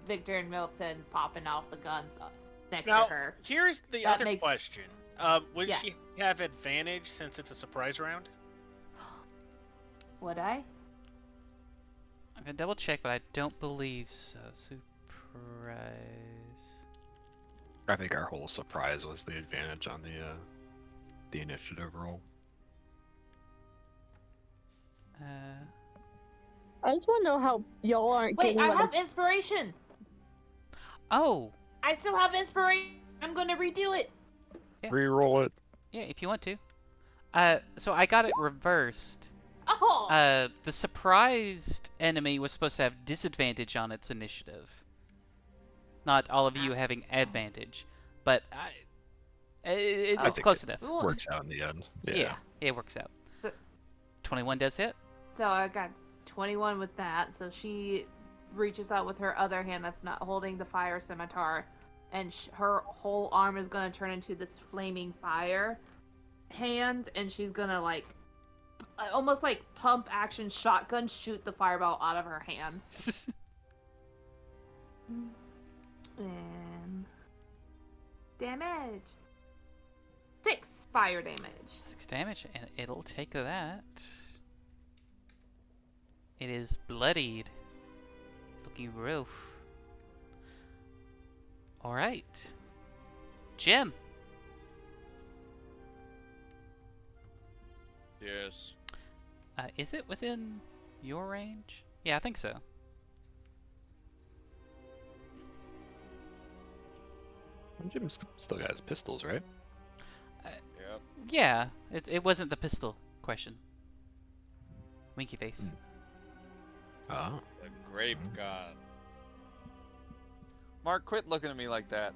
Victor and Milton popping off the guns next Now, to her. here's the That other makes- question. Would Yeah. she have advantage since it's a surprise round? Would I? I'm gonna double check, but I don't believe so. Surprise. I think our whole surprise was the advantage on the initiative roll. I just want to know how y'all aren't Wait, getting I like, have inspiration. Oh, I still have inspiration. I'm gonna redo it. Yeah. Re-roll it. yeah, if you want to. So I got it reversed. Oh. The surprised enemy was supposed to have disadvantage on its initiative. Not all of you having advantage, but it's think close enough. Ooh. Works out in the end. Yeah, it works out. But- 21 does hit. So I got 21 with that. So she reaches out with her other hand that's not holding the fire scimitar, and her whole arm is gonna turn into this flaming fire hand, and she's gonna like almost like pump action shotgun shoot the fireball out of her hand. And damage. 6 fire damage. 6 damage, and it'll take that. It is bloodied. Looking rough. Alright. Jim. Yes. Is it within your range? Yeah, I think so. Jim still got his pistols, right? Yep. Yeah, it wasn't the pistol question. Winky face. Oh. The grape Mhm. god. Mark, quit looking at me like that.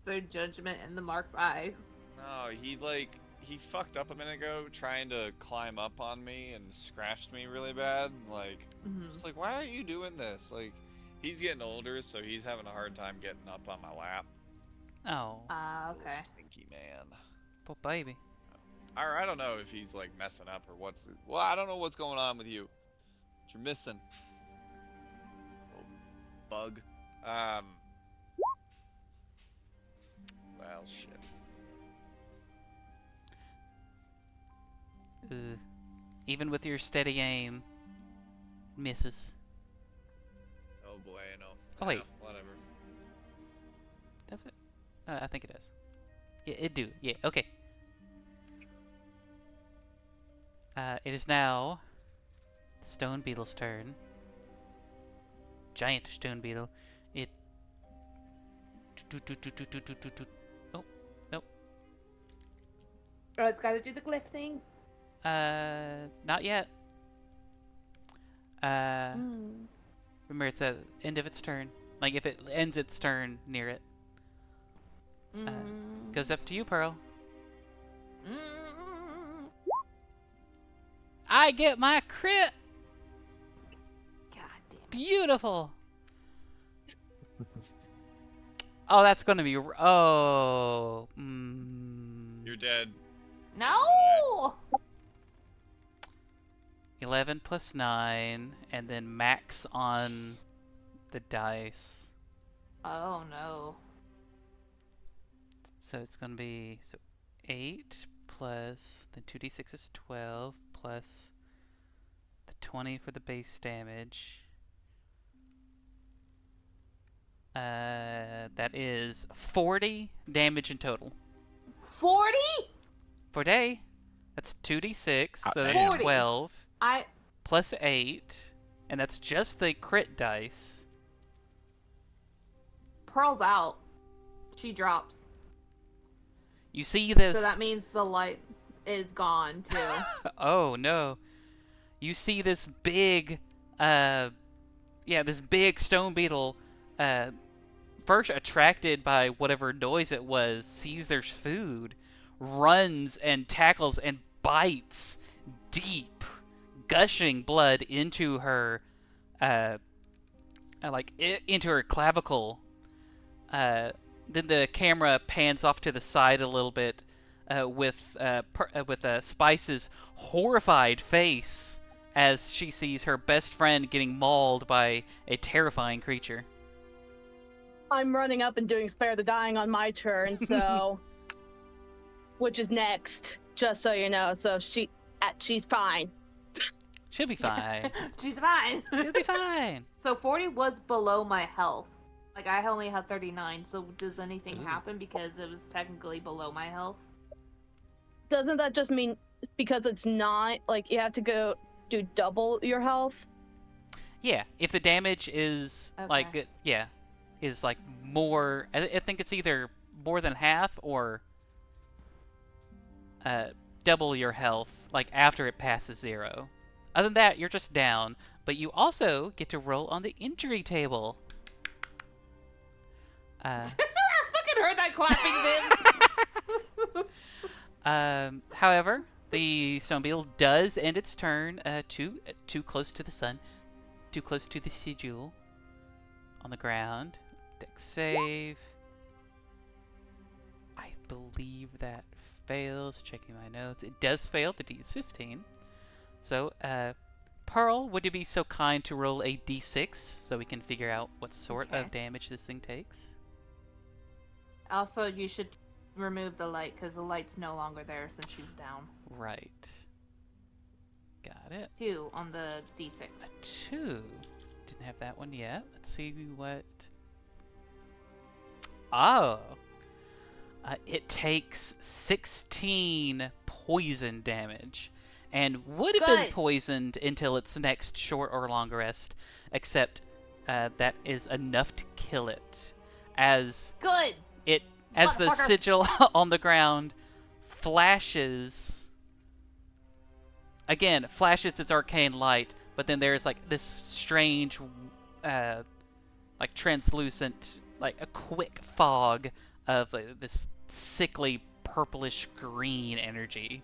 So judgment in the Mark's eyes. No, he fucked up a minute ago trying to climb up on me and scratched me really bad. Like, Mhm. it's like, why aren't you doing this? Like, he's getting older, so he's having a hard time getting up on my lap. Oh, Little Okay. stinky man. poor baby. Or I don't know if he's like messing up or what's. Well, I don't know what's going on with you. What you're missing. Little bug. Well, shit. Even with your steady aim, misses. Oh boy, I know. Oh, wait. Whatever. Does it? I think it does. Yeah, it do. Yeah, okay. It is now Stone Beetle's turn. Giant Stone Beetle. It. Oh, nope. Oh, it's got to do the glyph thing. Not yet. Remember, it's at the end of its turn. Like if it ends its turn near it. Goes up to you, Pearl. I get my crit. God damn it. Beautiful. Oh, that's gonna be. Oh. You're dead. No! 11 plus 9, and then max on the dice. Oh no. So it's gonna be 8 plus then 2d6 is 12 plus the 20 for the base damage. That is 40 damage in total. 40? For day, that's 2d6, so that's 40. 12 I plus 8, and that's just the crit dice. Pearl's out. She drops. You see this. So that means the light is gone too. Oh no. You see this big this big stone beetle first attracted by whatever noise it was, sees there's food, runs and tackles and bites deep, gushing blood into her into her clavicle. Then the camera pans off to the side a little bit with Spice's horrified face as she sees her best friend getting mauled by a terrifying creature. I'm running up and doing Spare the Dying on my turn, so... Which is next, just so you know. So she's fine. She'll be fine. She's fine. She'll be fine. So 40 was below my health. Like, I only had 39, so does anything happen because it was technically below my health? Doesn't that just mean because it's not, like, you have to go do double your health? Yeah, if the damage is, is, like, more... I think it's either more than half or double your health, like, after it passes 0. Other than that, you're just down. But you also get to roll on the injury table. I fucking heard that clapping then. However, the stone beetle does end its turn too close to the sun, too close to the sigil on the ground. Dex save. I believe that fails. Checking my notes. It does fail. The D is 15. So, Pearl, would you be so kind to roll a D6 so we can figure out what sort of damage this thing takes? Also, you should remove the light because the light's no longer there since she's down. Right. Got it. 2 on the D6. 2. Didn't have that one yet. Let's see what... Oh! It takes 16 poison damage and would have been poisoned until its next short or long rest, except that is enough to kill it. As the sigil on the ground flashes its arcane light, but then there's like this strange like translucent, like a quick fog of this sickly purplish green energy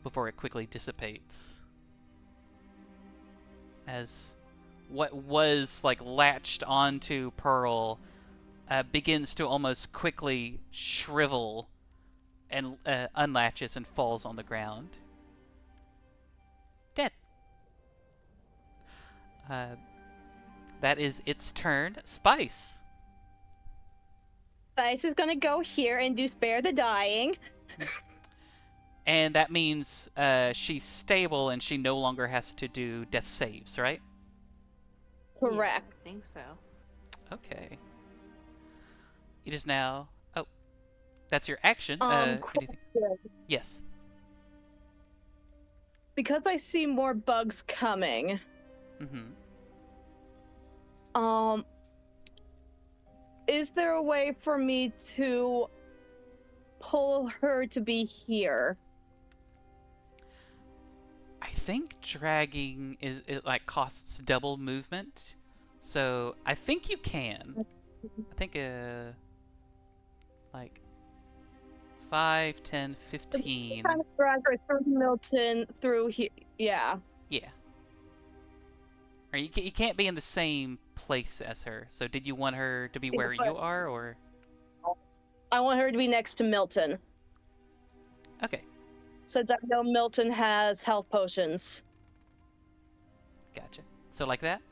before it quickly dissipates. As what was like latched onto Pearl begins to almost quickly shrivel and unlatches and falls on the ground. Dead. That is its turn. Spice. Spice is gonna go here and do Spare the Dying. And that means she's stable and she no longer has to do death saves, right? Correct. Yeah, I think so. Okay. It is now... Oh. That's your action. Anything? Yes. Because I see more bugs coming. Mm-hmm. Is there a way for me to pull her to be here? I think dragging it like costs double movement. So I think you can. I think like 5, 10, 15. Cairn Draugr through Milton through here. Yeah. Yeah. Or you can't be in the same place as her. So did you want her to be Yeah, where but- you are, or? I want her to be next to Milton, Okay, since I know Milton has health potions. gotcha. So like that?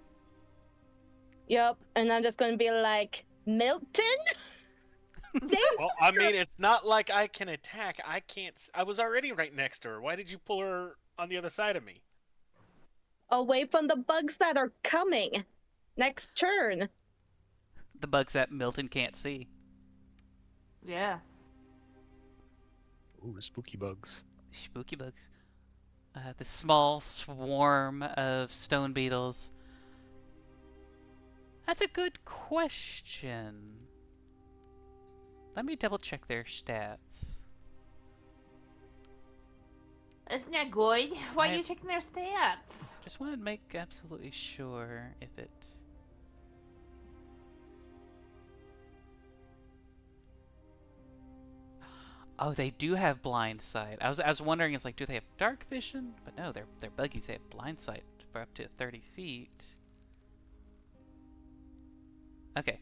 Yep, and I'm just gonna be like, Milton? Well, I mean, it's not like I can attack. I can't. I was already right next to her. Why did you pull her on the other side of me? Away from the bugs that are coming. Next turn. The bugs that Milton can't see. Yeah. Ooh, spooky bugs. Spooky bugs. The small swarm of stone beetles. That's a good question. Let me double check their stats. Isn't that good? Why I- are you checking their stats? Just want to make absolutely sure if it. Oh, they do have blind sight. I was wondering, it's like, do they have dark vision? But no, they're buggies. They have blind sight for up to 30 feet. Okay.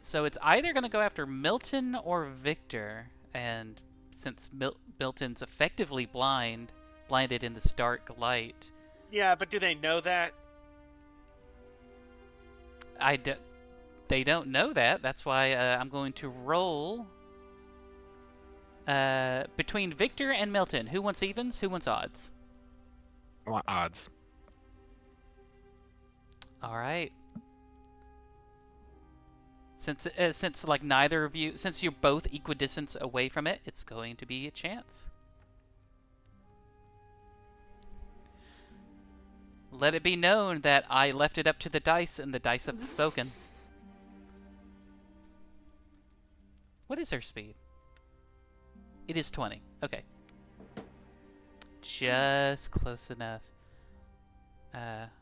So it's either going to go after Milton or Victor, and since Milton's effectively blinded in this dark light, Yeah, but do they know that? they don't know that. That's why I'm going to roll between Victor and Milton. Who wants evens? Who wants odds? I want odds. All right. Since like neither of you, since you're both equidistance away from it, it's going to be a chance. Let it be known that I left it up to the dice, and the dice have spoken. What is her speed? It is 20. Okay. Just close enough.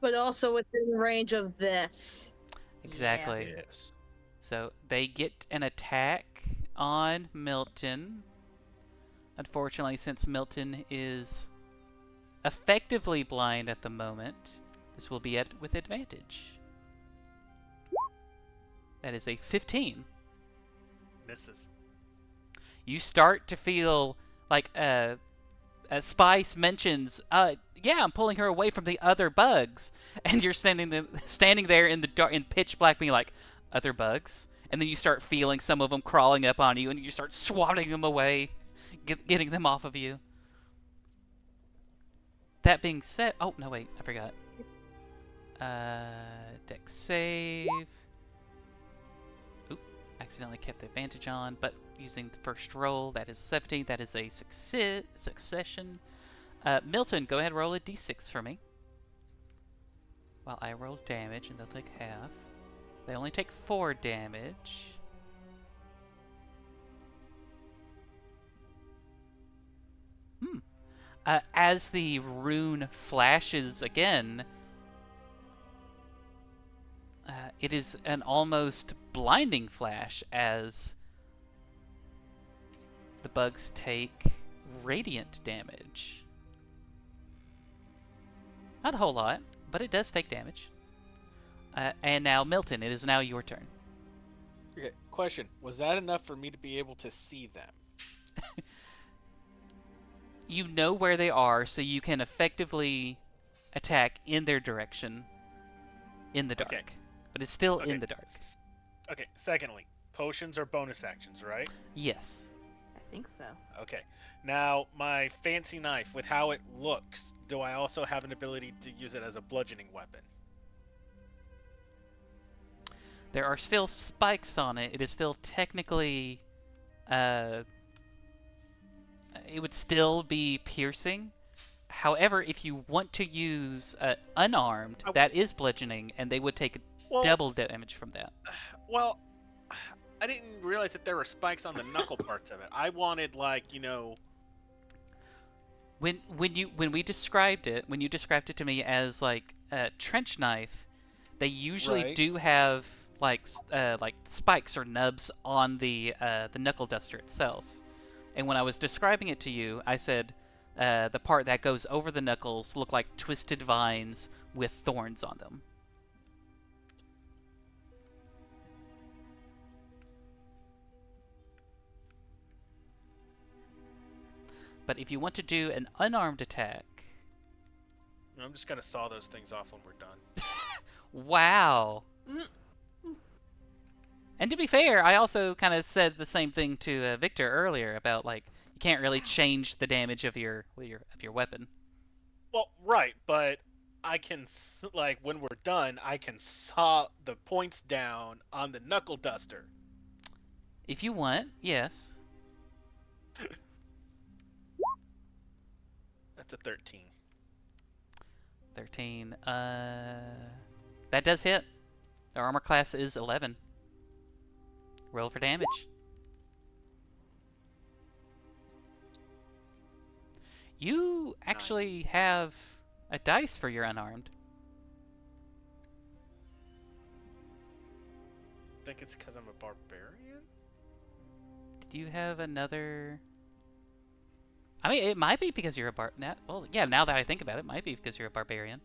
But also within range of this. Exactly. Yes. So they get an attack on Milton. Unfortunately, since Milton is effectively blind at the moment, this will be with advantage. That is a 15. Misses. You start to feel like Spice mentions, yeah, I'm pulling her away from the other bugs, and you're standing there in the dark, in pitch black, being like, other bugs, and then you start feeling some of them crawling up on you, and you start swatting them away, getting them off of you. That being said, oh no, wait, I forgot. Dex save. Oop, accidentally kept the advantage on, but using the first roll, that is 17. That is a succession. Milton, go ahead and roll a d6 for me. While I roll damage, and they'll take half. They only take 4 damage. As the rune flashes again, it is an almost blinding flash as the bugs take radiant damage. Not a whole lot, but it does take damage. And now, Milton, it is now your turn. Okay, question. Was that enough for me to be able to see them? You know where they are, so you can effectively attack in their direction in the dark. Okay. But it's still Okay. in the dark. Okay, secondly, potions are bonus actions, right? Yes. I think so. Okay. Now, my fancy knife, with how it looks, do I also have an ability to use it as a bludgeoning weapon? There are still spikes on it. It is still technically... it would still be piercing. However, if you want to use unarmed, that is bludgeoning, and they would take double damage from that. Well, I didn't realize that there were spikes on the knuckle parts of it. I wanted, like, you know... When you described it to me as like a trench knife, They usually Right. do have like spikes or nubs on the knuckle duster itself. And when I was describing it to you, I said the part that goes over the knuckles look like twisted vines with thorns on them. But if you want to do an unarmed attack, I'm just gonna saw those things off when we're done. wow. And to be fair, I also kind of said the same thing to Victor earlier about like you can't really change the damage of your weapon. Well, right, but I can like when we're done, I can saw the points down on the knuckle duster. If you want, yes. That's a 13. 13. That does hit. Our armor class is 11. Roll for damage. You actually have a dice for your unarmed. I think it's because I'm a barbarian. Did you have another? I mean, it might be because you're a well, yeah. Now that I think about it, it might be because you're a barbarian.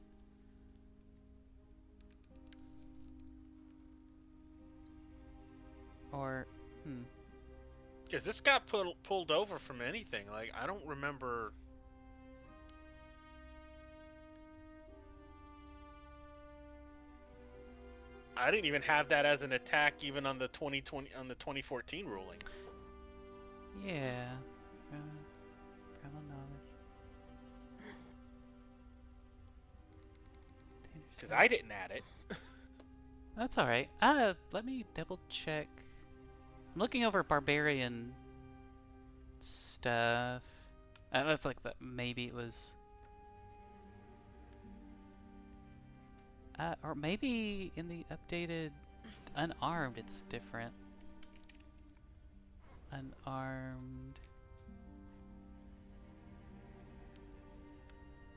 Or, Because this got pulled over from anything. Like, I don't remember. I didn't even have that as an attack, even on the 2014 ruling. Yeah. Primal knowledge. Because I didn't add it. That's all right. Let me double check. I'm looking over barbarian stuff. That's like the maybe it was. Or maybe in the updated unarmed it's different. Unarmed.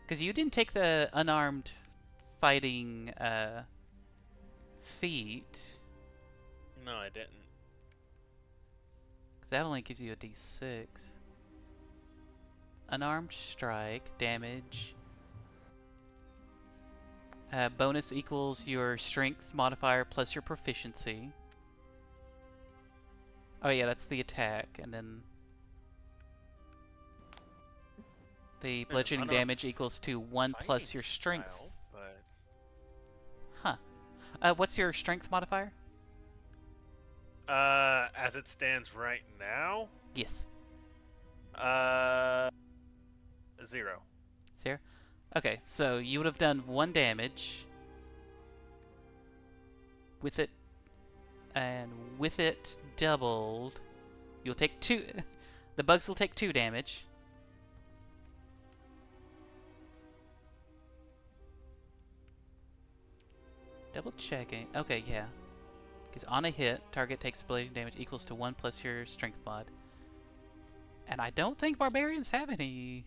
Because you didn't take the unarmed fighting feat. No, I didn't. Because that only gives you a d6. Unarmed strike, damage. Bonus equals your strength modifier plus your proficiency. Oh yeah, that's the attack, and then the bludgeoning damage equals to 1 plus your strength. Style, but... Huh. What's your strength modifier? As it stands right now, Yes. 0. 0? Okay, so you would have done 1 damage with it, and with it doubled, you'll take 2. The bugs will take 2 damage. Double checking. Okay, yeah. Because on a hit, target takes bludgeoning damage equals to 1 plus your strength mod. And I don't think barbarians have any.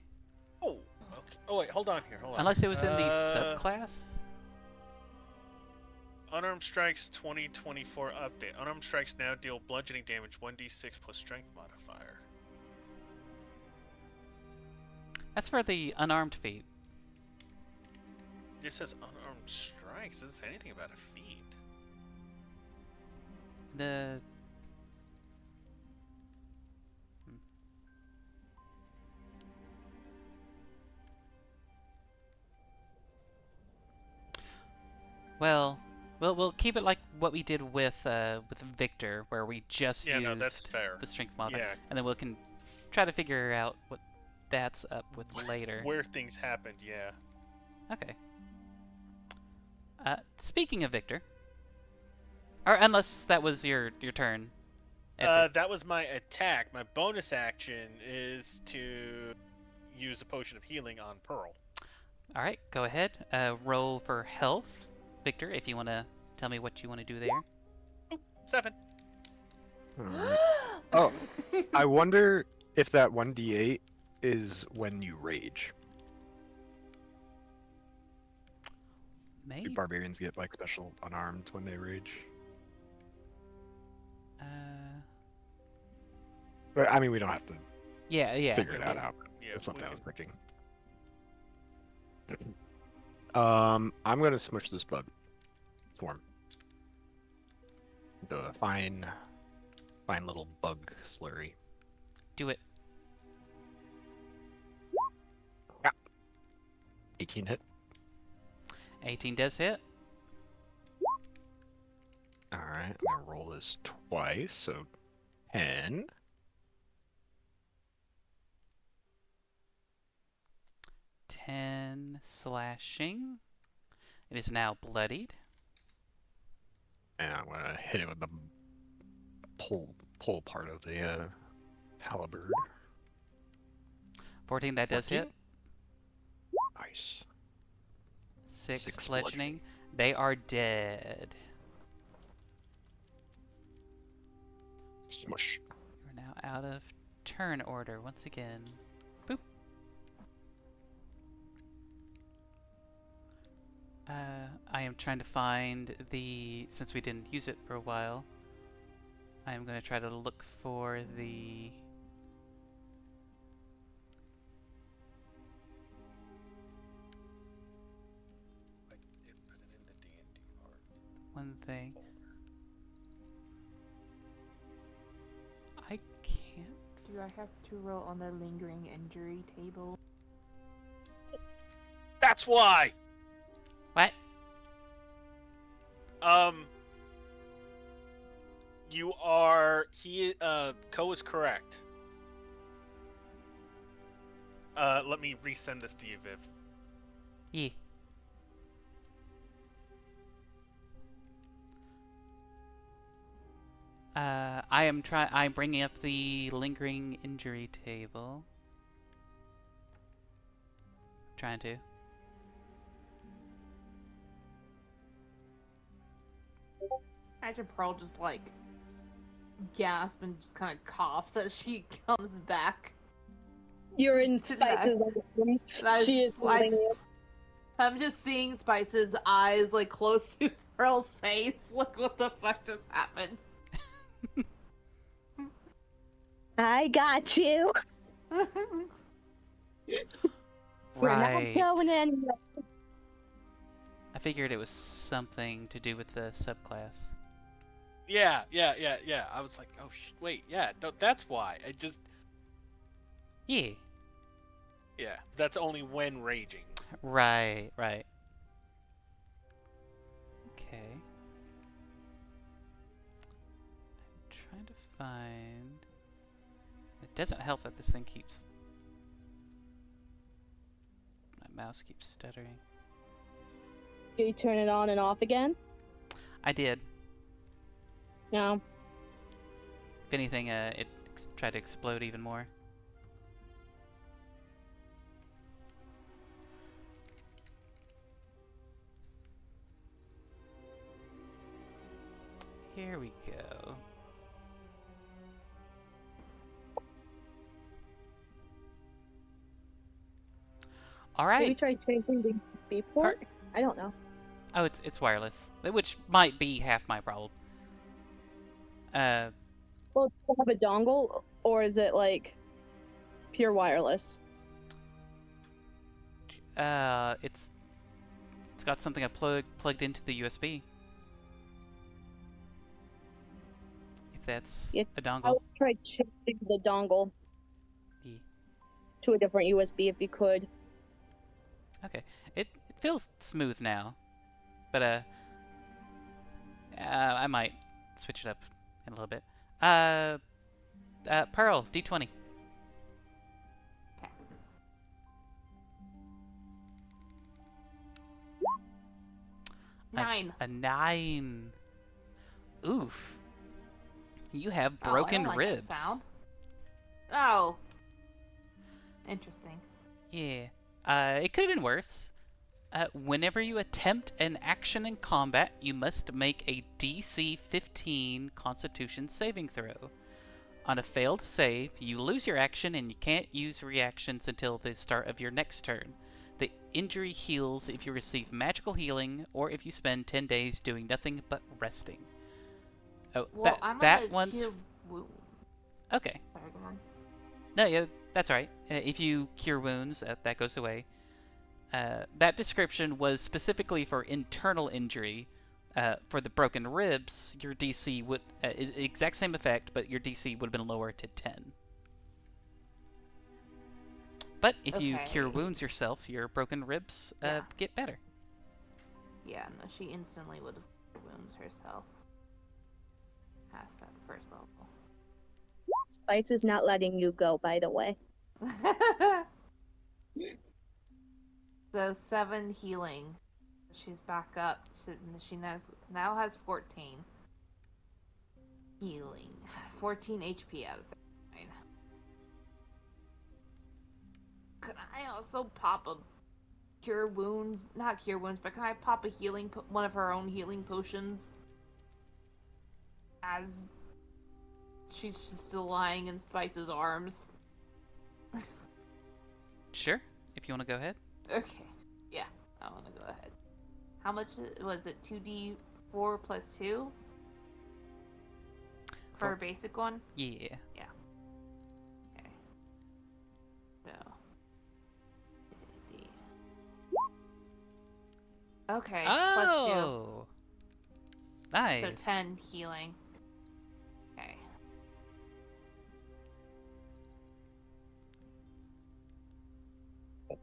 Oh, okay. Oh wait, hold on here. Hold on. Unless it was in the subclass. Unarmed Strikes 2024 update. Unarmed Strikes now deal bludgeoning damage 1d6 plus strength modifier. That's for the unarmed feat. It just says Unarmed Strikes. It doesn't say anything about a feat. The Well, we'll keep it like what we did with Victor, where we just used that's fair. the strength mod, Yeah. and then we can try to figure out what that's up with later. Where things happened, yeah. Okay. Speaking of Victor, or unless that was your turn. That was my attack. My bonus action is to use a potion of healing on Pearl. All right, go ahead. Roll for health, Victor, if you want to tell me what you want to do there. 7. Alright. Oh, I wonder if that 1d8 is when you rage. Maybe. Do barbarians get like special unarmed when they rage? But I mean, we don't have to Yeah. figure it out. Yeah, That's something we I was can- thinking. I'm gonna smush this bug swarm. The fine little bug slurry. Do it. 18 hit. 18 does hit. All right, I'm gonna roll this twice, so 10. 10 slashing. It is now bloodied. And I'm gonna hit it with the pull part of the halberd. 14, that does 14? hit. Nice. 6 bludgeoning. They are dead. Smush. We're now out of turn order once again. Boop. I am trying to find the... Since we didn't use it for a while, I am going to try to look for the... one thing. I can't. Do I have to roll on the lingering injury table? That's why. What? You are Ko is correct. Let me resend this to you, Viv. Yeah. I'm bringing up the lingering injury table. Trying to. Imagine Pearl just like gasp and just kind of coughs as she comes back. You're in To that. Spice's And She is holding you. I'm just seeing Spice's eyes like close to Pearl's face. Look what the fuck just happened. I got you. We're Right. not going anywhere. I figured it was something to do with the subclass. Yeah. I was like, oh wait, yeah, no, that's why. Yeah. Yeah, that's only when raging. Right. Okay. I'm trying to find... It doesn't help that this thing keeps... My mouse keeps stuttering. Do you turn it on and off again? I did. No. If anything, it tried to explode even more. Here we go. All Maybe right. try changing the USB port? I don't know. Oh, it's wireless, which might be half my problem. Well, does it have a dongle, or is it like pure wireless? It's got something I plugged into the USB. If that's Yeah, a I dongle. would try changing the dongle Yeah. to a different USB if you could. Okay. It feels smooth now, but I might switch it up in a little bit. Pearl, D20. Okay. Nine. A 9. Oof. You have Oh, I broken don't like ribs. that sound. Oh. Interesting. Yeah. It could have been worse. Whenever you attempt an action in combat, you must make a DC 15 Constitution saving throw. On a failed save, you lose your action and you can't use reactions until the start of your next turn. The injury heals if you receive magical healing or if you spend 10 days doing nothing but resting. Oh, Well, I'm that gonna one's cure wound. okay. Sorry, go on. No, yeah, that's right. If you cure wounds, that goes away. That description was specifically for internal injury. For the broken ribs, your DC would exact same effect, but your DC would have been lower to 10. But if you cure Okay. wounds yourself, your broken ribs Yeah. get better. Yeah, no, she instantly would have wounds herself. Past that first level. Spice is not letting you go, by the way. So 7 healing. She's back up. She now has 14 healing. 14 HP out of 39. Could I also pop a cure wounds? Not cure wounds, but can I pop a one of her own healing potions? As she's still lying in Spice's arms. Sure, if you want to go ahead. Okay. Yeah, I want to go ahead. How much was it? 2d4 plus 2? For a basic one? Yeah. Okay. So. D. Okay, plus 2. Oh! Nice. So 10 healing. Okay. Okay.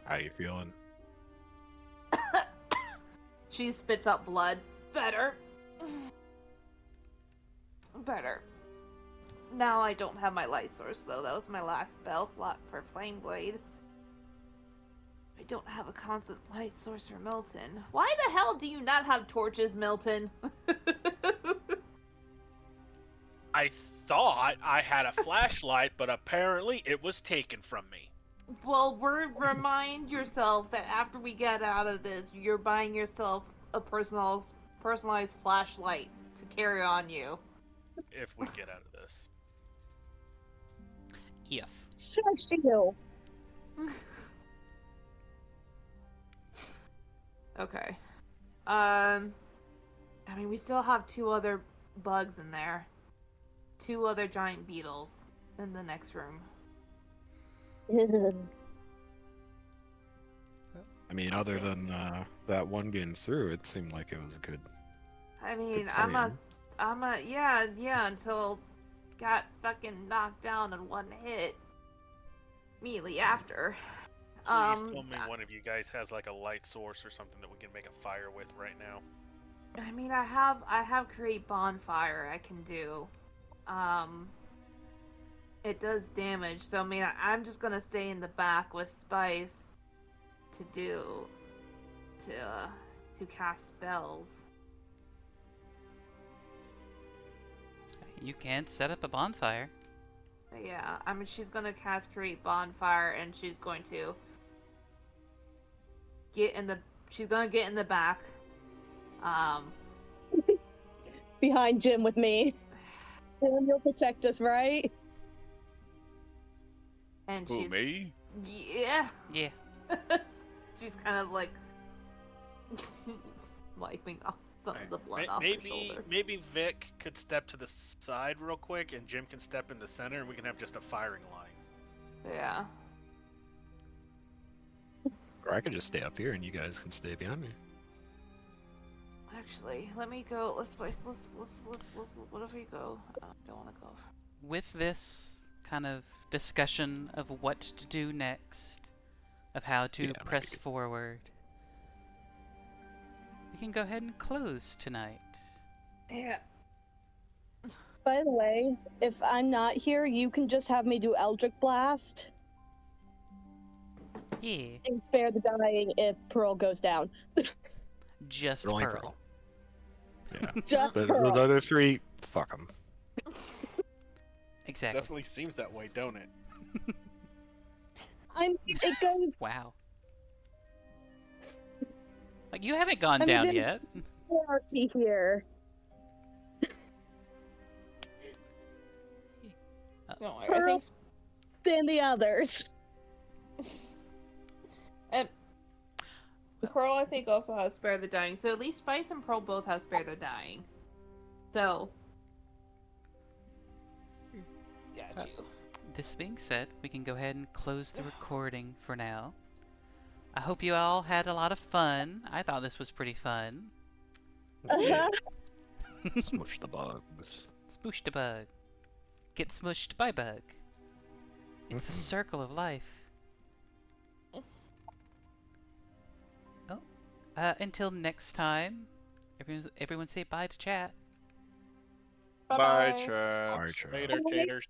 How you feeling? She spits out blood. Better. Better. Now I don't have my light source though. That was my last spell slot for Flame Blade. I don't have a constant light source for Milton. Why the hell do you not have torches, Milton? I thought I had a flashlight, but apparently it was taken from me. Well, remind yourself that after we get out of this, you're buying yourself a personalized flashlight to carry on you. If we get out of this. If. Shush you. Okay. I mean, we still have 2 other bugs in there. 2 other giant beetles in the next room. I mean, other than that one getting through, it seemed like it was a good. I mean, plan. yeah, until got fucking knocked down in one hit. Immediately after. Please tell me one of you guys has like a light source or something that we can make a fire with right now. I mean, I have create bonfire I can do. It does damage, so I mean, I'm just gonna stay in the back with Spice to cast spells. You can't set up a bonfire. Yeah, I mean, she's gonna cast create bonfire, and she's going to get in the back. Behind Jim with me. And you'll protect us, right? And Who, she's me? yeah. Yeah. She's kind of like wiping off some of the blood off her shoulder. Maybe Vic could step to the side real quick, and Jim can step in the center, and we can have just a firing line. Yeah. Or I could just stay up here and you guys can stay behind me. Actually, let me go. Let's what if we go? I don't want to go. With this kind of discussion of what to do next, of how to Yeah, press maybe. forward, we can go ahead and close tonight. Yeah. By the way, if I'm not here, you can just have me do Eldritch Blast Yeah, and spare the dying if Pearl goes down. just Rolling Pearl. Yeah. Just Those Pearl. other 3, fuck them. Exactly. Definitely seems that way, don't it? It goes Wow. Like, you haven't gone I mean, down there's- yet. hierarchy here. Don't worry. Pearl- I think Than the others. And Pearl, I think, also has Spare the Dying. So at least Spice and Pearl both have Spare the Dying. So. Got you. This being said, we can go ahead and close the recording for now. I hope you all had a lot of fun. I thought this was pretty fun. Yeah. Smush the bugs. Smoosh the bug. Get smushed by bug. It's the circle of life. Oh. Until next time, everyone say bye to chat. Bye, Bye-bye. chat. Archer. Later, taters.